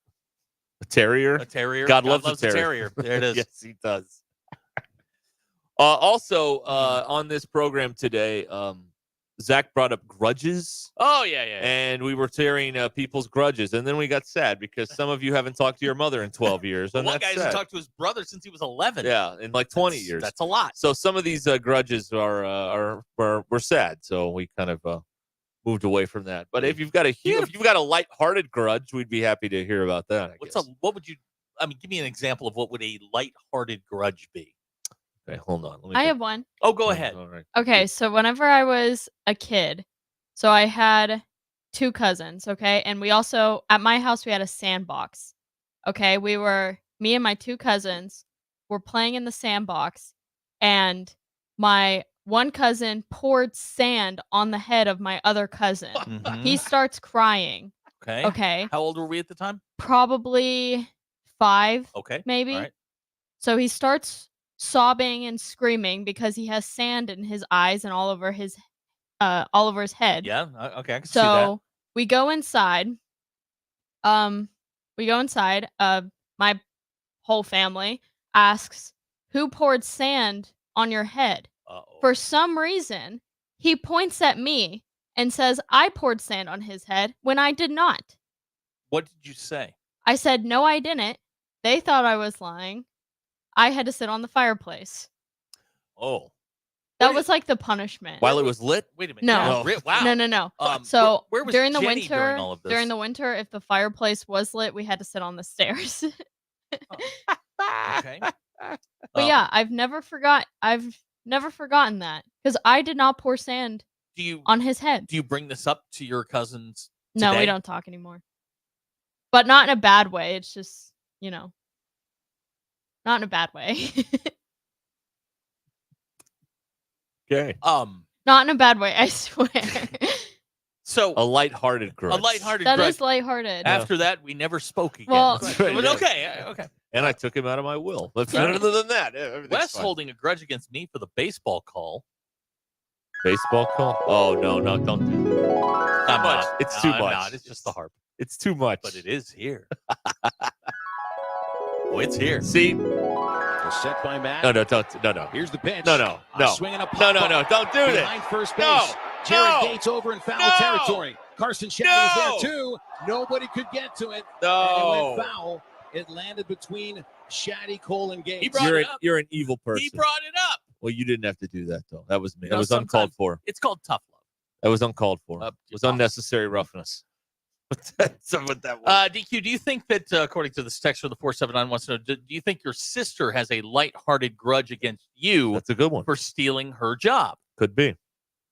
A terrier? A terrier. God loves a terrier. There it is. Yes, he does. Also, on this program today, Zach brought up grudges. Oh, yeah. And we were tearing people's grudges. And then we got sad because some of you haven't talked to your mother in 12 years. And One that's guy sad. hasn't talked to his brother since he was 11. Yeah, in like 20 years. That's a lot. So some of these grudges were sad. So we kind of moved away from that. But if you've got a lighthearted grudge, we'd be happy to hear about that. What would you? I mean, give me an example of what would a lighthearted grudge be. Okay, hold on. I have one. Oh, go ahead. All right. Okay, so whenever I was a kid, so I had 2 cousins, okay? And we also, at my house, we had a sandbox. Okay, me and my 2 cousins were playing in the sandbox, and my one cousin poured sand on the head of my other cousin. He starts crying. Okay. How old were we at the time? Probably 5. Okay. Maybe. All right. So he starts sobbing and screaming because he has sand in his eyes and all over his head. Yeah. Okay. I can see that. So we go inside. My whole family asks, "Who poured sand on your head?" For some reason, he points at me and says, "I poured sand on his head," when I did not. What did you say? I said, "No, I didn't." They thought I was lying. I had to sit on the fireplace. Oh. That was like the punishment. While it was lit? Wait a minute. No. Yeah, wow. No. So where was during the Jenny winter, during all of this? during the winter, if the fireplace was lit, we had to sit on the stairs. Okay. But yeah, I've never forgotten that because I did not pour sand on his head. Do you bring this up to your cousins No, today? we don't talk anymore. But not in a bad way. It's just, not in a bad way. Okay. Not in a bad way, I swear. So a lighthearted grudge. That grudge. is lighthearted. After that, we never spoke again. Well- That's right, But yeah. okay. And I took him out of my will. But Yeah. other than that, everything's Wes fine. holding a grudge against me for the baseball call. Baseball call? Oh, no, don't do that. I'm not. It's No, too I'm much. not. It's just the harp. It's too much. But it is here. Oh, it's here. See? Set by Matt. No. Here's the pitch. No. Swinging a No, pop don't do that. behind first base. No. Jared Gates over in foul territory. Carson Shadow's there too. Nobody could get to it. No. And it went foul. It landed between Shaddy, Cole, and Gates. You're an evil person. He brought it up. Well, you didn't have to do that, though. That was me. You That know, was uncalled for. It's called tough love. That was uncalled for. It was unnecessary roughness. That's what that was. DQ, do you think that, according to this text for the 479 wants to know, do you think your sister has a lighthearted grudge against you? That's a good one. For stealing her job? Could be.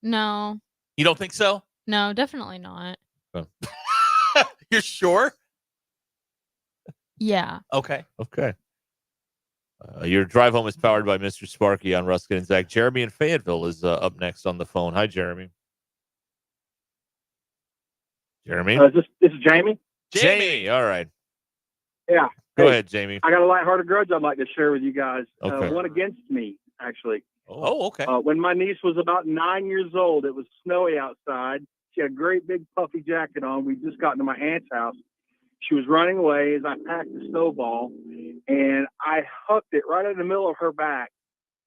No. You don't think so? No, definitely not. You're sure? Yeah. Okay. Your drive home is powered by Mr. Sparky on Ruscin and Zach. Jeremy in Fayetteville is up next on the phone. Hi, Jeremy. Jeremy? This is Jamie. Jamie. All right. Yeah. Go ahead, Jamie. I got a lighthearted grudge I'd like to share with you guys. Okay. One against me, actually. Oh, okay. When my niece was about 9 years old, it was snowy outside. She had a great big puffy jacket on. We just got into my aunt's house, She was running away as I packed the snowball, and I hooked it right in the middle of her back.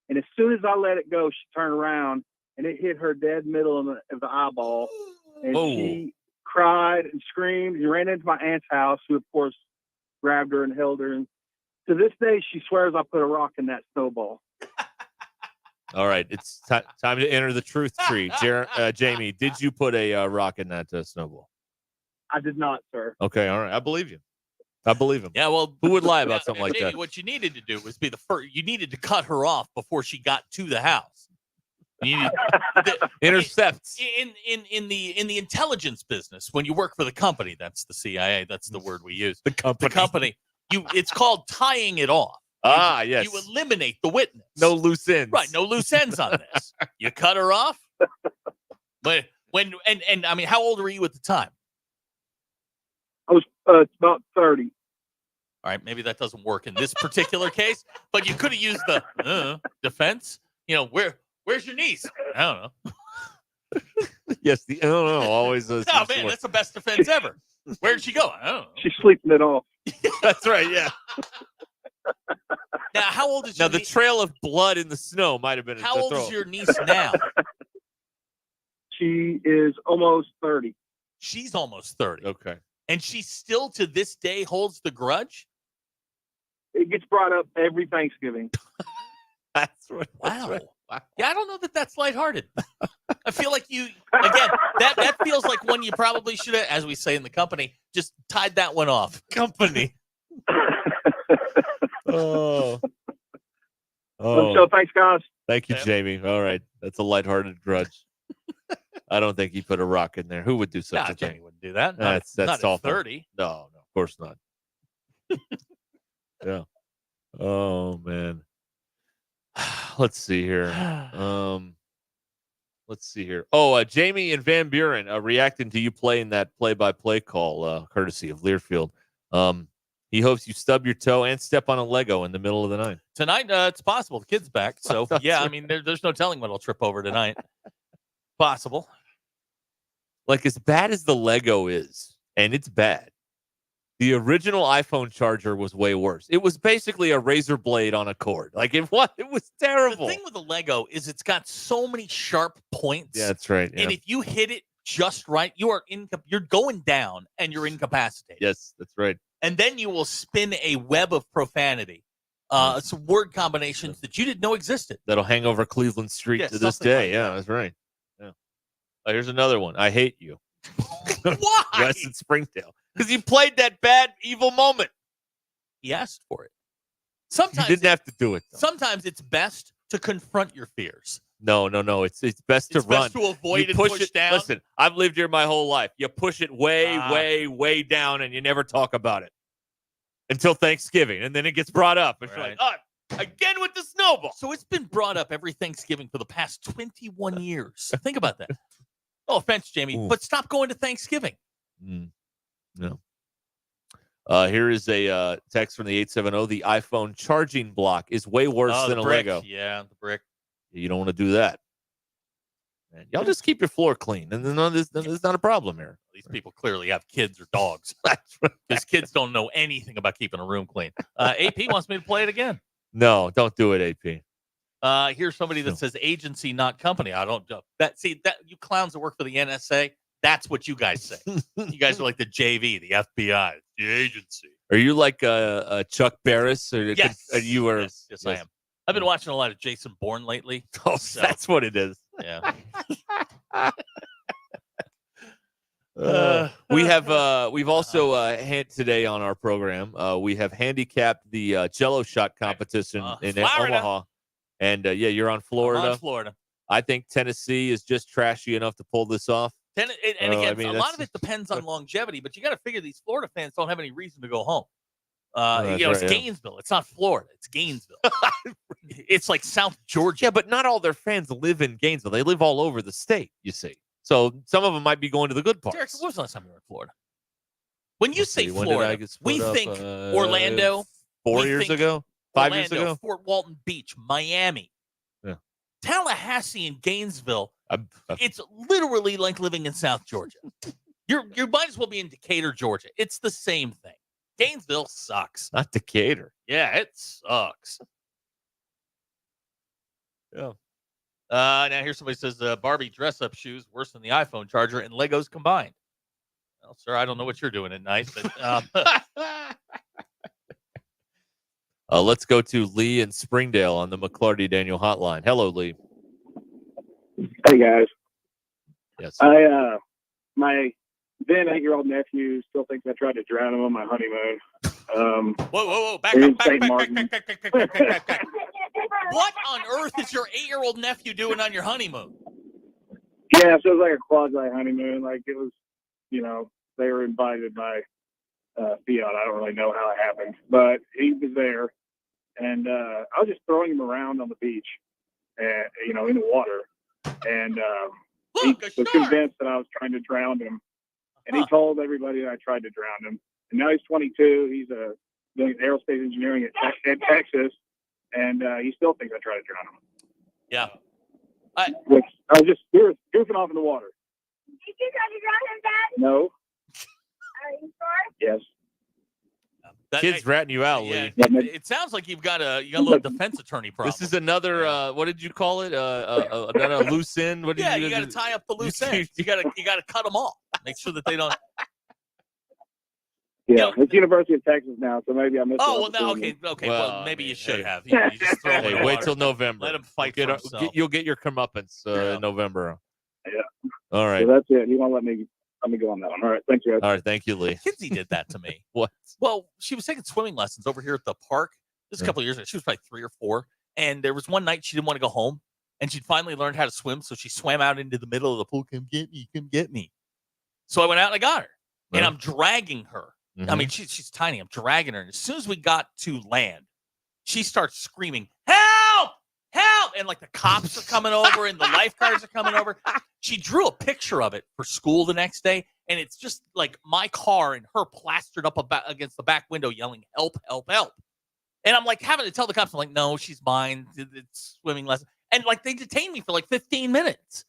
And as soon as I let it go, she turned around, and it hit her dead middle of the eyeball. And she cried and screamed and ran into my aunt's house, who, of course, grabbed her and held her. And to this day, she swears I put a rock in that snowball. All right, it's time to enter the truth tree. Jamie, did you put a rock in that snowball? I did not, sir. Okay, all right. I believe you. I believe him. Yeah, well, who would lie about something like Jamie, that? what you needed to do was be the first. You needed to cut her off before she got to the house. You needed, intercepts in the intelligence business. When you work for the company, that's the CIA. That's the word we use. The company. It's called tying it off. Yes. You eliminate the witness. No loose ends. Right. No loose ends on this. You cut her off. But and I mean, how old were you at the time? I was about 30. All right, maybe that doesn't work in this particular case, but you could have used the defense. Where's your niece? I don't know. Yes, I don't know. Always. No, man, that's the best defense ever. Where'd she go? I don't know. She's sleeping it off. That's right. Yeah. Now, how old is now your the trail of blood in the snow might have been. How old is your niece now? She is almost 30. She's almost 30. Okay. And she still to this day holds the grudge? It gets brought up every Thanksgiving. That's right. Wow. Yeah, I don't know that that's lighthearted. I feel like that feels like one you probably should have, as we say in the company, just tied that one off. Company. Oh. So thanks, guys. Thank you, Jamie. All right. That's a lighthearted grudge. I don't think he put a rock in there. Who would do such a thing? Jamie wouldn't do that. That's not awful. at 30. No, of course not. Yeah. Oh man. Let's see here. Oh, Jamie and Van Buren reacting to you playing that play-by-play call, courtesy of Learfield. He hopes you stub your toe and step on a Lego in the middle of the night. Tonight, it's possible. The kid's back. So, yeah, I mean, there's no telling what I'll trip over tonight. Possible. Like, as bad as the Lego is, and it's bad, the original iPhone charger was way worse. It was basically a razor blade on a cord. Like, it was terrible. The thing with the Lego is it's got so many sharp points. Yeah, that's right. Yeah. And if you hit it just right, you're going down and you're incapacitated. Yes, that's right. And then you will spin a web of profanity, some word combinations that you didn't know existed. That'll hang over Cleveland Street to this day. Yeah, that's right. Yeah. Here's another one. I hate you. Why? West in Springdale. Because you played that bad, evil moment. He asked for it. Sometimes you didn't have to do it, though. Sometimes it's best to confront your fears. No. It's best to run. Best to avoid you and push push it down. Listen, I've lived here my whole life. You push it way down, and you never talk about it until Thanksgiving, and then it gets brought up. And you're like, again with the snowball. So it's been brought up every Thanksgiving for the past 21 years. Think about that. No offense, Jamie, but stop going to Thanksgiving. No. Here is a text from the 870. The iPhone charging block is way worse than a brick. Lego. Yeah, the brick. You don't want to do that. Man, y'all just keep your floor clean, and then there's not a problem here. These people clearly have kids or dogs. Because kids don't know anything about keeping a room clean. AP wants me to play it again. No, don't do it, AP. Here's somebody that says agency, not company. I don't know. That you clowns that work for the NSA, that's what you guys say. You guys are like the JV, the FBI, the agency. Are you like Chuck Barris? Or yes. You are. Yes, I am. I've been watching a lot of Jason Bourne lately. Oh, so. That's what it is. Yeah. We've also today on our program, we have handicapped the Jello shot competition in Omaha. And you're on Florida. I'm on Florida. I think Tennessee is just trashy enough to pull this off. And again, a lot of it depends on longevity, but you got to figure these Florida fans don't have any reason to go home. It's Gainesville. It's not Florida. It's Gainesville. It's like South Georgia. Yeah, but not all their fans live in Gainesville. They live all over the state, you see. So some of them might be going to the good parts. Derek, when was the last time you were in Florida? When you say Florida, we think Orlando. 4 years ago? 5 years ago? Fort Walton Beach, Miami. Yeah. Tallahassee and Gainesville. It's literally like living in South Georgia. You might as well be in Decatur, Georgia. It's the same thing. Gainesville sucks. Not Decatur. Yeah, it sucks. Yeah. Now here somebody says Barbie dress-up shoes worse than the iPhone charger and Legos combined. Well, sir, I don't know what you're doing at night, but let's go to Lee in Springdale on the McClarty Daniel hotline. Hello, Lee. Hey guys. Yes. My then 8-year-old nephew still thinks I tried to drown him on my honeymoon. Whoa, back in up, back. What on earth is your 8-year-old nephew doing on your honeymoon? Yeah, so it was like a quasi honeymoon. Like it was, they were invited by Fiat. I don't really know how it happened, but he was there, and I was just throwing him around on the beach, and in the water, and he was convinced that I was trying to drown him, and he told everybody that I tried to drown him. And now he's 22. He's doing aerospace engineering at Texas, and he still thinks I tried to drown him. Yeah. Which I was just goofing off in the water. Did you try to drown him, Dad? No. Are you sure? Yes. Kid's ratting you out, Lee. It sounds like you've got a little defense attorney problem. This is another. What did you call it? Another loose end. What did you got to tie up the loose ends. You got to cut them off. Make sure that they don't. Yeah, it's University of Texas now, so maybe I missed. Oh well, now okay. Well, maybe you should have. You just throw Hey, wait till November. Let him fight for himself. You'll get your comeuppance in November. Yeah. All right. So that's it. He won't let me go on that one. All right. Thank you. All right. Thank you, Lee. Kinsey did that to me. What? Well, she was taking swimming lessons over here at the park. This was a couple of years ago. She was probably 3 or 4, and there was one night she didn't want to go home, and she'd finally learned how to swim, so she swam out into the middle of the pool. Come get me. So I went out and I got her, and I'm dragging her. I mean, she's tiny. I'm dragging her. And as soon as we got to land, she starts screaming, "Help! Help!" And like the cops are coming over and the lifeguards are coming over. She drew a picture of it for school the next day. And it's just like my car and her plastered up against the back window yelling, "Help, help, help." And I'm like having to tell the cops, I'm like, "No, she's mine. It's swimming lesson." And like they detained me for like 15 minutes.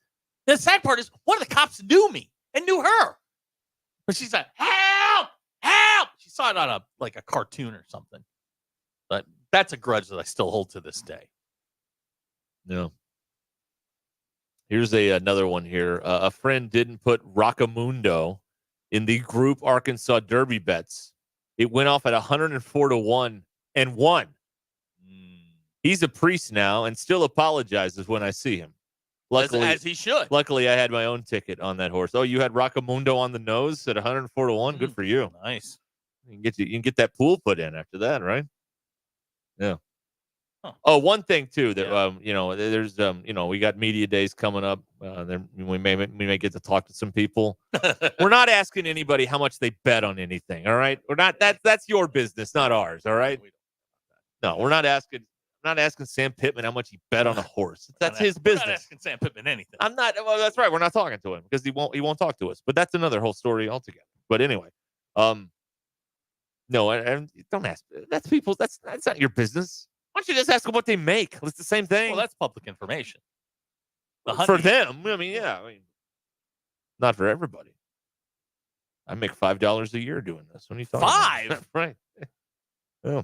The sad part is one of the cops knew me and knew her. But she's like, "Help! Help!" She saw it on a cartoon or something. But that's a grudge that I still hold to this day. No. Here's another one here. A friend didn't put Rockamundo in the group Arkansas Derby bets. It went off at 104-1 and won. He's a priest now and still apologizes when I see him. Luckily, as he should. Luckily, I had my own ticket on that horse. Oh, you had Rockamundo on the nose at 104-1? Good for you. Nice. You can get that pool put in after that, right? Yeah. Huh. Oh, one thing too that there's we got media days coming up. We may get to talk to some people. We're not asking anybody how much they bet on anything. All right, we're not. That's your business, not ours. All right. No, we're not asking. I'm not asking Sam Pittman how much he bet on a horse. That's his business. I'm not asking Sam Pittman anything. I'm not. Well, that's right. We're not talking to him because he won't talk to us. But that's another whole story altogether. But anyway, no, and don't ask. That's people. That's not your business. Why don't you just ask them what they make? It's the same thing. Well, that's public information. For them, I mean, not for everybody. I make $5 a year doing this. What are you talking about? Right. Yeah.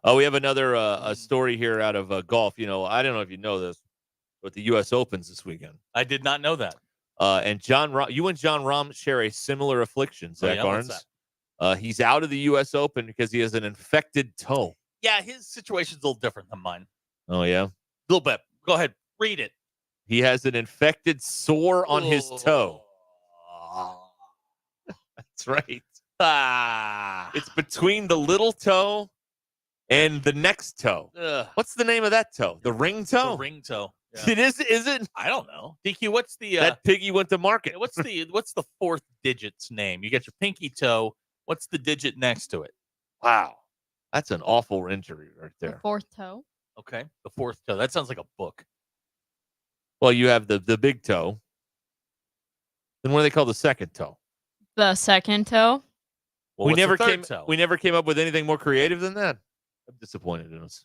Oh, we have another story here out of golf. I don't know if you know this, but the U.S. Open's this weekend. I did not know that. And you and John Rahm share a similar affliction, Zach Barnes. He's out of the U.S. Open because he has an infected toe. Yeah, his situation's a little different than mine. Oh, yeah? A little bit. Go ahead. Read it. He has an infected sore on his toe. That's right. It's between the little toe and the next toe. What's the name of that toe? The ring toe? The ring toe. Yeah. It is it? I don't know. DQ, what's the... that piggy went to market. What's the fourth digit's name? You got your pinky toe. What's the digit next to it? Wow. That's an awful injury right there. The fourth toe. Okay. The fourth toe. That sounds like a book. Well, you have the big toe. Then what do they call the second toe? The second toe. we Well, never came up with anything more creative than that. I'm disappointed in us.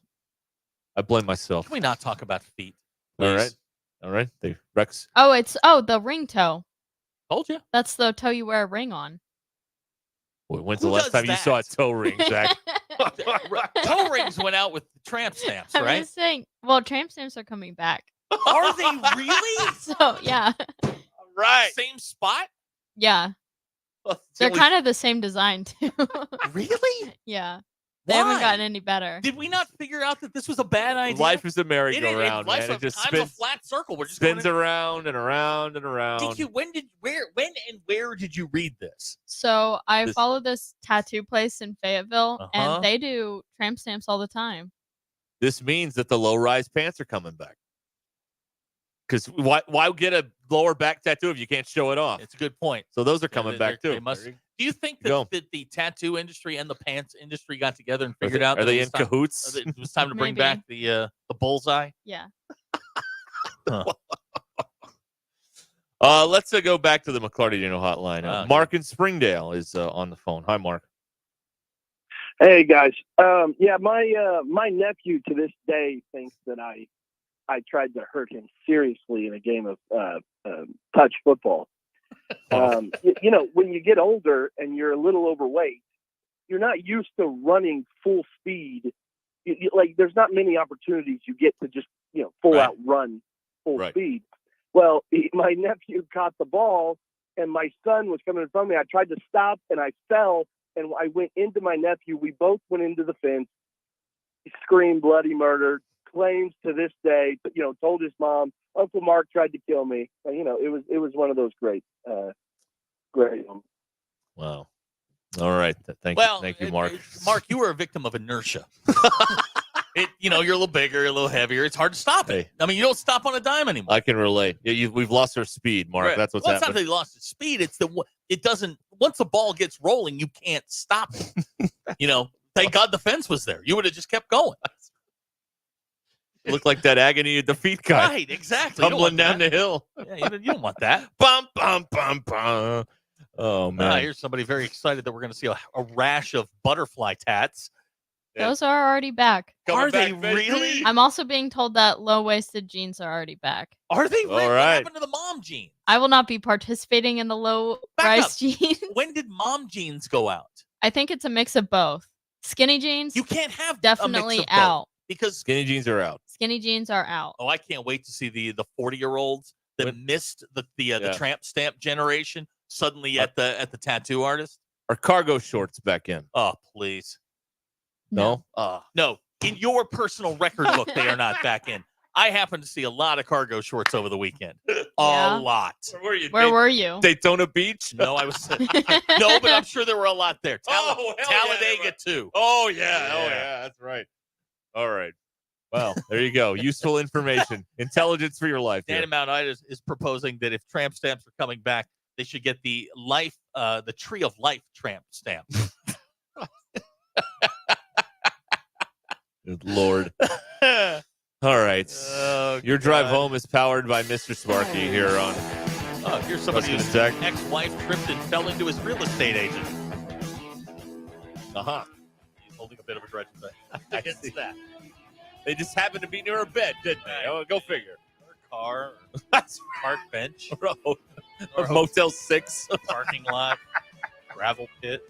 I blame myself. Can we not talk about feet? Please? All right. Rex. Oh, the ring toe. Told you. That's the toe you wear a ring on. When's Who the last does time you saw a that? toe ring, Zach? Toe rings went out with tramp stamps, I'm right? just saying. Well, tramp stamps are coming back. Are they really? So yeah, Right. Same spot? yeah. They're kind of the same design too. Really? Yeah. They haven't Why? gotten any better. Did we not figure out that this was a bad idea? Life is a merry-go-round, Life's man. It just time's a flat circle. We're just spins going around and around and around. DQ, when and where did you read this? So I This- follow this tattoo place in Fayetteville, Uh-huh. and they do tramp stamps all the time. This means that the low-rise pants are coming back. Because why get a lower back tattoo if you can't show it off? It's a good point. So those are coming back too. They must. Do you think Go. that the tattoo industry and the pants industry got together and figured out? Are that they it in was time- cahoots? It was time to bring Maybe. back the bullseye. Yeah. Let's go back to the McClarty Daniel hotline. Mark in Springdale is on the phone. Hi, Mark. Hey guys, my nephew to this day thinks that I tried to hurt him seriously in a game of touch football. When you get older and you're a little overweight, you're not used to running full speed. There's not many opportunities you get to just full out run full speed. Well, my nephew caught the ball, and my son was coming in front of me. I tried to stop, and I fell. And I went into my nephew. We both went into the fence. He screamed bloody murder. Claims to this day, told his mom, Uncle Mark tried to kill me. And, it was one of those great. Wow. All right. Thank you, Mark. Mark, you were a victim of inertia. You're a little bigger, a little heavier. It's hard to stop it. I mean, you don't stop on a dime anymore. I can relate. We've lost our speed, Mark. Right. That's what's It's not happening. that he lost his speed. It's it doesn't. Once the ball gets rolling, you can't stop it. Thank God the fence was there. You would have just kept going. Look like that agony of defeat guy. Right, exactly. You don't Tumbling want down that. the hill. Yeah, you don't want that. Bum, bum, bum, bum. Oh, man. Here's somebody very excited that we're going to see a rash of butterfly tats. Those are already back. Are they really? I'm also being told that low-waisted jeans are already back. Are they really? All What right. happened to the mom jeans? I will not be participating in the low-rise jeans. When did mom jeans go out? I think it's a mix of both. Skinny jeans. You can't have definitely a mix of both, out. because skinny jeans are out. Skinny jeans are out. Oh, I can't wait to see the 40-year-olds that missed the tramp stamp generation suddenly at the tattoo artist. Are cargo shorts back in? Oh, please. No? No. In your personal record book, they are not back in. I happened to see a lot of cargo shorts over the weekend. A lot. Where were you? Daytona Beach? No, I was no, but I'm sure there were a lot there. Talladega too. Oh yeah, that's right. All right. Well, there you go. Useful information, intelligence for your life. Dan here. in Mount Ida is proposing that if tramp stamps are coming back, they should get the Tree of Life tramp stamp. Good Lord. All right. Your drive home is powered by Mr. Sparky here on. Oh, here's somebody Ruscin whose and Zach. ex-wife tripped and fell into his real estate agent. Uh-huh. He's holding a bit of a grudge against that. They just happened to be near a bed, didn't they? Oh, go figure. Or car, park bench, Or Motel 6. parking lot, gravel pit.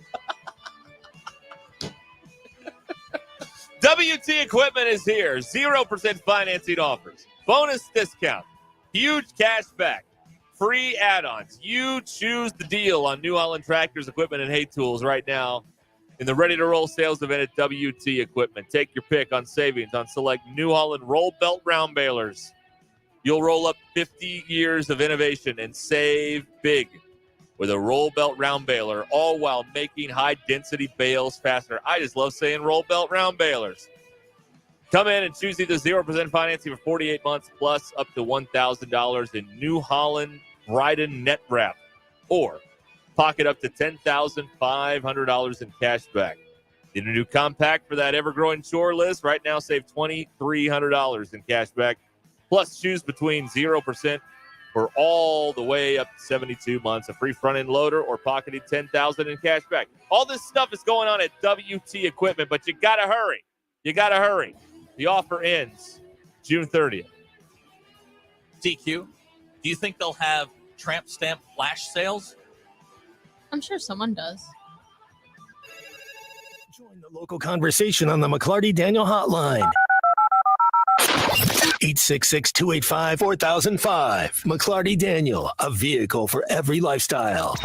WT Equipment is here. 0% financing offers. Bonus discount. Huge cash back. Free add-ons. You choose the deal on New Holland tractors, equipment, and hay tools right now in the ready-to-roll sales event at WT Equipment. Take your pick on savings on select New Holland roll belt round balers. You'll roll up 50 years of innovation and save big with a roll belt round baler, all while making high-density bales faster. I just love saying roll belt round balers. Come in and choose either 0% financing for 48 months plus up to $1,000 in New Holland Bryden net wrap, or pocket up to $10,500 in cash back. Need a new compact for that ever-growing chore list? Right now, save $2,300 in cash back, plus choose between 0% for all the way up to 72 months, a free front-end loader, or pocketing $10,000 in cash back. All this stuff is going on at WT Equipment, but you got to hurry. You got to hurry. The offer ends June 30th. DQ, do you think they'll have tramp stamp flash sales? I'm sure someone does. Join the local conversation on the McClarty Daniel hotline. 866-285-4005. McClarty Daniel, a vehicle for every lifestyle.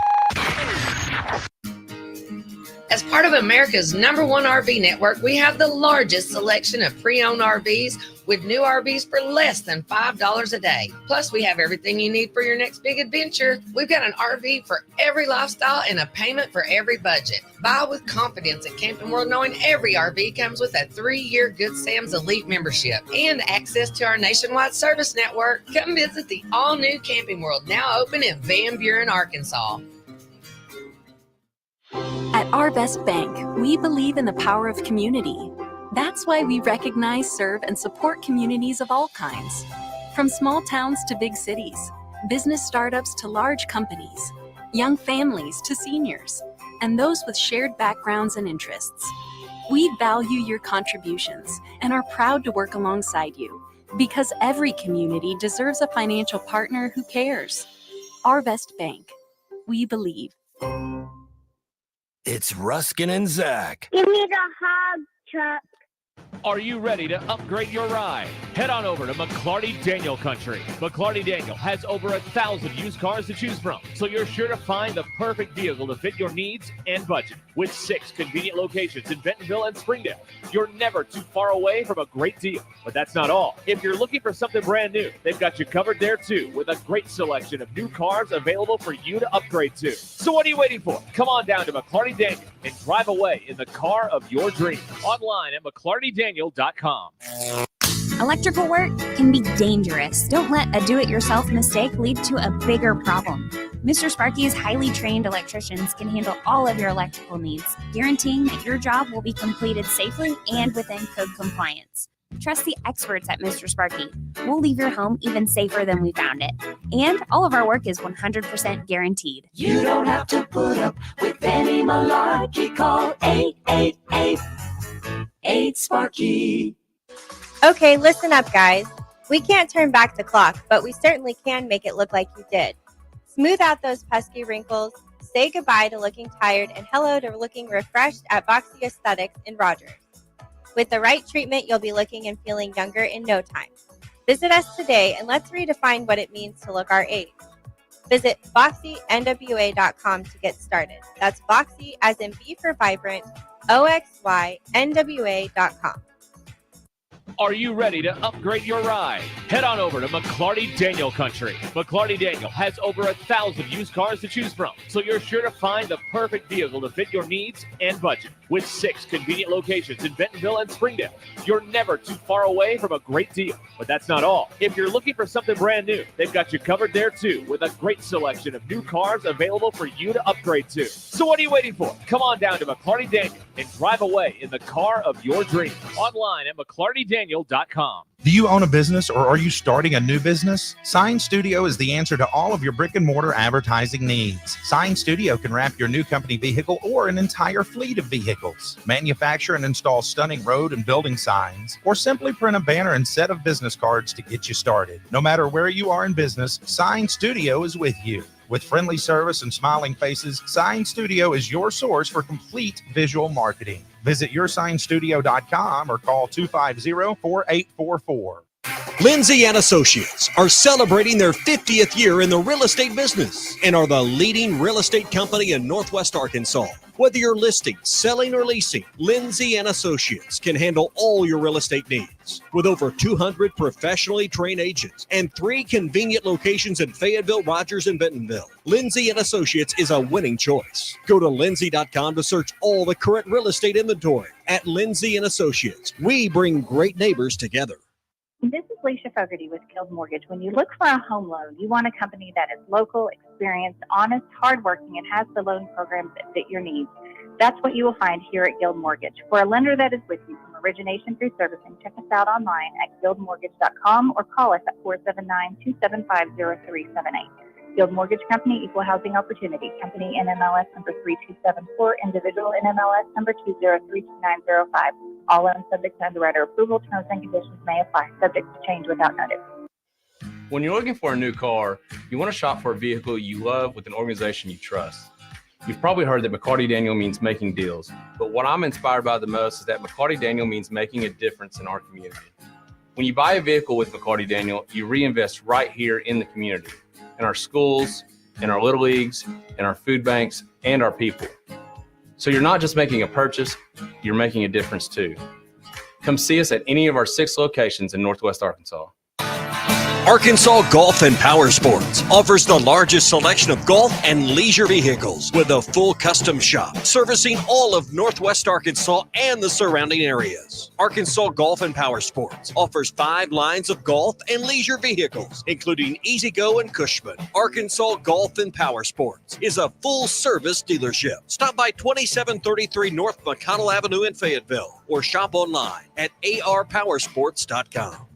As part of America's #1 RV network, we have the largest selection of pre-owned RVs with new RVs for less than $5 a day. Plus, we have everything you need for your next big adventure. We've got an RV for every lifestyle and a payment for every budget. Buy with confidence at Camping World, knowing every RV comes with a 3-year Good Sam's Elite membership and access to our nationwide service network. Come visit the all-new Camping World, now open in Van Buren, Arkansas. At Our Best Bank, we believe in the power of community. That's why we recognize, serve, and support communities of all kinds. From small towns to big cities, business startups to large companies, young families to seniors, and those with shared backgrounds and interests. We value your contributions and are proud to work alongside you because every community deserves a financial partner who cares. Our Best Bank. We believe. It's Ruscin and Zach. Give me the hug, Chuck. Are you ready to upgrade your ride? Head on over to McClarty Daniel Country. McClarty Daniel has over 1,000 used cars to choose from, so you're sure to find the perfect vehicle to fit your needs and budget. With 6 convenient locations in Bentonville and Springdale, you're never too far away from a great deal. But that's not all. If you're looking for something brand new, they've got you covered there too, with a great selection of new cars available for you to upgrade to. So what are you waiting for? Come on down to McClarty Daniel and drive away in the car of your dreams. Online at McClartyDaniel.com. Electrical work can be dangerous. Don't let a do-it-yourself mistake lead to a bigger problem. Mr. Sparky's highly trained electricians can handle all of your electrical needs, guaranteeing that your job will be completed safely and within code compliance. Trust the experts at Mr. Sparky. We'll leave your home even safer than we found it. And all of our work is 100% guaranteed. You don't have to put up with any malarkey. Call 888-8-SPARKY. Okay, listen up, guys. We can't turn back the clock, but we certainly can make it look like you did. Smooth out those pesky wrinkles, say goodbye to looking tired, and hello to looking refreshed at Boxy Aesthetics in Rogers. With the right treatment, you'll be looking and feeling younger in no time. Visit us today and let's redefine what it means to look our age. Visit BoxyNWA.com to get started. That's Boxy as in B for vibrant, OXYNWA.com. Are you ready to upgrade your ride? Head on over to McClarty Daniel Country. McClarty Daniel has over 1,000 used cars to choose from, so you're sure to find the perfect vehicle to fit your needs and budget. With 6 convenient locations in Bentonville and Springdale, you're never too far away from a great deal. But that's not all. If you're looking for something brand new, they've got you covered there too, with a great selection of new cars available for you to upgrade to. So what are you waiting for? Come on down to McClarty Daniel and drive away in the car of your dreams. Online at McClartyDaniel.com. Do you own a business or are you starting a new business? Sign Studio is the answer to all of your brick and mortar advertising needs. Sign Studio can wrap your new company vehicle or an entire fleet of vehicles, manufacture and install stunning road and building signs, or simply print a banner and set of business cards to get you started. No matter where you are in business, Sign Studio is with you. With friendly service and smiling faces, Sign Studio is your source for complete visual marketing. Visit yoursignstudio.com or call 250-4844. Lindsay and Associates are celebrating their 50th year in the real estate business and are the leading real estate company in Northwest Arkansas. Whether you're listing, selling, or leasing, Lindsay and Associates can handle all your real estate needs. With over 200 professionally trained agents and 3 convenient locations in Fayetteville, Rogers, and Bentonville, Lindsay and Associates is a winning choice. Go to lindsay.com to search all the current real estate inventory. At Lindsay and Associates, we bring great neighbors together. This is Leisha Fogarty with Guild Mortgage. When you look for a home loan, you want a company that is local, experienced, honest, hardworking, and has the loan programs that fit your needs. That's what you will find here at Guild Mortgage. For a lender that is with you from origination through servicing, check us out online at guildmortgage.com or call us at 479-275-0378. Guild Mortgage Company, Equal Housing Opportunity. Company NMLS number 3274, individual NMLS number 2032905. All loans subject to underwriter approval. Terms and conditions may apply. Subject to change without notice. When you're looking for a new car, you want to shop for a vehicle you love with an organization you trust. You've probably heard that McCarty Daniel means making deals, but what I'm inspired by the most is that McCarty Daniel means making a difference in our community. When you buy a vehicle with McCarty Daniel, you reinvest right here in the community, in our schools, in our little leagues, in our food banks, and our people. So you're not just making a purchase, you're making a difference too. Come see us at any of our 6 locations in Northwest Arkansas. Arkansas Golf and Power Sports offers the largest selection of golf and leisure vehicles with a full custom shop servicing all of Northwest Arkansas and the surrounding areas. Arkansas Golf and Power Sports offers 5 lines of golf and leisure vehicles, including Easy Go and Cushman. Arkansas Golf and Power Sports is a full-service dealership. Stop by 2733 North McConnell Avenue in Fayetteville or shop online at arpowersports.com.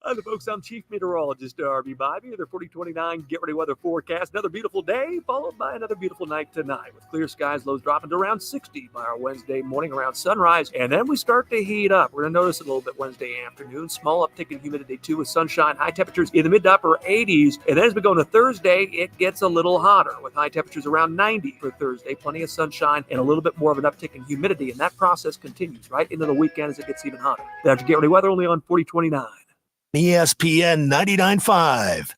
Hi, folks. I'm Chief Meteorologist RB Bobby. Their 4029 Get Ready Weather forecast. Another beautiful day, followed by another beautiful night tonight, with clear skies, lows dropping to around 60 by our Wednesday morning around sunrise. And then we start to heat up. We're going to notice a little bit Wednesday afternoon. Small uptick in humidity, too, with sunshine. High temperatures in the mid to upper 80s. And then as we go into Thursday, it gets a little hotter, with high temperatures around 90 for Thursday. Plenty of sunshine and a little bit more of an uptick in humidity. And that process continues right into the weekend as it gets even hotter. That's Get Ready Weather only on 4029. ESPN 99.5.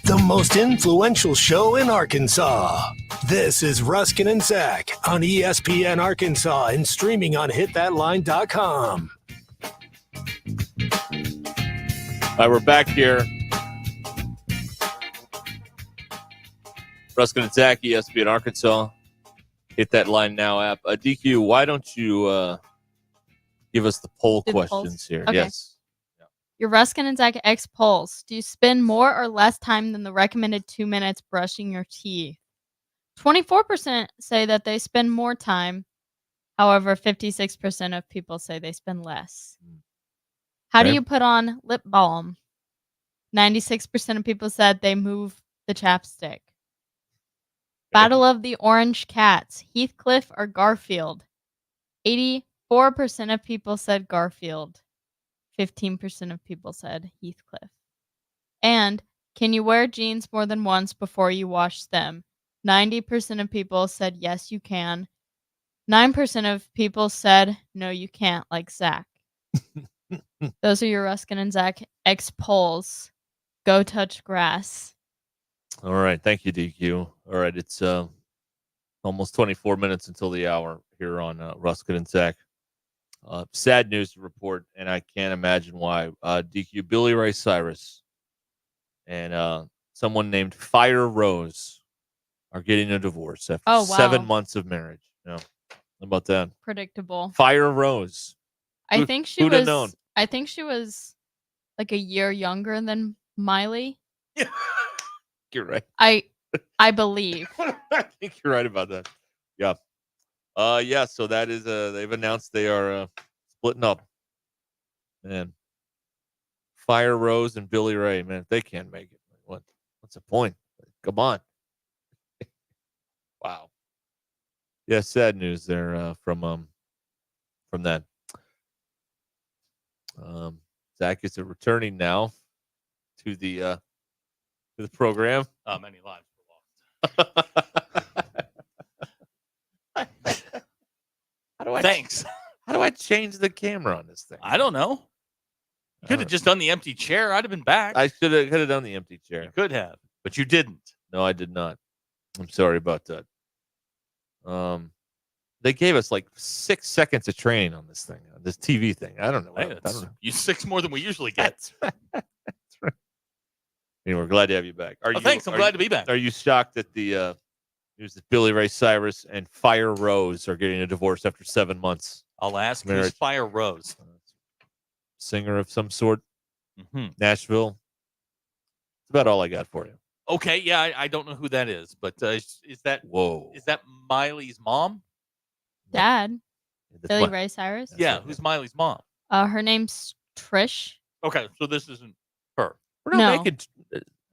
The most influential show in Arkansas. This is Ruscin and Zach on ESPN Arkansas and streaming on hitthatline.com. All right, we're back here. Ruscin and Zach, ESPN Arkansas. Hit that line now app. DQ, why don't you give us the poll questions here? Okay. Yes. Your Ruscin and Zach X polls. Do you spend more or less time than the recommended 2 minutes brushing your teeth? 24% say that they spend more time. However, 56% of people say they spend less. How do Okay. you put on lip balm? 96% of people said they move the chapstick. Battle of the Orange Cats, Heathcliff or Garfield? 84% of people said Garfield. 15% of people said Heathcliff. And can you wear jeans more than once before you wash them? 90% of people said yes, you can. 9% of people said no, you can't, like Zach. Those are your Ruscin and Zach X polls. Go touch grass. All right. Thank you, DQ. All right. It's almost 24 minutes until the hour here on Ruscin and Zach. Sad news to report, and I can't imagine why. DQ, Billy Ray Cyrus and someone named Fire Rose are getting a divorce after 7 months of marriage. How about that? Predictable. Fire Rose. I think she was like a year younger than Miley. You're right. I believe. I think you're right about that. Yeah. Yeah, so that is they've announced they are splitting up. Man. Fire Rose and Billy Ray, man, if they can't make it. What's the point? Come on. Wow. Yeah, sad news there from that. Zach is returning now to the program. Many lives were lost. Thanks. How do I change the camera on this thing? I don't know. You could have just done the empty chair. I'd have been back. I could have done the empty chair. You could have, but you didn't. No, I did not. I'm sorry about that. They gave us like 6 seconds of training on this thing, this TV thing. I don't know. Hey, I don't know. You 6 more than we usually get. That's right. Anyway, we're glad to have you back. Thanks. I'm glad to be back. Are you shocked that the news that Billy Ray Cyrus and Fire Rose are getting a divorce after 7 months? I'll ask. Who's Fire Rose? Singer of some sort. Mm-hmm. Nashville. That's about all I got for you. Okay, yeah, I don't know who that is, but is that Miley's mom? Dad. Billy Ray Cyrus? Yeah, who's Miley's mom? Her name's Trish. Okay, so this isn't her. We're not making.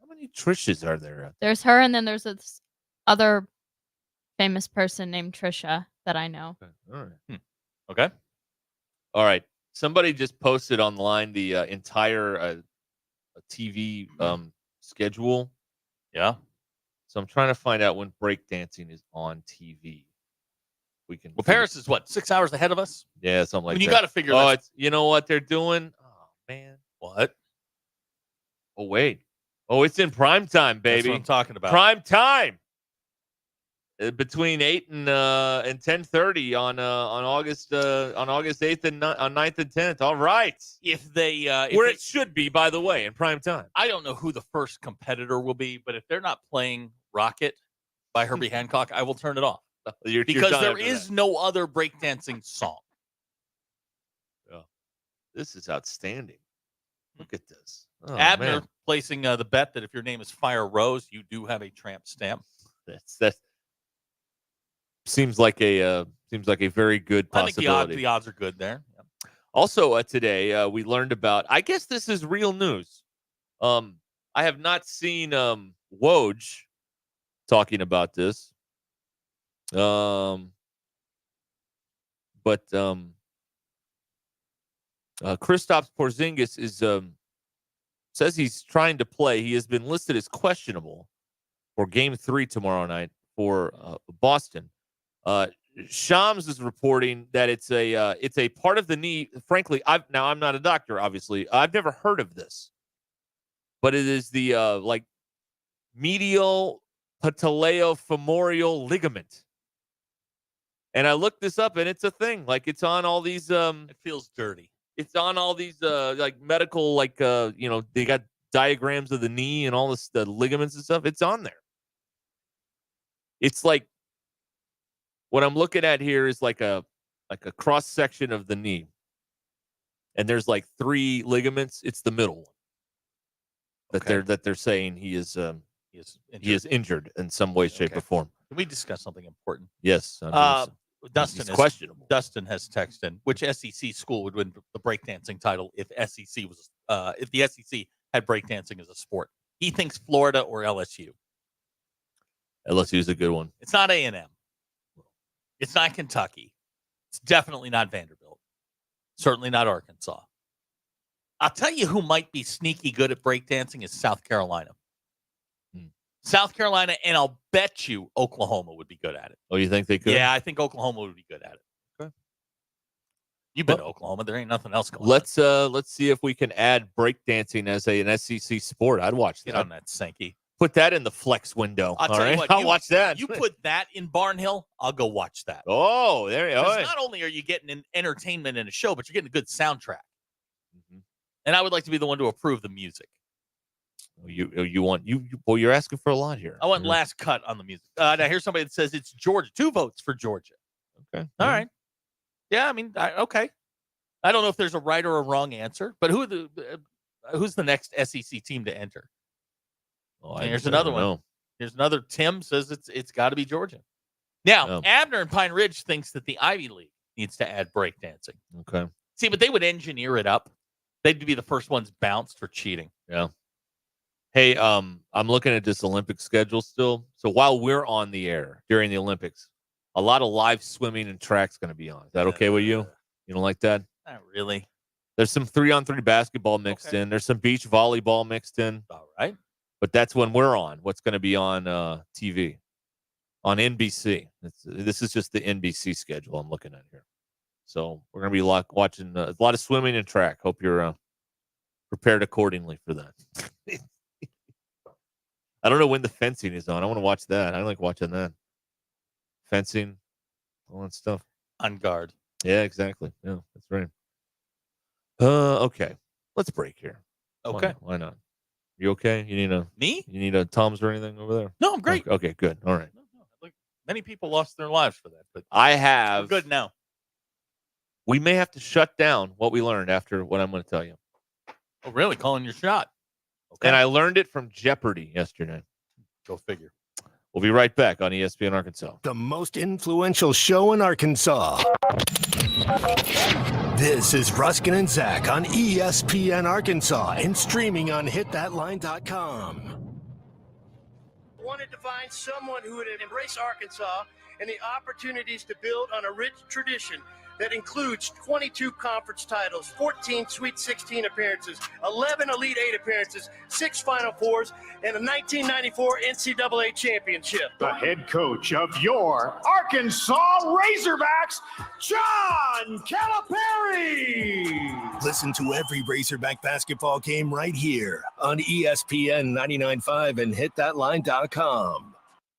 How many Trishes are there? There's her, and then there's this other famous person named Trisha that I know. All right. Okay. All right. Somebody just posted online the entire TV schedule. Yeah. So I'm trying to find out when breakdancing is on TV. We can. Well, Paris is what, 6 hours ahead of us? Yeah, something like You that. got to figure. Oh, it's, you know what they're doing? Oh man. What? Oh wait. Oh, it's in prime time, baby. That's what I'm talking about. Prime time. Between 8 and 10:30 on August 8th and on 9th and 10th. All right. If they where it should be, by the way, in prime time. I don't know who the first competitor will be, but if they're not playing Rocket by Herbie Hancock, I will turn it off. Because there is no other breakdancing song. Yeah. This is outstanding. Look at this. Oh, Abner man. placing the bet that if your name is Fire Rose, you do have a tramp stamp. That seems like a very good I think possibility. the odds are good there. Yeah. Also, today we learned about. I guess this is real news. I have not seen Woj talking about this. But Kristaps Porzingis is says he's trying to play. He has been listed as questionable for Game 3 tomorrow night for Boston. Shams is reporting that it's a part of the knee. Frankly, I'm not a doctor. Obviously, I've never heard of this, but it is the medial patellofemoral ligament. And I looked this up, and it's a thing. Like, it's on all these. It feels dirty. It's on all these like medical, like they got diagrams of the knee and all this, the ligaments and stuff. It's on there. It's like what I'm looking at here is like a cross section of the knee, and there's like 3 ligaments. It's the middle one that they're saying he is injured in some way, shape, or form. Can we discuss something important? Yes. Dustin is questionable. Dustin has texted which SEC school would win the breakdancing title if the SEC had breakdancing as a sport. He thinks Florida or LSU. LSU is a good one. It's not A&M. It's not Kentucky. It's definitely not Vanderbilt. Certainly not Arkansas. I'll tell you who might be sneaky good at breakdancing is South Carolina. South Carolina, and I'll bet you Oklahoma would be good at it. Oh, you think they could? Yeah, I think Oklahoma would be good at it. Okay. You've been to Oklahoma. There ain't nothing else going on. Let's see if we can add breakdancing as an SEC sport. I'd watch that. Get on that, Sankey. Put that in the flex window. I'll tell you what. I'll watch that. You put that in Barnhill, I'll go watch that. Oh, there you go. Not only are you getting an entertainment in a show, but you're getting a good soundtrack. Mm-hmm. And I would like to be the one to approve the music. You're asking for a lot here. I want last cut on the music. Now here's somebody that says it's Georgia. 2 votes for Georgia. Okay. All right. Yeah, I mean, okay. I don't know if there's a right or a wrong answer, but who's the next SEC team to enter? Oh, here's another one. Here's another. Tim says it's got to be Georgia. Now, Abner in Pine Ridge thinks that the Ivy League needs to add breakdancing. Okay. See, but they would engineer it up. They'd be the first ones bounced for cheating. Yeah. Hey, I'm looking at this Olympic schedule still. So while we're on the air during the Olympics, a lot of live swimming and track's going to be on. Is that okay with you? You don't like that? Not really. There's some 3-on-3 basketball mixed in. There's some beach volleyball mixed in. All right. But that's when we're on. What's going to be on TV? On NBC. This is just the NBC schedule I'm looking at here. So we're going to be watching a lot of swimming and track. Hope you're prepared accordingly for that. I don't know when the fencing is on. I want to watch that. I like watching that. Fencing, all that stuff. On guard. Yeah, exactly. Yeah, that's right. Okay. Let's break here. Okay. Why not? You okay? You need me? You need a Tums or anything over there? No, I'm great. Okay, good. All right. No. Many people lost their lives for that, but I have. We're good now. We may have to shut down what we learned after what I'm going to tell you. Oh, really? Calling your shot. Okay. And I learned it from Jeopardy yesterday. Go figure. We'll be right back on ESPN Arkansas. The most influential show in Arkansas. This is Ruscin and Zach on ESPN Arkansas and streaming on hitthatline.com. Wanted to find someone who would embrace Arkansas and the opportunities to build on a rich tradition that includes 22 conference titles, 14 Sweet 16 appearances, 11 Elite 8 appearances, 6 Final Fours, and a 1994 NCAA championship. The head coach of your Arkansas Razorbacks, John Calipari. Listen to every Razorback basketball game right here on ESPN 99.5 and hitthatline.com.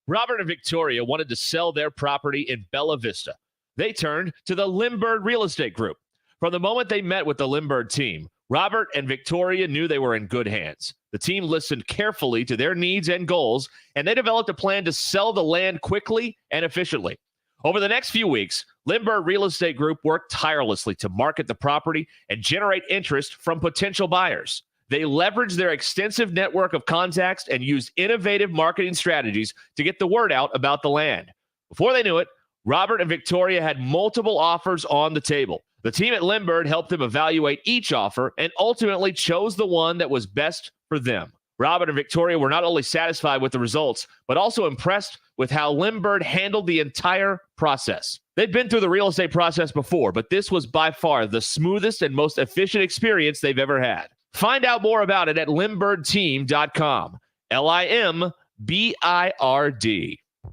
Robert and Victoria wanted to sell their property in Bella Vista. They turned to the Limbird Real Estate Group. From the moment they met with the Limbird team, Robert and Victoria knew they were in good hands. The team listened carefully to their needs and goals, and they developed a plan to sell the land quickly and efficiently. Over the next few weeks, Limbird Real Estate Group worked tirelessly to market the property and generate interest from potential buyers. They leveraged their extensive network of contacts and used innovative marketing strategies to get the word out about the land. Before they knew it, Robert and Victoria had multiple offers on the table. The team at Limbird helped them evaluate each offer and ultimately chose the one that was best for them. Robert and Victoria were not only satisfied with the results, but also impressed with how Limbird handled the entire process. They've been through the real estate process before, but this was by far the smoothest and most efficient experience they've ever had. Find out more about it at limbirdteam.com. LIMBIRD.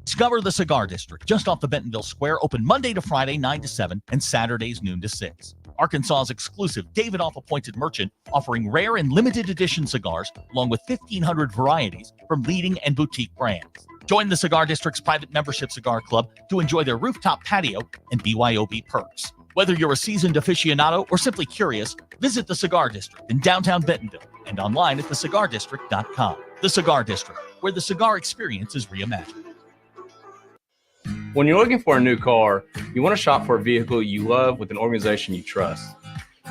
Discover the Cigar District, just off the Bentonville Square, open Monday to Friday, 9 to 7, and Saturdays, noon to 6. Arkansas's exclusive David Off-appointed merchant, offering rare and limited edition cigars, along with 1,500 varieties from leading and boutique brands. Join the Cigar District's private membership cigar club to enjoy their rooftop patio and BYOB perks. Whether you're a seasoned aficionado or simply curious, visit the Cigar District in downtown Bentonville and online at thecigardistrict.com. The Cigar District, where the cigar experience is reimagined. When you're looking for a new car, you want to shop for a vehicle you love with an organization you trust.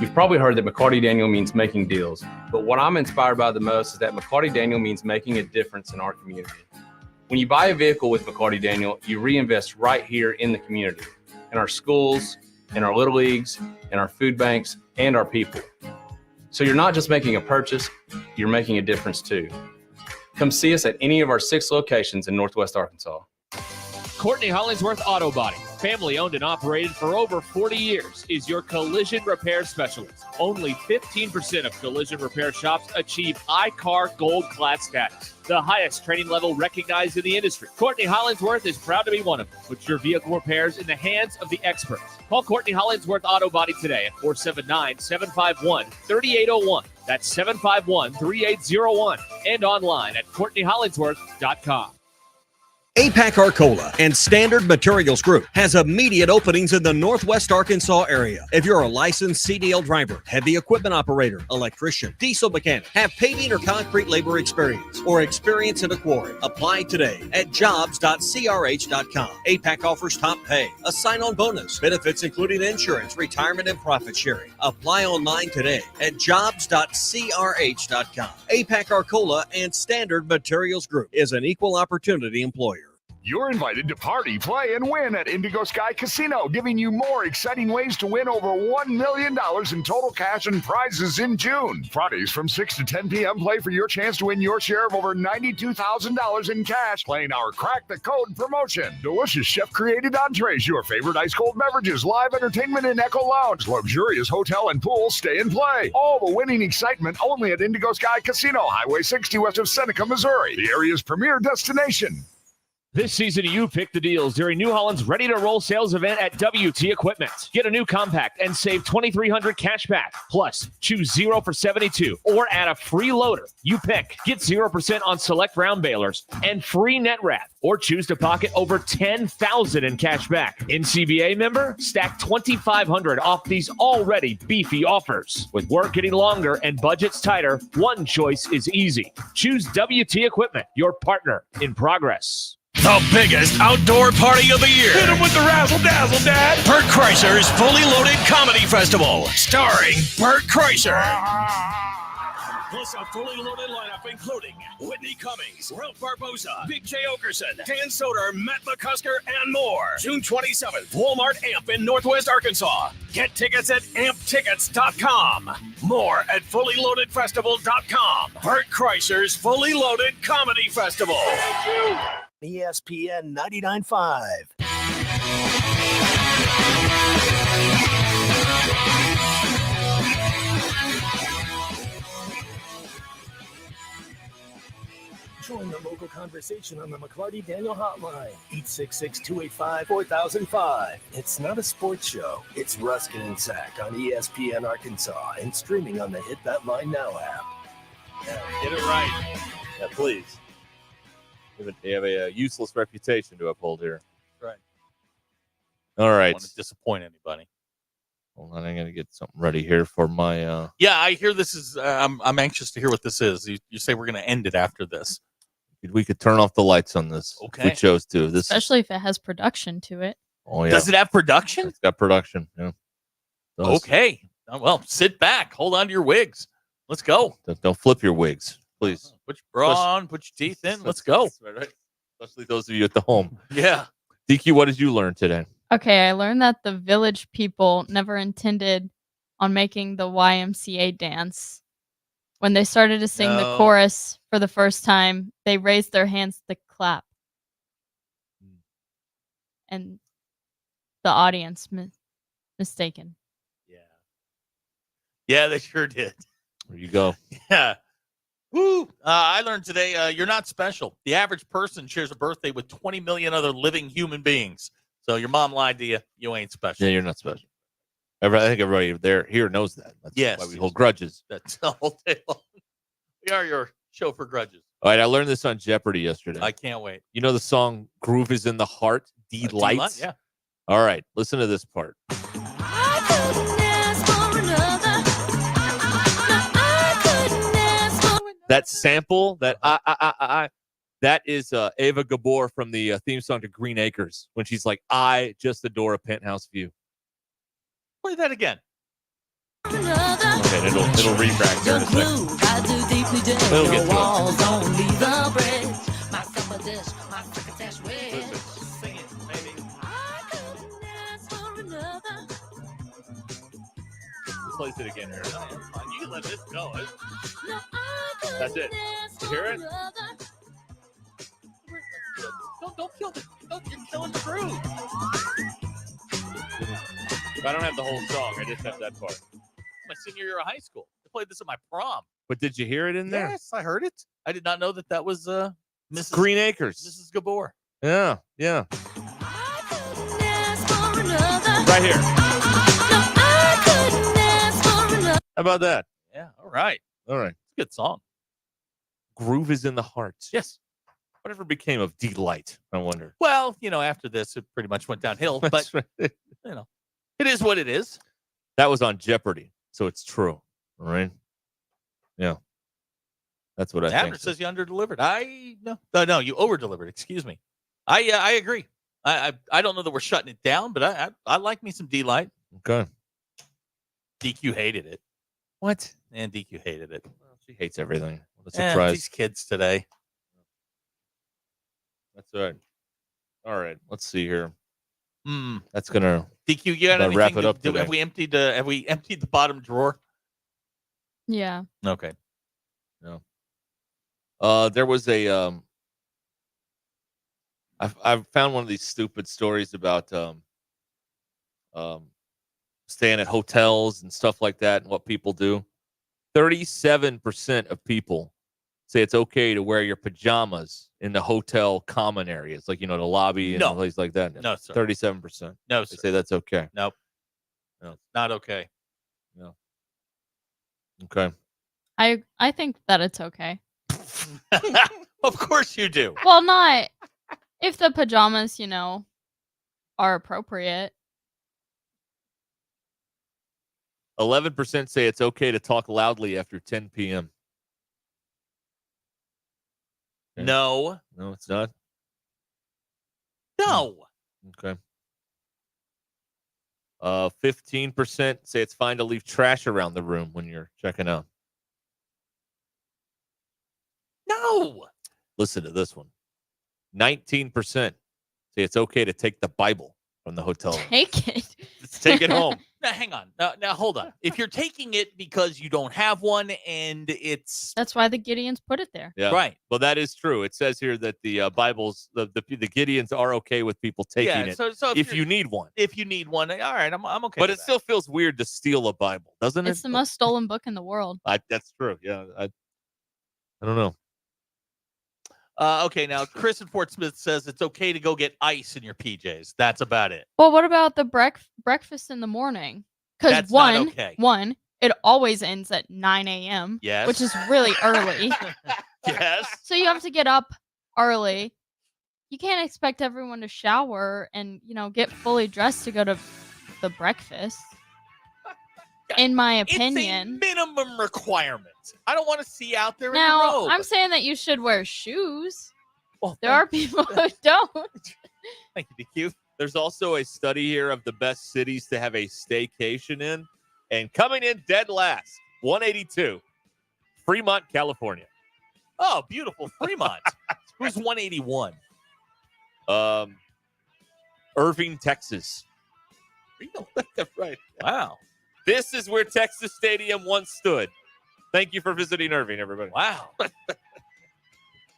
You've probably heard that McCarty Daniel means making deals, but what I'm inspired by the most is that McCarty Daniel means making a difference in our community. When you buy a vehicle with McCarty Daniel, you reinvest right here in the community, in our schools, in our little leagues, in our food banks, and our people. So you're not just making a purchase, you're making a difference too. Come see us at any of our 6 locations in Northwest Arkansas. Courtney Hollingsworth Auto Body, family owned and operated for over 40 years, is your collision repair specialist. Only 15% of collision repair shops achieve iCar Gold Class status, the highest training level recognized in the industry. Courtney Hollingsworth is proud to be one of them. Put your vehicle repairs in the hands of the experts. Call Courtney Hollingsworth Auto Body today at 479-751-3801. That's 751-3801. And online at CourtneyHollingsworth.com. APAC Arcola and Standard Materials Group has immediate openings in the Northwest Arkansas area. If you're a licensed CDL driver, heavy equipment operator, electrician, diesel mechanic, have paving or concrete labor experience, or experience in a quarry, apply today at jobs.crh.com. APAC offers top pay, a sign-on bonus, benefits including insurance, retirement, and profit sharing. Apply online today at jobs.crh.com. APAC Arcola and Standard Materials Group is an equal opportunity employer. You're invited to party, play, and win at Indigo Sky Casino, giving you more exciting ways to win over $1 million in total cash and prizes in June. Fridays from 6 to 10 p.m. play for your chance to win your share of over $92,000 in cash, playing our Crack the Code promotion. Delicious chef-created entrees, your favorite ice-cold beverages, live entertainment in Echo Lounge, luxurious hotel and pool, stay and play. All the winning excitement only at Indigo Sky Casino, Highway 60 west of Seneca, Missouri, the area's premier destination. This season, you pick the deals during New Holland's Ready to Roll sales event at WT Equipment. Get a new compact and save $2,300 cash back. Plus, choose 0 for 72 or add a free loader. You pick. Get 0% on select round balers and free net wrap. Or choose to pocket over $10,000 in cash back. NCBA member? Stack $2,500 off these already beefy offers. With work getting longer and budgets tighter, one choice is easy. Choose WT Equipment, your partner in progress. The biggest outdoor party of the year. Hit him with the razzle-dazzle, Dad. Bert Kreischer's Fully Loaded Comedy Festival, starring Bert Kreischer. Plus a fully loaded lineup including Whitney Cummings, Ralph Barbosa, Big J. Okerson, Dan Soder, Matt McCusker, and more. June 27th, Walmart AMP in Northwest Arkansas. Get tickets at amptickets.com. More at fullyloadedfestival.com. Bert Kreischer's Fully Loaded Comedy Festival. ESPN 99.5. Join the local conversation on the McClarty Daniel Hotline, 866-285-4005. It's not a sports show. It's Ruscin and Zach on ESPN Arkansas and streaming on the Hit That Line Now app. Yeah, get it right. Yeah, please. You have a useless reputation to uphold here. Right. All right. I don't want to disappoint anybody. Hold on, I'm going to get something ready here for my... Yeah, I hear this is... I'm anxious to hear what this is. You say we're going to end it after this. We could turn off the lights on this if we chose to. Especially if it has production to it. Oh, yeah. Does it have production? It's got production, yeah. Okay. Well, sit back. Hold on to your wigs. Let's go. Don't flip your wigs, please. Put your bra on. Put your teeth in. Let's go. Right. Especially those of you at the home. Yeah. DQ, what did you learn today? Okay, I learned that the village people never intended on making the YMCA dance. When they started to sing the chorus for the first time, they raised their hands to clap. And the audience mistaken. Yeah, they sure did. There you go. Yeah. Woo! I learned today you're not special. The average person shares a birthday with 20 million other living human beings. So your mom lied to you. You ain't special. Yeah, you're not special. I think everybody here knows that. That's why we hold grudges. That's all day long. We are your show for grudges. All right, I learned this on Jeopardy yesterday. I can't wait. You know the song "Groove Is in the Heart"? Delight. Yeah. All right, listen to this part. That sample, that that is Ava Gabor from the theme song to Green Acres when she's like, "I just adore a penthouse view." Play that again. Okay, it'll read back here in a second. It'll get to Let's place it again here. You can let this go. That's it. You hear it? Don't kill the. You're killing the groove. I don't have the whole song. I just have that part. My senior year of high school. I played this at my prom. But did you hear it in there? Yes, I heard it. I did not know that was Mrs. Green Acres. Mrs. Gabor. Yeah. Right here. How about that? Yeah. All right. It's a good song. Groove is in the heart. Yes. Whatever became of Delight, I wonder. Well, after this, it pretty much went downhill. But it is what it is. That was on Jeopardy, so it's true. All right. Yeah. That's what I think. Abner says you under-delivered. No, you over-delivered. Excuse me. I agree. I don't know that we're shutting it down, but I like me some Delight. Okay. DQ hated it. What? And DQ hated it. Well, she hates everything. What a surprise. These kids today. That's right. All right. Let's see here. Hmm. That's gonna DQ. You got anything wrap it up. Have we emptied the bottom drawer? Yeah. Okay. No. There was a I've found one of these stupid stories about staying at hotels and stuff like that and what people do. 37% of people say it's okay to wear your pajamas in the hotel common areas, like the lobby and places like that. No, sir. 37%. No, They sir. say that's okay. Nope. No. Not okay. No. Okay. I think that it's okay. Of course you do. Well, not if the pajamas, are appropriate. 11% say it's okay to talk loudly after 10 p.m. Okay. No, it's not. No. Okay. 15% say it's fine to leave trash around the room when you're checking out. No. Listen to this one. 19% say it's okay to take the Bible from the hotel room. Take it. Just take it home. Now, hang on. Now, hold on. If you're taking it because you don't have one and it's... That's why the Gideons put it there. Yeah. Right. Well, that is true. It says here that the Bibles, the Gideons are okay with people taking it so if you need one. If you need one, all right, I'm okay But with it still feels weird to steal a Bible, doesn't it? It's the most stolen book in the world. That's true. Yeah. I don't know. Okay, now Chris in Fort Smith says it's okay to go get ice in your PJs. That's about it. Well, what about the breakfast in the morning? Because That's not okay. one, it always ends at 9 a.m. Yes. Which is really early. Yes. So you have to get up early. You can't expect everyone to shower and, get fully dressed to go to the breakfast. In my opinion. It's a minimum requirement. I don't want to see out there in a Now, robe. I'm saying that you should wear shoes. Well, there are people who don't. Thank you, DQ. There's also a study here of the best cities to have a staycation in. And coming in dead last, 182, Fremont, California. Oh, beautiful. Fremont. Who's 181? Irving, Texas. Really? That's right. Wow. This is where Texas Stadium once stood. Thank you for visiting Irving, everybody. Wow.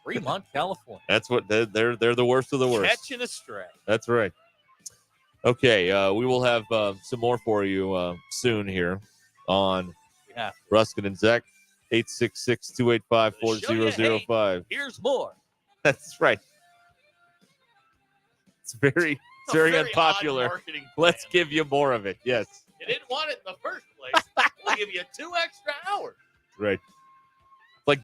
Fremont, California. That's what they're the worst of the worst. Catching a stray. That's right. Okay, we will have some more for you soon here on Ruscin and Zach. 866-285-4005. Here's more. That's right. It's very very unpopular. odd marketing plan. Let's give you more of it. Yes. You didn't want it in the first place. We'll give you 2 extra hours. Right.